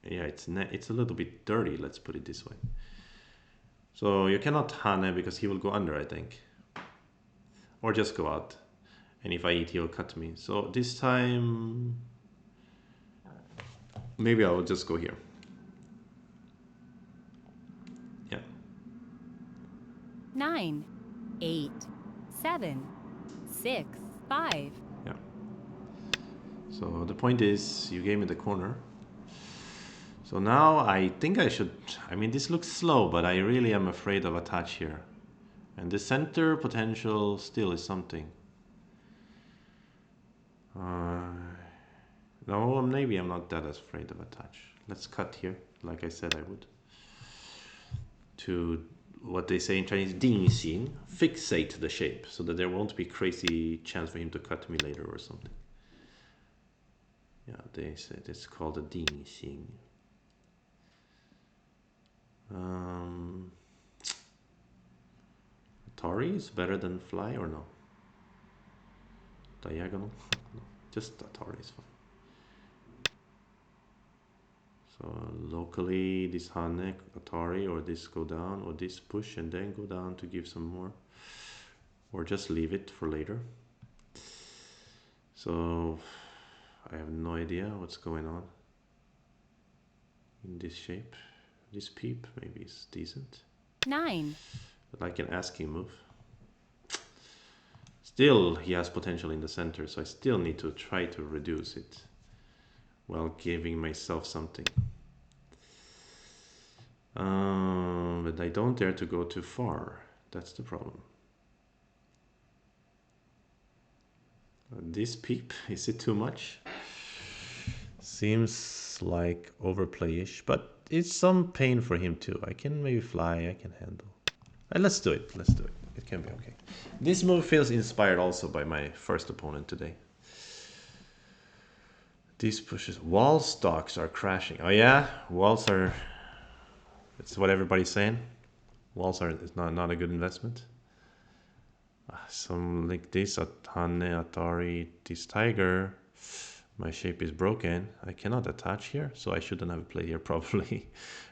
Yeah, it's a little bit dirty. Let's put it this way. So you cannot hane because he will go under, I think, or just go out. And if I eat, he'll cut me. So this time, maybe I will just go here. Yeah.
9, 8, 7, 6, 5.
Yeah. So the point is, you gave me the corner. So now I think I should. I mean, this looks slow, but I really am afraid of attach here. And the center potential still is something. No, maybe I'm not that afraid of attach. Let's cut here, like I said I would. To what they say in Chinese, 定型, fixate the shape, so that there won't be crazy chance for him to cut me later or something. Yeah, they said it's called a 定型. Atari is better than fly or no? Diagonal? No, just Atari is fine. So locally this hane, Atari, or this go down, or this push and then go down to give some more, or just leave it for later. So I have no idea what's going on in this shape. This peep maybe is decent.
9.
But like an asking move. Still, he has potential in the center, so I still need to try to reduce it while giving myself something. But I don't dare to go too far. That's the problem. This peep, is it too much? Seems like overplayish, but it's some pain for him too. I can maybe fly, I can handle. Let's do it, let's do it. It can be okay. This move feels inspired also by my first opponent today. These pushes, wall stocks are crashing. Oh yeah, walls are, that's what everybody's saying. Walls are, it's not a good investment. Some like this, Hane, Atari, this tiger. My shape is broken. I cannot attach here, so I shouldn't have played here probably.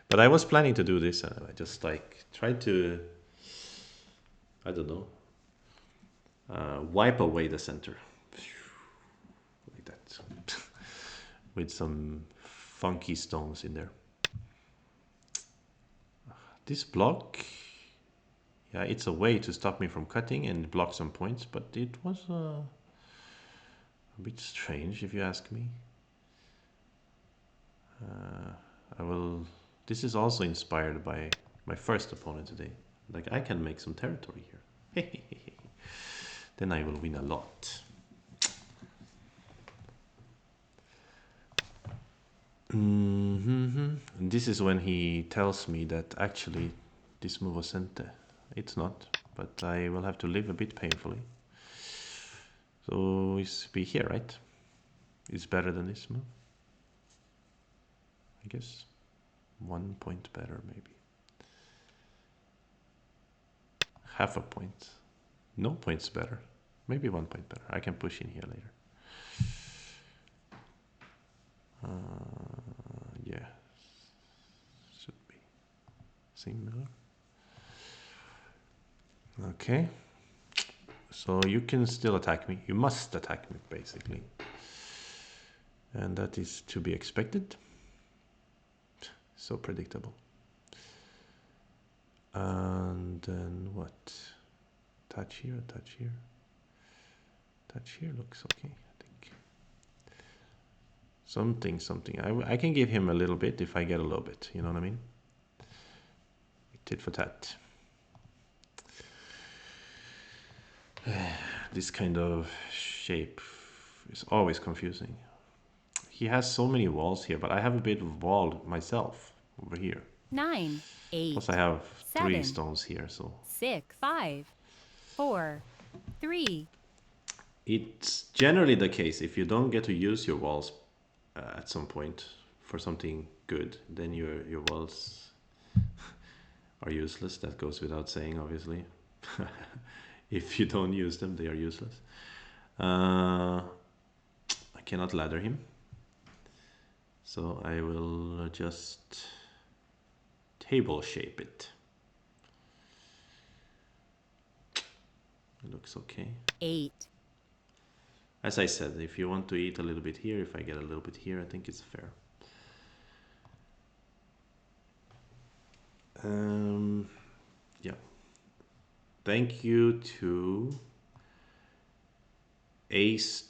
But I was planning to do this, and I just like tried to, I don't know, wipe away the center. Like that. With some funky stones in there. This block, yeah, it's a way to stop me from cutting and block some points, but it was a bit strange if you ask me. This is also inspired by my first opponent today. Like, I can make some territory here. Then I will win a lot. This is when he tells me that actually this move was sente. It's not, but I will have to live a bit painfully. So it's be here, right? It's better than this move. I guess 1 point better, maybe. Half a point. No points better. Maybe 1 point better. I can push in here later. Yeah. Should be similar. Okay. So you can still attack me. You must attack me, basically. And that is to be expected. So predictable. And then what? Touch here, touch here. Touch here looks okay, I think. Something. I can give him a little bit if I get a little bit, you know what I mean? Tit for tat. This kind of shape is always confusing. He has so many walls here, but I have a bit of wall myself over here.
9, 8,
Plus I have 3
7,
stones here, so
6, 5, 4, 3.
it's generally the case if you don't get to use your walls at some point for something good, then your walls are useless. That goes without saying, obviously. If you don't use them, they are useless. I cannot ladder him, so I will just table shape it. It looks okay.
8,
As I said, if you want to eat a little bit here, if I get a little bit here, I think it's fair. Yeah. Thank you to Ace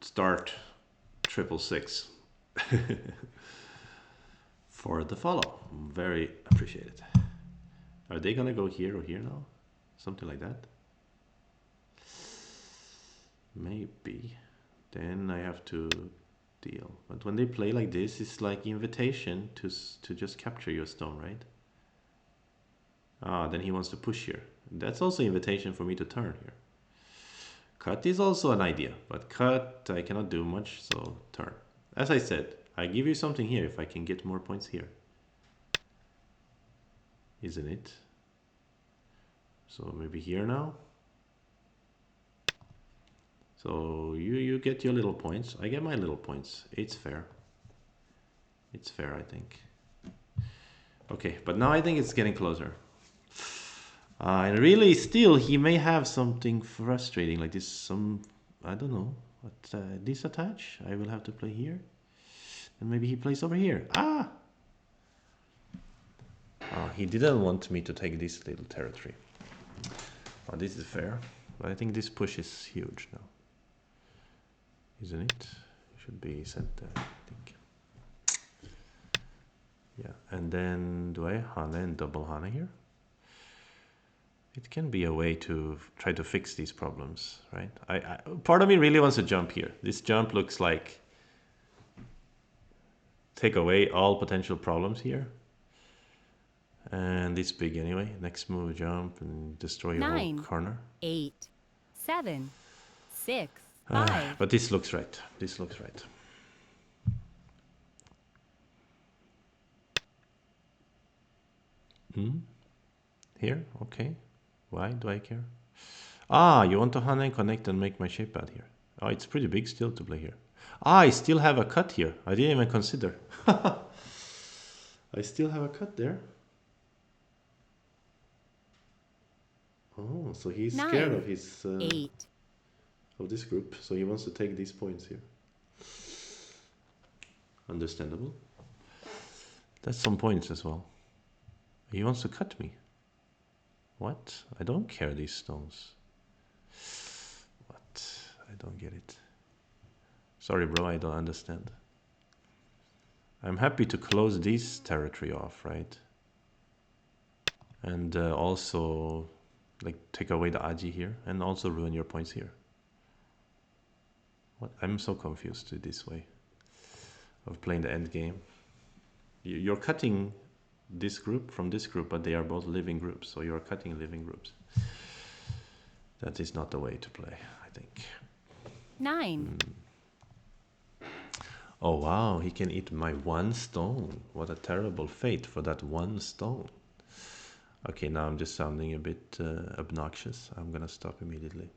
Start 666 for the follow. Very appreciated. Are they gonna go here or here now? Something like that? Maybe. Then I have to deal. But when they play like this, it's like invitation to just capture your stone, right? Ah, then he wants to push here. That's also invitation for me to turn here. Cut is also an idea, but cut I cannot do much, so turn. As I said, I give you something here if I can get more points here. Isn't it? So maybe here now. So you get your little points. I get my little points. It's fair. It's fair, I think. Okay, but now I think it's getting closer. And really, still, he may have something frustrating like this. I don't know. But this attach, I will have to play here. And maybe he plays over here. Ah! He didn't want me to take this little territory. This is fair. But I think this push is huge now. Isn't it? It should be sent there, I think. Yeah, and then do I Hana and double Hana here? It can be a way to try to fix these problems, right? Part of me really wants to jump here. This jump looks like take away all potential problems here. And it's big anyway. Next move, jump and destroy your
9,
whole corner.
8, 7, 6, 5.
But this looks right. This looks right. Here? Okay. Why do I care? You want to Hana and connect and make my shape out here. Oh, it's pretty big still to play here. I still have a cut here. I didn't even consider. I still have a cut there. Oh, so he's
9,
scared of his
8.
Of this group, so he wants to take these points here. Understandable. That's some points as well. He wants to cut me. What? I don't care these stones. What? I don't get it. Sorry, bro, I don't understand. I'm happy to close this territory off, right? And also, like, take away the Aji here, and also ruin your points here. What? I'm so confused with this way of playing the end game. You're cutting this group from this group, but they are both living groups, so you're cutting living groups. That is not the way to play, I think.
9.
Oh wow, he can eat my one stone. What a terrible fate for that one stone. Okay, now I'm just sounding a bit obnoxious. I'm gonna stop immediately.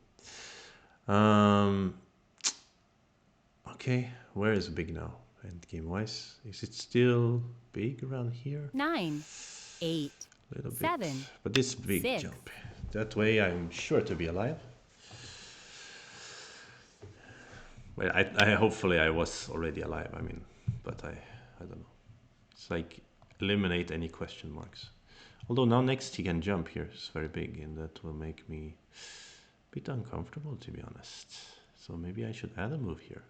Um, okay, where is big now? End game wise, is it still big around here?
9, 8,
A little bit,
7,
but this big
6.
jump. That way I'm sure to be alive. Well, I hopefully I was already alive. I mean, but I don't know. It's like eliminate any question marks. Although now next he can jump here. It's very big, and that will make me a bit uncomfortable, to be honest. So maybe I should add a move here.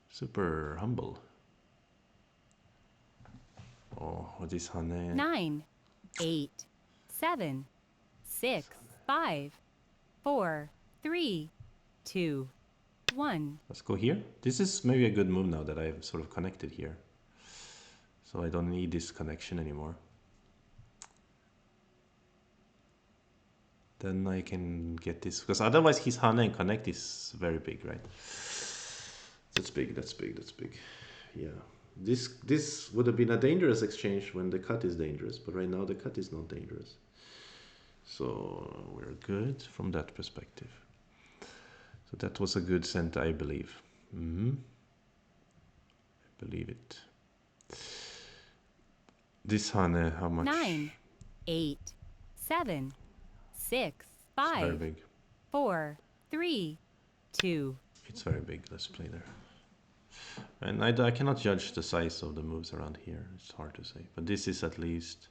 Super humble. Oh, what is Hane?
9, 8, 7, 6, 5, 4, 3, 2, 1.
Let's go here. This is maybe a good move now that I've sort of connected here. So I don't need this connection anymore. Then I can get this, because otherwise his Hane and connect is very big, right? That's big, that's big, that's big. Yeah. This would have been a dangerous exchange when the cut is dangerous, but right now the cut is not dangerous. So we're good from that perspective. So that was a good cent, I believe. I believe it. This Hane, how much?
9, 8, 7, 6,
It's very
5,
big.
4, 3, 2.
It's very big. Let's play there. And I cannot judge the size of the moves around here. It's hard to say. But this is at least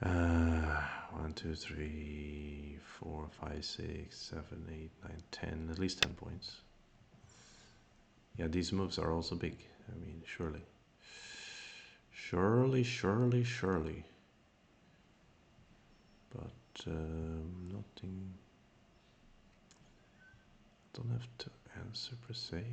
1, 2, 3, 4, 5, 6, 7, 8, 9, 10. At least 10 points. Yeah, these moves are also big. I mean, surely. Surely. But nothing. Don't have to answer per se.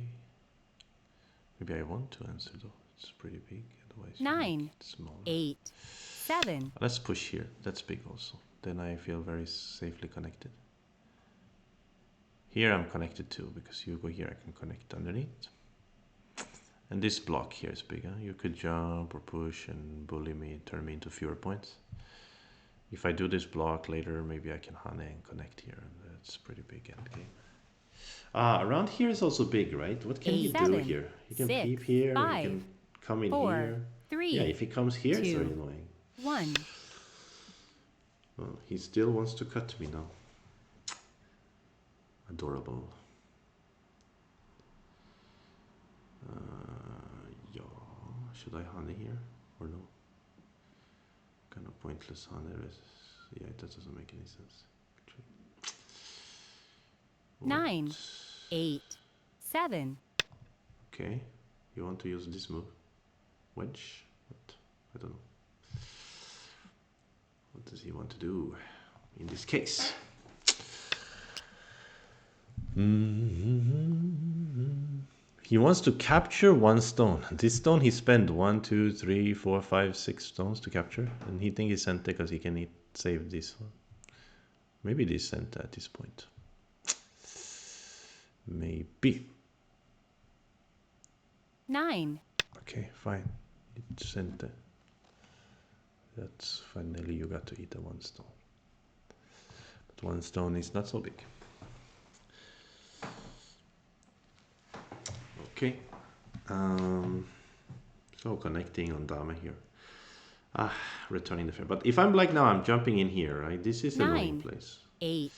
Maybe I want to answer though. It's pretty big. Otherwise,
9,
it's smaller.
8, 7.
Let's push here. That's big also. Then I feel very safely connected. Here I'm connected too, because you go here, I can connect underneath. And this block here is big. Huh? You could jump or push and bully me, turn me into fewer points. If I do this block later, maybe I can Hane and connect here. And that's pretty big end game. Around here is also big, right? What can he do here? He can peep here, or he can come in
4,
here.
3.
Yeah, if he comes here,
2,
it's very annoying.
1.
Well, he still wants to cut me now. Adorable. Yeah, should I Hane here or no? Kind of pointless Hane. Yeah, that doesn't make any sense. What?
9, 8, 7.
Okay, you want to use this move? Wedge? What? I don't know. What does he want to do in this case? He wants to capture one stone. This stone he spent 1, 2, 3, 4, 5, 6 stones to capture, and he thinks he sent it because he can save this one. Maybe this sent at this point. Maybe.
9.
Okay, fine. It sent it. That's finally you got to eat the one stone. But one stone is not so big. Okay. So connecting on Dama here. Returning the fair. But if I'm black now, I'm jumping in here, right? This is a annoying place.
8.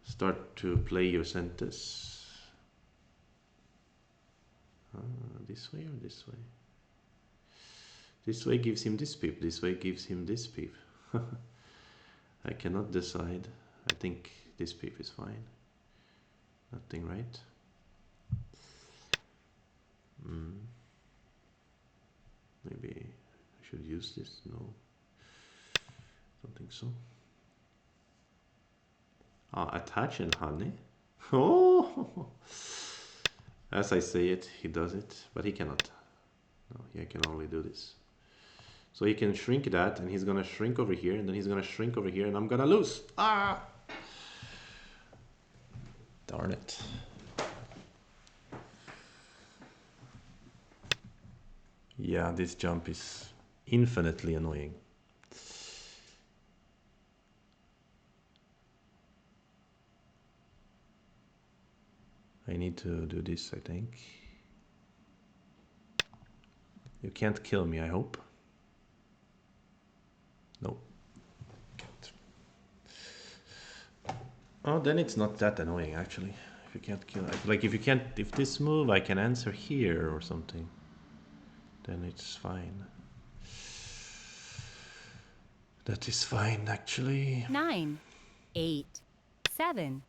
Start to play your centers. This way or this way? This way gives him this peep. This way gives him this peep. I cannot decide. I think this peep is fine. Nothing, right? Maybe I should use this. No, don't think so. Attach and Hane. Oh, as I say it, he does it, but he cannot. No, he can only do this. So he can shrink that, and he's gonna shrink over here, and then he's gonna shrink over here, and I'm gonna lose. Darn it. Yeah, this jump is infinitely annoying. I need to do this, I think. You can't kill me, I hope. No. Can't. Oh, then it's not that annoying, actually. If you can't kill... Like, if you can't... If this move, I can answer here or something. Then it's fine. That is fine, actually.
9, 8, 7.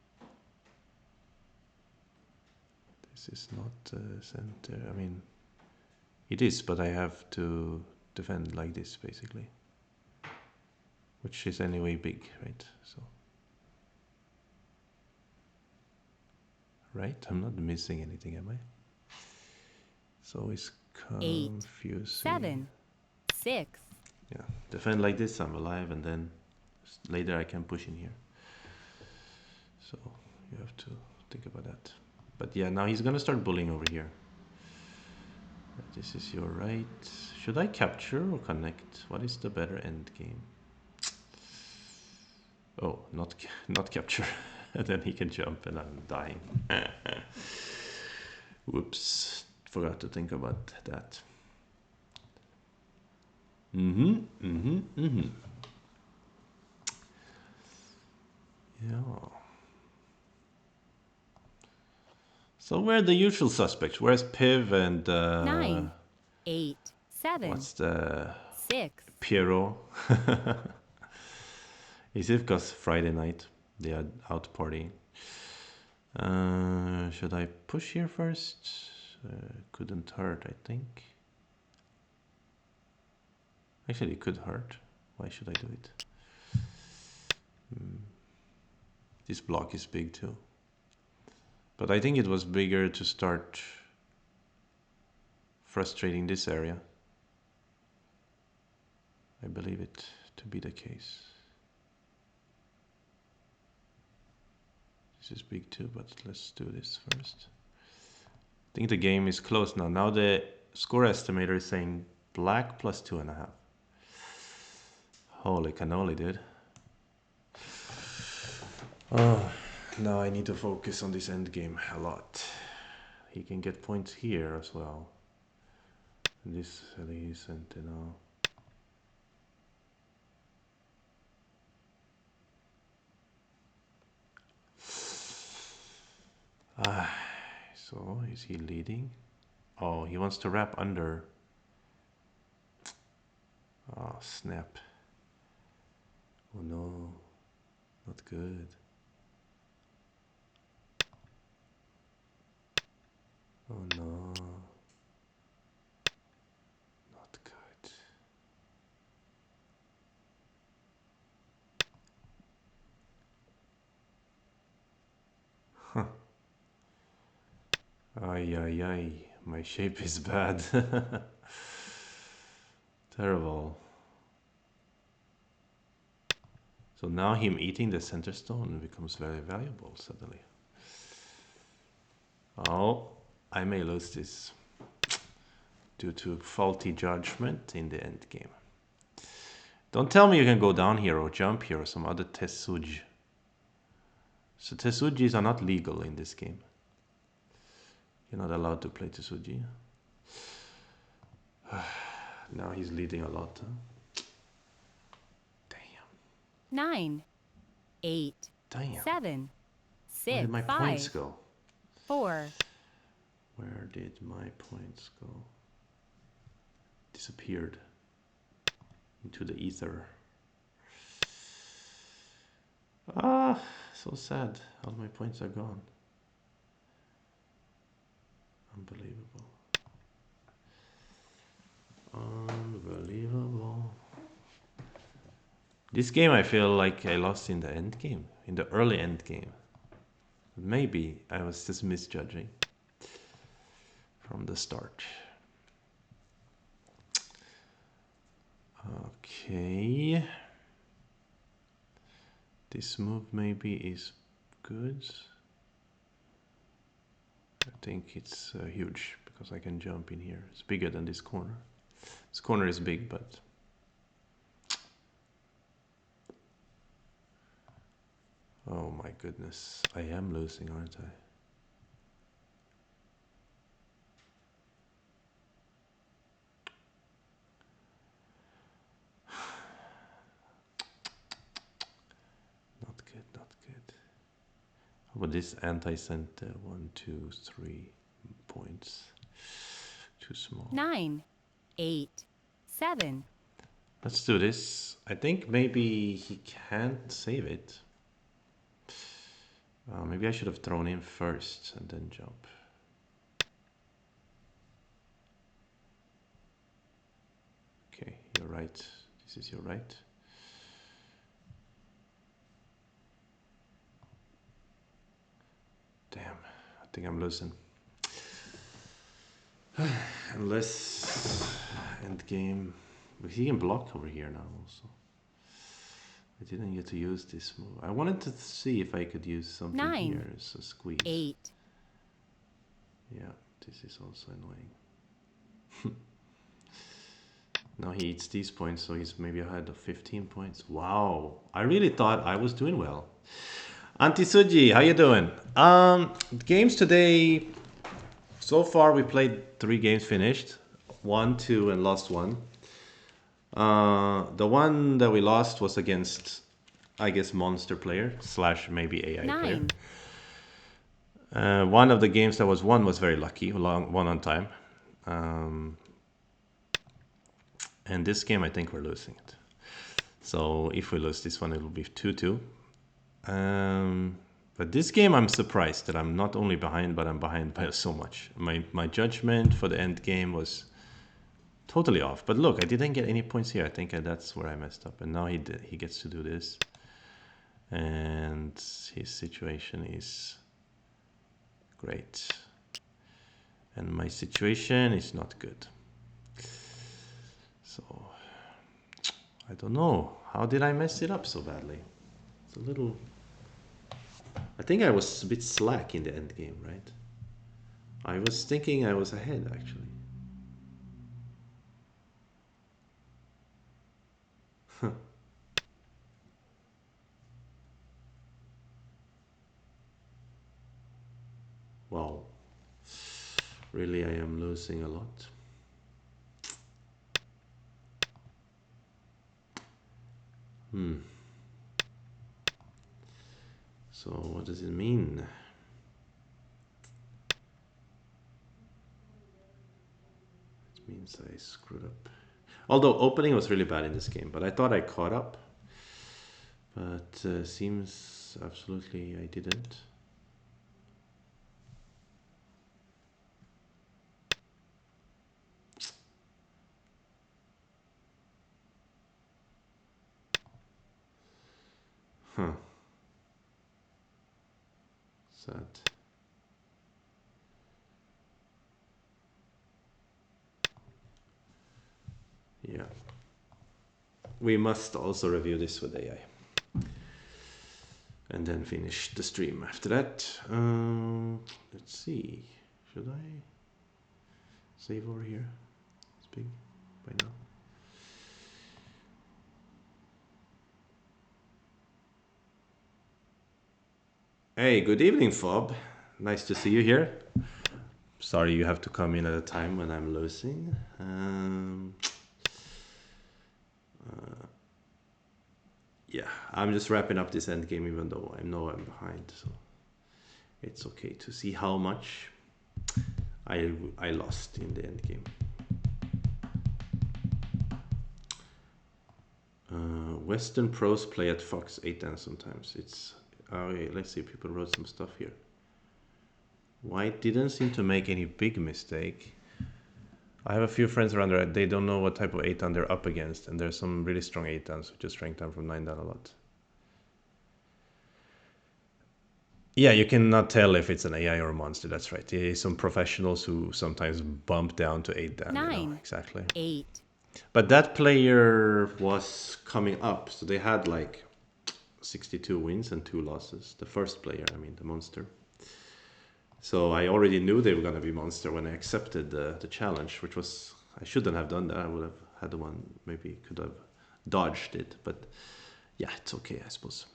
This is not center. I mean, it is, but I have to defend like this, basically. Which is anyway big, right? So, right? I'm not missing anything, am I? So it's
8,
confusing.
7, 6.
Yeah, defend like this, I'm alive, and then later I can push in here. So you have to think about that. But yeah, now he's gonna start bullying over here. This is your right. Should I capture or connect? What is the better end game? Oh, not capture. Then he can jump and I'm dying. Whoops, forgot to think about that. Yeah. So where are the usual suspects? Where's Piv and
9, 8, 7.
what's the
6.
Piero? Is it because Friday night they are out partying? Should I push here first? Couldn't hurt, I think. Actually, it could hurt. Why should I do it? This block is big too. But I think it was bigger to start frustrating this area. I believe it to be the case. This is big too, but let's do this first. I think the game is close now. Now the score estimator is saying black plus 2.5. Holy cannoli, dude. Oh, now I need to focus on this end game a lot. He can get points here as well. This is Sentinel. So is he leading? Oh, he wants to wrap under. Oh, snap. Oh no, not good. Oh no, not good. Huh. Ay, ay, ay. My shape is bad. Terrible. So now him eating the center stone becomes very valuable suddenly. Oh, I may lose this due to faulty judgment in the end game. Don't tell me you can go down here or jump here or some other tessuji. So tessujis are not legal in this game. You're not allowed to play tessuji. Now he's leading a lot. Huh? Damn.
9, 8,
Damn.
7,
Where
6,
did my
5,
points go?
4.
Where did my points go? Disappeared into the ether. Ah, so sad. All my points are gone. Unbelievable. Unbelievable. This game I feel like I lost in the end game, in the early end game. Maybe I was just misjudging from the start. Okay. This move maybe is good. I think it's huge because I can jump in here. It's bigger than this corner. This corner is big, but... Oh my goodness. I am losing, aren't I? Not good, not good. How about this anti-center? 1, 2, 3 points. Too small.
9, 8, 7.
Let's do this. I think maybe he can't save it. Maybe I should have thrown in first and then jump. Okay, you're right. This is your right. Damn, I think I'm losing. Unless end game. He can block over here now also. I didn't get to use this move. I wanted to see if I could use something
9,
here as a squeeze.
8.
Yeah, this is also annoying. Now he eats these points, so he's maybe ahead of 15 points. Wow, I really thought I was doing well. Antisuji, how you doing? Games today. So far, we played 3 games finished. 1, 2, and lost 1. The one that we lost was against, I guess, monster player / maybe AI
9,
player. One of the games that was won was very lucky, one on time. And this game, I think we're losing it. So if we lose this one, it will be 2-2. But this game, I'm surprised that I'm not only behind, but I'm behind by so much. My judgment for the end game was totally off. But look, I didn't get any points here. I think that's where I messed up. And now he gets to do this. And his situation is great. And my situation is not good. So, I don't know. How did I mess it up so badly? It's a little... I think I was a bit slack in the end game, right? I was thinking I was ahead, actually. Wow. Really, I am losing a lot. So what does it mean? It means I screwed up. Although opening was really bad in this game, but I thought I caught up. But seems absolutely I didn't. Huh. Sad. Yeah. We must also review this with AI. And then finish the stream after that. Let's see. Should I save over here? It's big by now. Hey, good evening, Fob. Nice to see you here. Sorry you have to come in at a time when I'm losing. Yeah, I'm just wrapping up this end game even though I know I'm behind, so it's okay to see how much I lost in the end game. Western pros play at Fox 8 sometimes. It's okay, let's see, people wrote some stuff here. White didn't seem to make any big mistake. I have a few friends around there, they don't know what type of 8 they're up against, and there's some really strong 8 who just rank down from 9 down a lot. Yeah, you cannot tell if it's an AI or a monster, that's right. There's some professionals who sometimes bump down to 8 down.
9,
you know, exactly.
8.
But that player was coming up, so they had like 62 wins and 2 losses. The first player, I mean, the monster. So I already knew they were going to be monster when I accepted the challenge, which was I shouldn't have done that. I would have had one, maybe could have dodged it, but yeah, it's okay, I suppose.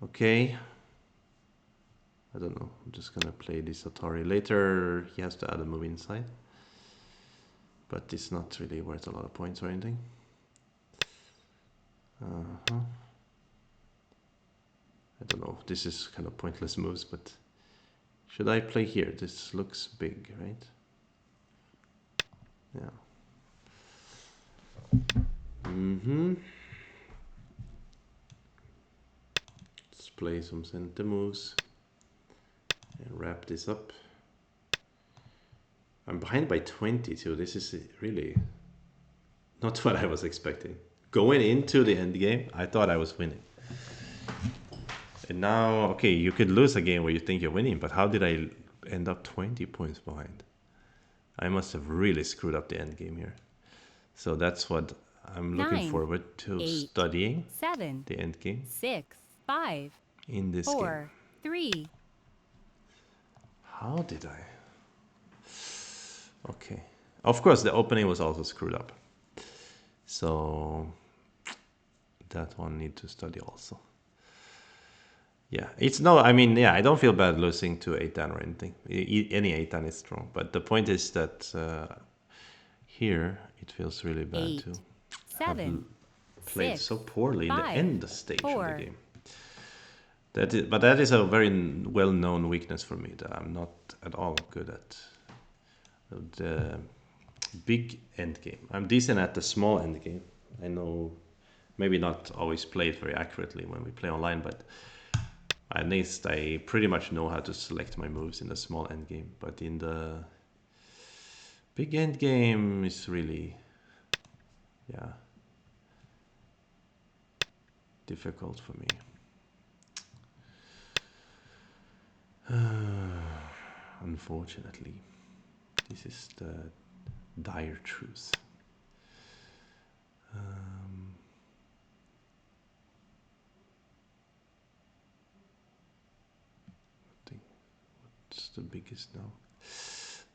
Okay. I don't know. I'm just gonna play this Atari. Later, he has to add a move inside. But it's not really worth a lot of points or anything. I don't know. This is kind of pointless moves, but should I play here? This looks big, right? Yeah. Let's play some center moves and wrap this up. I'm behind by 20, so this is really not what I was expecting. Going into the end game, I thought I was winning. And now, okay, you could lose a game where you think you're winning, but how did I end up 20 points behind? I must have really screwed up the end game here. So that's what I'm looking
9,
forward to
8,
studying
7,
the end game
6, 5,
in this game.
4, 3.
How did I? Okay. Of course, the opening was also screwed up. So that one need to study also. Yeah, it's no, I mean, yeah, I don't feel bad losing to 8-dan or anything. Any 8-dan is strong. But the point is that here it feels really bad
8,
to have
7,
played
6,
so poorly in the
5,
end stage of
4.
the game. But that is a very well-known weakness for me, that I'm not at all good at the big end game. I'm decent at the small end game. I know, maybe not always play it very accurately when we play online, but at least I pretty much know how to select my moves in the small end game. But in the big end game, it's really, yeah, difficult for me. Unfortunately, this is the dire truth. What's the biggest now?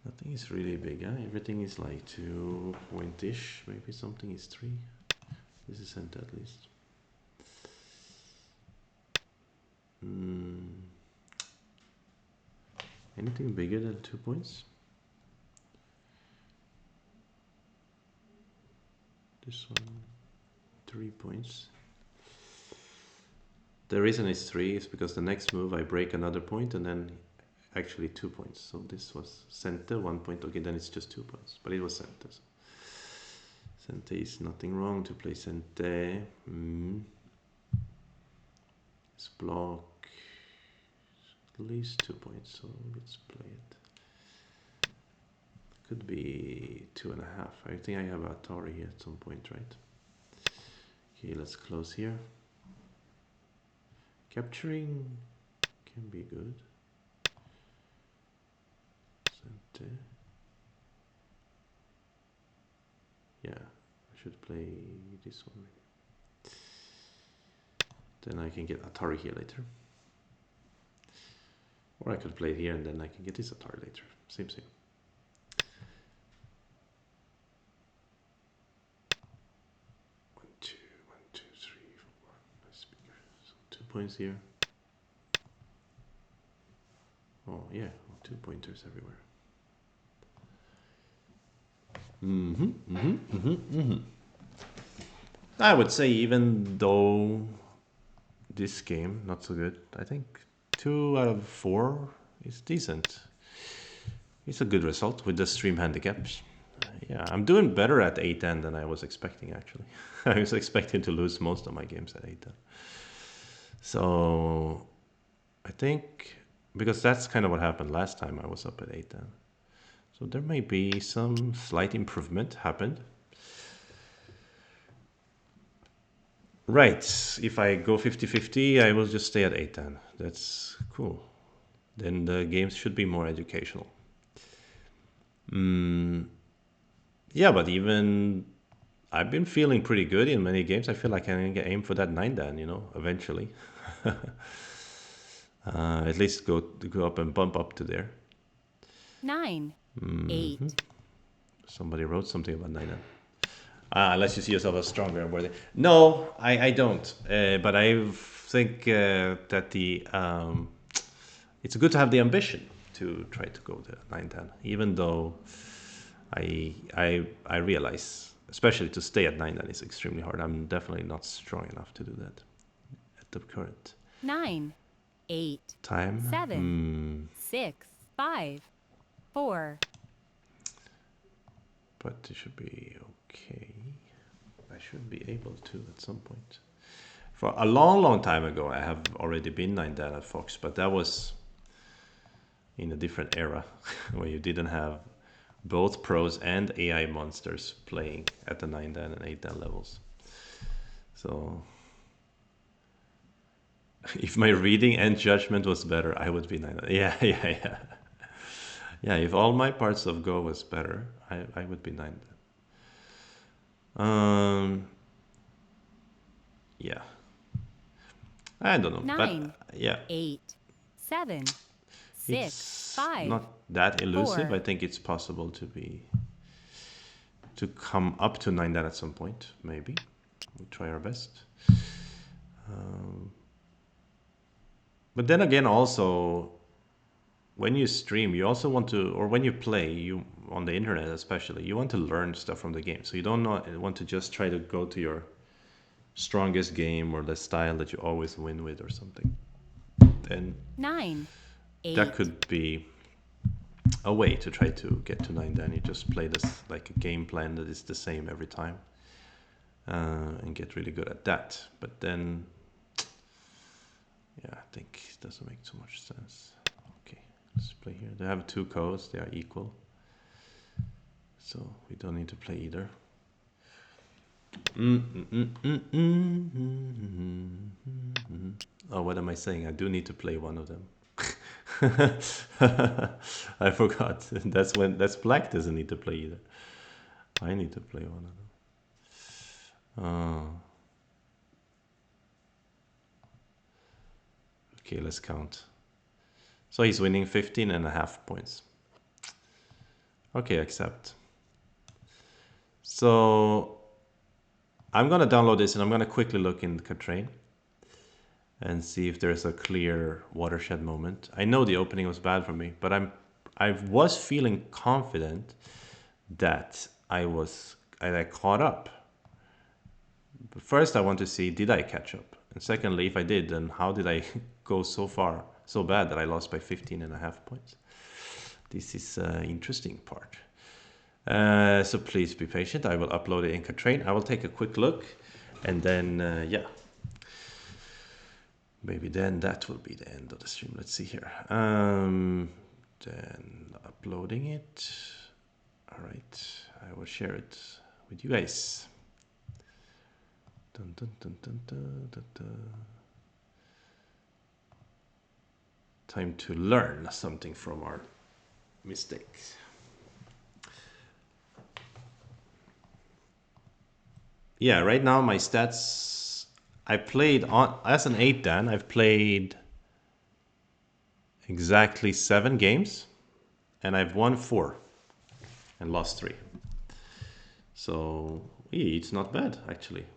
Nothing is really big, huh? Everything is like 2 point-ish. Maybe something is 3. This is center at least. Anything bigger than 2 points? This one, 3 points. The reason it's 3 is because the next move I break another point and then actually 2 points. So this was center, 1 point. Okay, then it's just 2 points, but it was center. So center is nothing wrong to play center. This block at least 2 points, so let's play it. Could be 2.5. I think I have Atari here at some point, right? Okay, let's close here. Capturing can be good. Center. Yeah, I should play this one maybe. Then I can get Atari here later. Or I could play it here and then I can get this Atari later. Same. 1, 2, 1, 2, 3, 4. Nice bigger. So 2 points here. Oh yeah, 2 pointers everywhere. I would say even though this game not so good, I think 2 out of 4 is decent. It's a good result with the stream handicaps. Yeah, I'm doing better at 8-10 than I was expecting actually. I was expecting to lose most of my games at 8-10. So I think because that's kind of what happened last time I was up at 8-10. So there may be some slight improvement happened. Right, if I go 50-50, I will just stay at 8-10. That's cool. Then the games should be more educational. Yeah, but even I've been feeling pretty good in many games. I feel like I can aim for that 9-dan, eventually. At least go up and bump up to there.
9, 8.
Somebody wrote something about 9 dan. Unless you see yourself as stronger and worthy. No, I don't. But I think that it's good to have the ambition to try to go to 9 dan, even though I realize, especially to stay at 9 dan is extremely hard. I'm definitely not strong enough to do that at the current
9. 8.
time.
7. 6. 5. 4.
But it should be okay. I should be able to at some point. For a long, long time ago, I have already been 9 dan at Fox, but that was in a different era where you didn't have both pros and AI monsters playing at the 9 dan and 8 dan levels. So if my reading and judgment was better, I would be 9 dan. Yeah. Yeah, if all my parts of Go was better, I would be 9 dan. Yeah. I don't know,
9.
but yeah.
8. 7. 6.
It's
5.
not that elusive.
4.
I think it's possible to come up to 9 dan at some point, maybe. We'll try our best. But then again, also, when you stream, you also want to, or when you play, you on the internet especially, you want to learn stuff from the game. So you don't want to just try to go to your strongest game or the style that you always win with or something. Then
9.
that
8.
could be a way to try to get to 9 dan. You just play this like a game plan that is the same every time, and get really good at that. But then, yeah, I think it doesn't make too much sense. Okay, let's play here. They have 2 codes, they are equal, so we don't need to play either. Oh, what am I saying? I do need to play one of them. I forgot. That's black doesn't need to play either. I need to play one of them. Okay, let's count. So he's winning 15.5 points. Okay, accept. So I'm gonna download this and I'm gonna quickly look in Katrain and see if there's a clear watershed moment. I know the opening was bad for me, but I was feeling confident that I caught up. But first I want to see, did I catch up? And secondly, if I did, then how did I go so bad that I lost by 15.5 points? This is an interesting part. So please be patient. I will upload it in Katrain. I will take a quick look, and then yeah, maybe then that will be the end of the stream. Let's see here. Then uploading it. All right, I will share it with you guys. Dun, dun, dun, dun, dun, dun, dun. Time to learn something from our mistakes. Yeah, right now my stats, I played on as an 8 dan, I've played exactly 7 games and I've won 4 and lost 3. So it's not bad actually.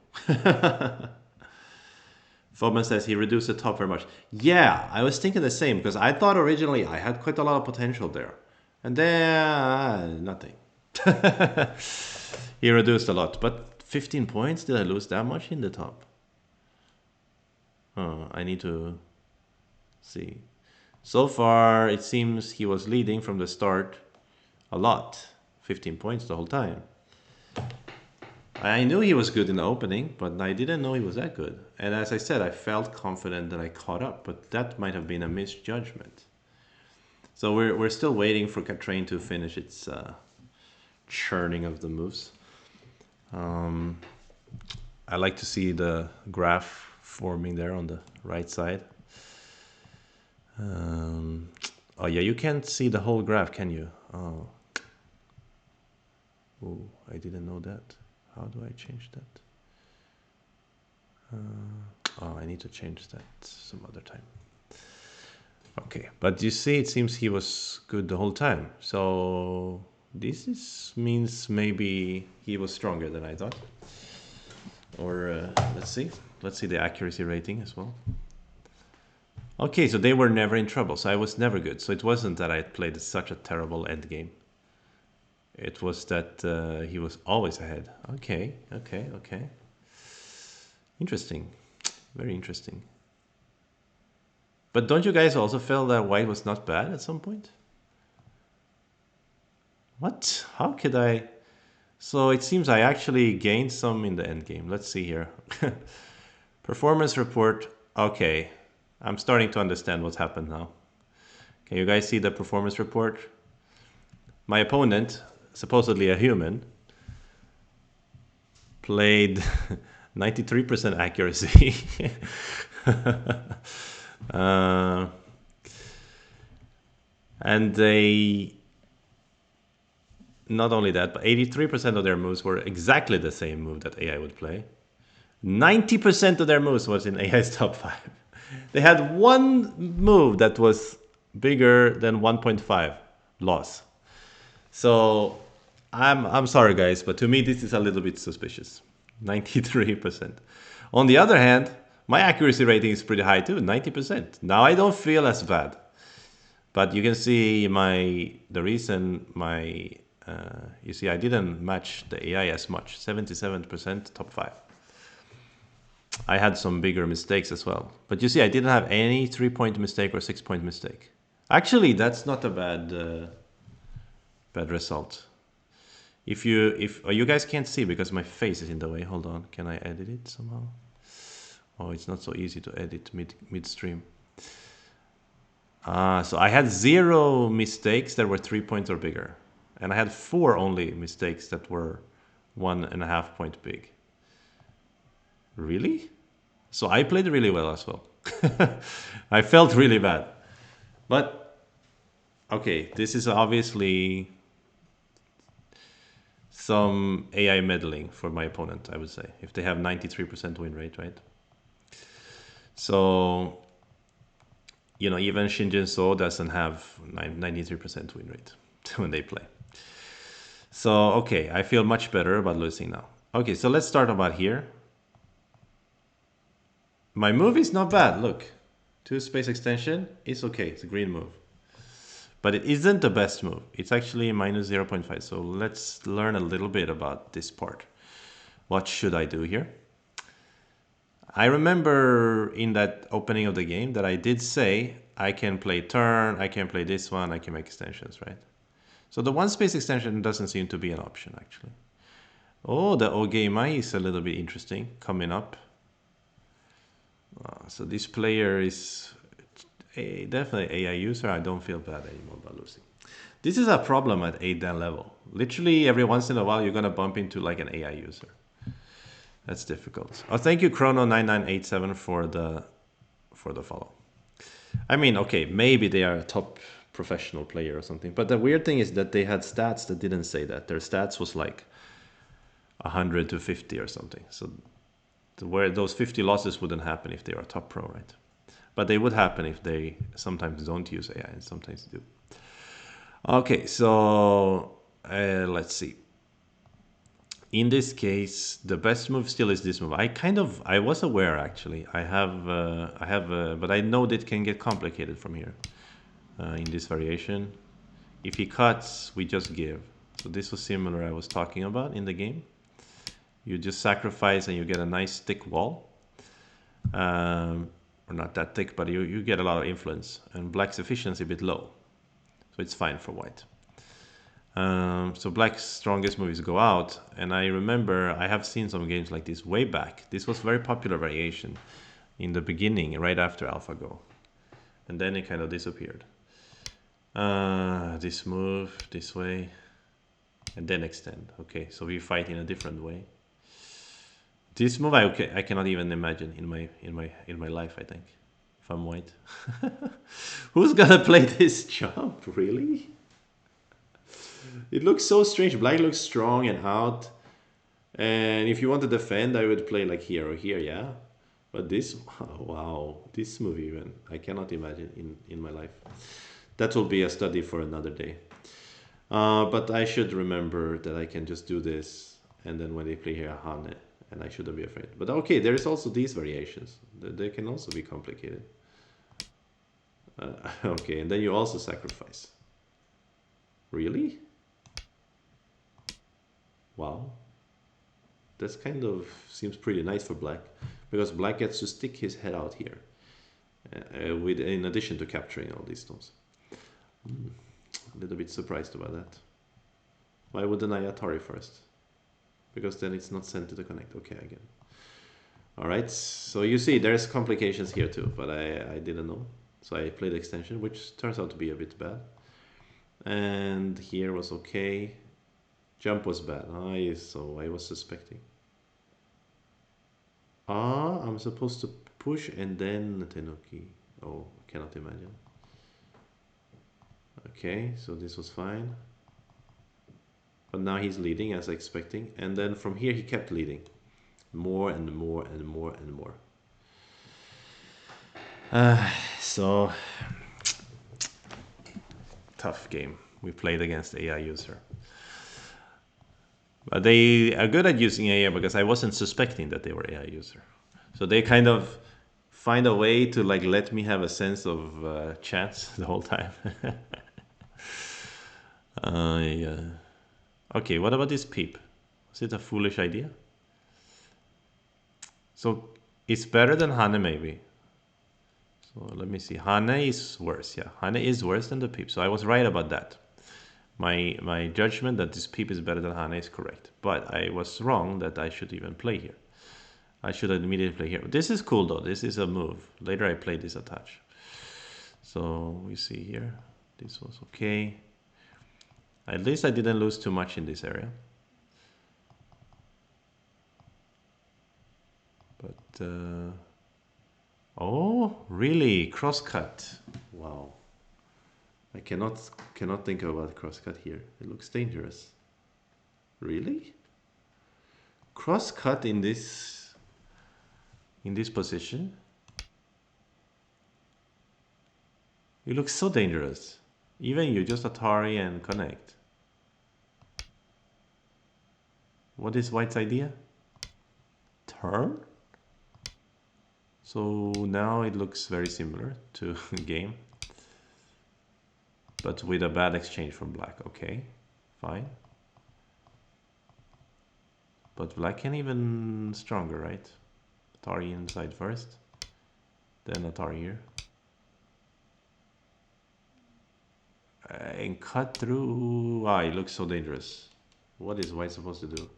Fobman says he reduced the top very much. Yeah, I was thinking the same because I thought originally I had quite a lot of potential there. And then nothing. He reduced a lot, but 15 points? Did I lose that much in the top? I need to see. So far, it seems he was leading from the start a lot. 15 points the whole time. I knew he was good in the opening, but I didn't know he was that good. And as I said, I felt confident that I caught up, but that might have been a misjudgment. So we're still waiting for Katrain to finish its churning of the moves. I like to see the graph forming there on the right side. Oh yeah, you can't see the whole graph, can you? Oh, I didn't know that. How do I change that? Oh, I need to change that some other time. Okay, but you see, it seems he was good the whole time. So means maybe he was stronger than I thought. Or let's see. Let's see the accuracy rating as well. Okay, so they were never in trouble. So I was never good. So it wasn't that I played such a terrible end game. It was that he was always ahead. Okay, okay, okay. Interesting. Very interesting. But don't you guys also feel that white was not bad at some point? What? How could I? So it seems I actually gained some in the end game. Let's see here. Performance report. Okay. I'm starting to understand what's happened now. Can you guys see the performance report? My opponent, supposedly a human, played 93% accuracy. uh, and they, not only that, but 83% of their moves were exactly the same move that AI would play. 90% of their moves was in AI's top 5. They had one move that was bigger than 1.5 loss. So I'm sorry guys, but to me this is a little bit suspicious. 93%. On the other hand, my accuracy rating is pretty high too, 90%. Now I don't feel as bad. But you can see the reason you see I didn't match the AI as much. 77% top 5. I had some bigger mistakes as well. But you see, I didn't have any 3-point mistake or 6-point mistake. Actually, that's not a bad result. If you guys can't see because my face is in the way. Hold on, can I edit it somehow? Oh, it's not so easy to edit midstream. So I had 0 mistakes that were 3 points or bigger, and I had 4 only mistakes that were 1.5 point big. Really? So I played really well as well. I felt really bad. But, okay, this is obviously some AI meddling for my opponent, I would say, if they have 93% win rate, right? So, even Shinjin So doesn't have 93% win rate when they play. So, okay, I feel much better about losing now. Okay, so let's start about here. My move is not bad, look. 2 space extension, it's okay, it's a green move. But it isn't the best move. It's actually minus 0.5. So let's learn a little bit about this part. What should I do here? I remember in that opening of the game that I did say I can play turn, I can play this one, I can make extensions, right? So the 1 space extension doesn't seem to be an option, actually. Oh, the Ogeimai is a little bit interesting coming up. So this player is definitely AI user. I don't feel bad anymore about losing. This is a problem at 8th dan level. Literally every once in a while you're gonna bump into like an AI user. That's difficult. Oh, thank you Chrono9987 for the follow. I mean, okay, maybe they are a top professional player or something, but the weird thing is that they had stats that didn't say that. Their stats was like 100 to 50 or something. So where those 50 losses wouldn't happen if they are a top pro, right? But they would happen if they sometimes don't use AI and sometimes do. Okay, so let's see. In this case, the best move still is this move. I was aware actually. But I know that it can get complicated from here in this variation. If he cuts, we just give. So this was similar I was talking about in the game. You just sacrifice and you get a nice thick wall. Or not that thick, but you get a lot of influence. And black's efficiency a bit low. So it's fine for white. So black's strongest moves go out. And I remember I have seen some games like this way back. This was very popular variation in the beginning, right after AlphaGo. And then it kind of disappeared. This move, this way. And then extend. Okay, so we fight in a different way. This move I cannot even imagine in my life, I think, if I'm white. Who's gonna play this jump, really? It looks so strange. Black looks strong and out. And if you want to defend, I would play like here or here, yeah. But this, wow, this movie, even I cannot imagine in my life. That will be a study for another day. But I should remember that I can just do this, and then when they play here, Hane, and I shouldn't be afraid. But okay, there is also these variations. They can also be complicated. Okay, and then you also sacrifice. Really? Wow. That's kind of seems pretty nice for black, because black gets to stick his head out here, with in addition to capturing all these stones. A little bit surprised about that. Why wouldn't I Atari first? Because then it's not sent to the connect. Okay, I get it. All right, so you see there's complications here too, but I didn't know. So I played extension, which turns out to be a bit bad. And here was okay. Jump was bad. So I was suspecting. Ah, I'm supposed to push and then Tenuki. Oh, I cannot imagine. Okay, so this was fine. But now he's leading as expecting. And then from here he kept leading. More and more and more and more. So tough game. We played against AI user. But they are good at using AI because I wasn't suspecting that they were AI user. So they kind of find a way to like let me have a sense of chance the whole time. Yeah. Okay, what about this peep? Was it a foolish idea? So it's better than Hane maybe. So let me see. Hane is worse. Yeah, Hane is worse than the peep. So I was right about that. My judgment that this peep is better than Hane is correct. But I was wrong that I should even play here. I should immediately play here. This is cool though. This is a move. Later I played this attach. So we see here. This was okay. At least I didn't lose too much in this area. But oh, really? Crosscut. Wow. I cannot think about crosscut here. It looks dangerous. Really? Crosscut in this position? It looks so dangerous. Even you just Atari and connect. What is White's idea? Turn? So now it looks very similar to game. But with a bad exchange from black. Okay, fine. But black can even stronger, right? Atari inside first. Then Atari here. And cut through. Ah, it looks so dangerous. What is white supposed to do?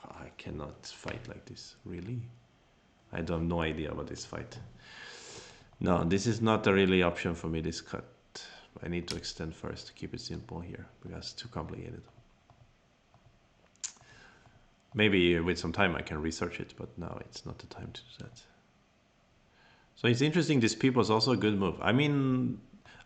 I cannot fight like this, really. I don't have no idea about this fight. No, this is not a really option for me, this cut. I need to extend first to keep it simple here, because it's too complicated. Maybe with some time I can research it, but now it's not the time to do that. So it's interesting, this peep was also a good move. I mean,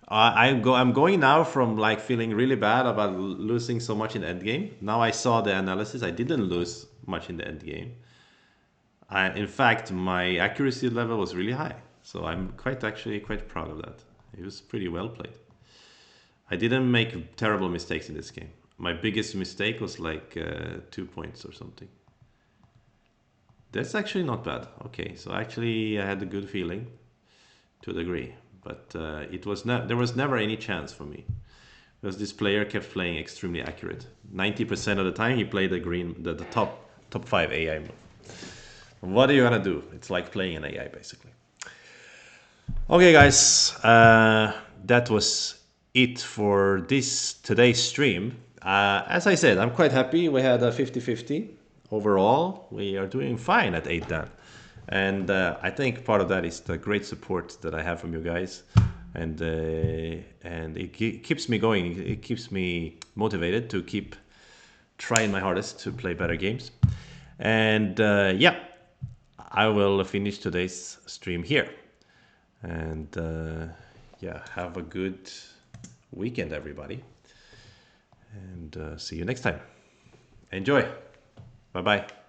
I'm going now from like feeling really bad about losing so much in the end game. Now I saw the analysis, I didn't lose much in the end game. In fact, my accuracy level was really high. So I'm actually quite proud of that. It was pretty well played. I didn't make terrible mistakes in this game. My biggest mistake was like 2 points or something. That's actually not bad. Okay, so actually I had a good feeling to a degree, but there was never any chance for me because this player kept playing extremely accurate. 90% of the time he played the top 5 AI move. What are you gonna do? It's like playing an AI basically. Okay, guys, that was it for today's stream. As I said, I'm quite happy. We had a 50-50 overall. We are doing fine at 8 Dan. And I think part of that is the great support that I have from you guys. And it keeps me going. It keeps me motivated to keep trying my hardest to play better games. And yeah, I will finish today's stream here. And yeah, have a good weekend, everybody. And see you next time. Enjoy. Bye-bye.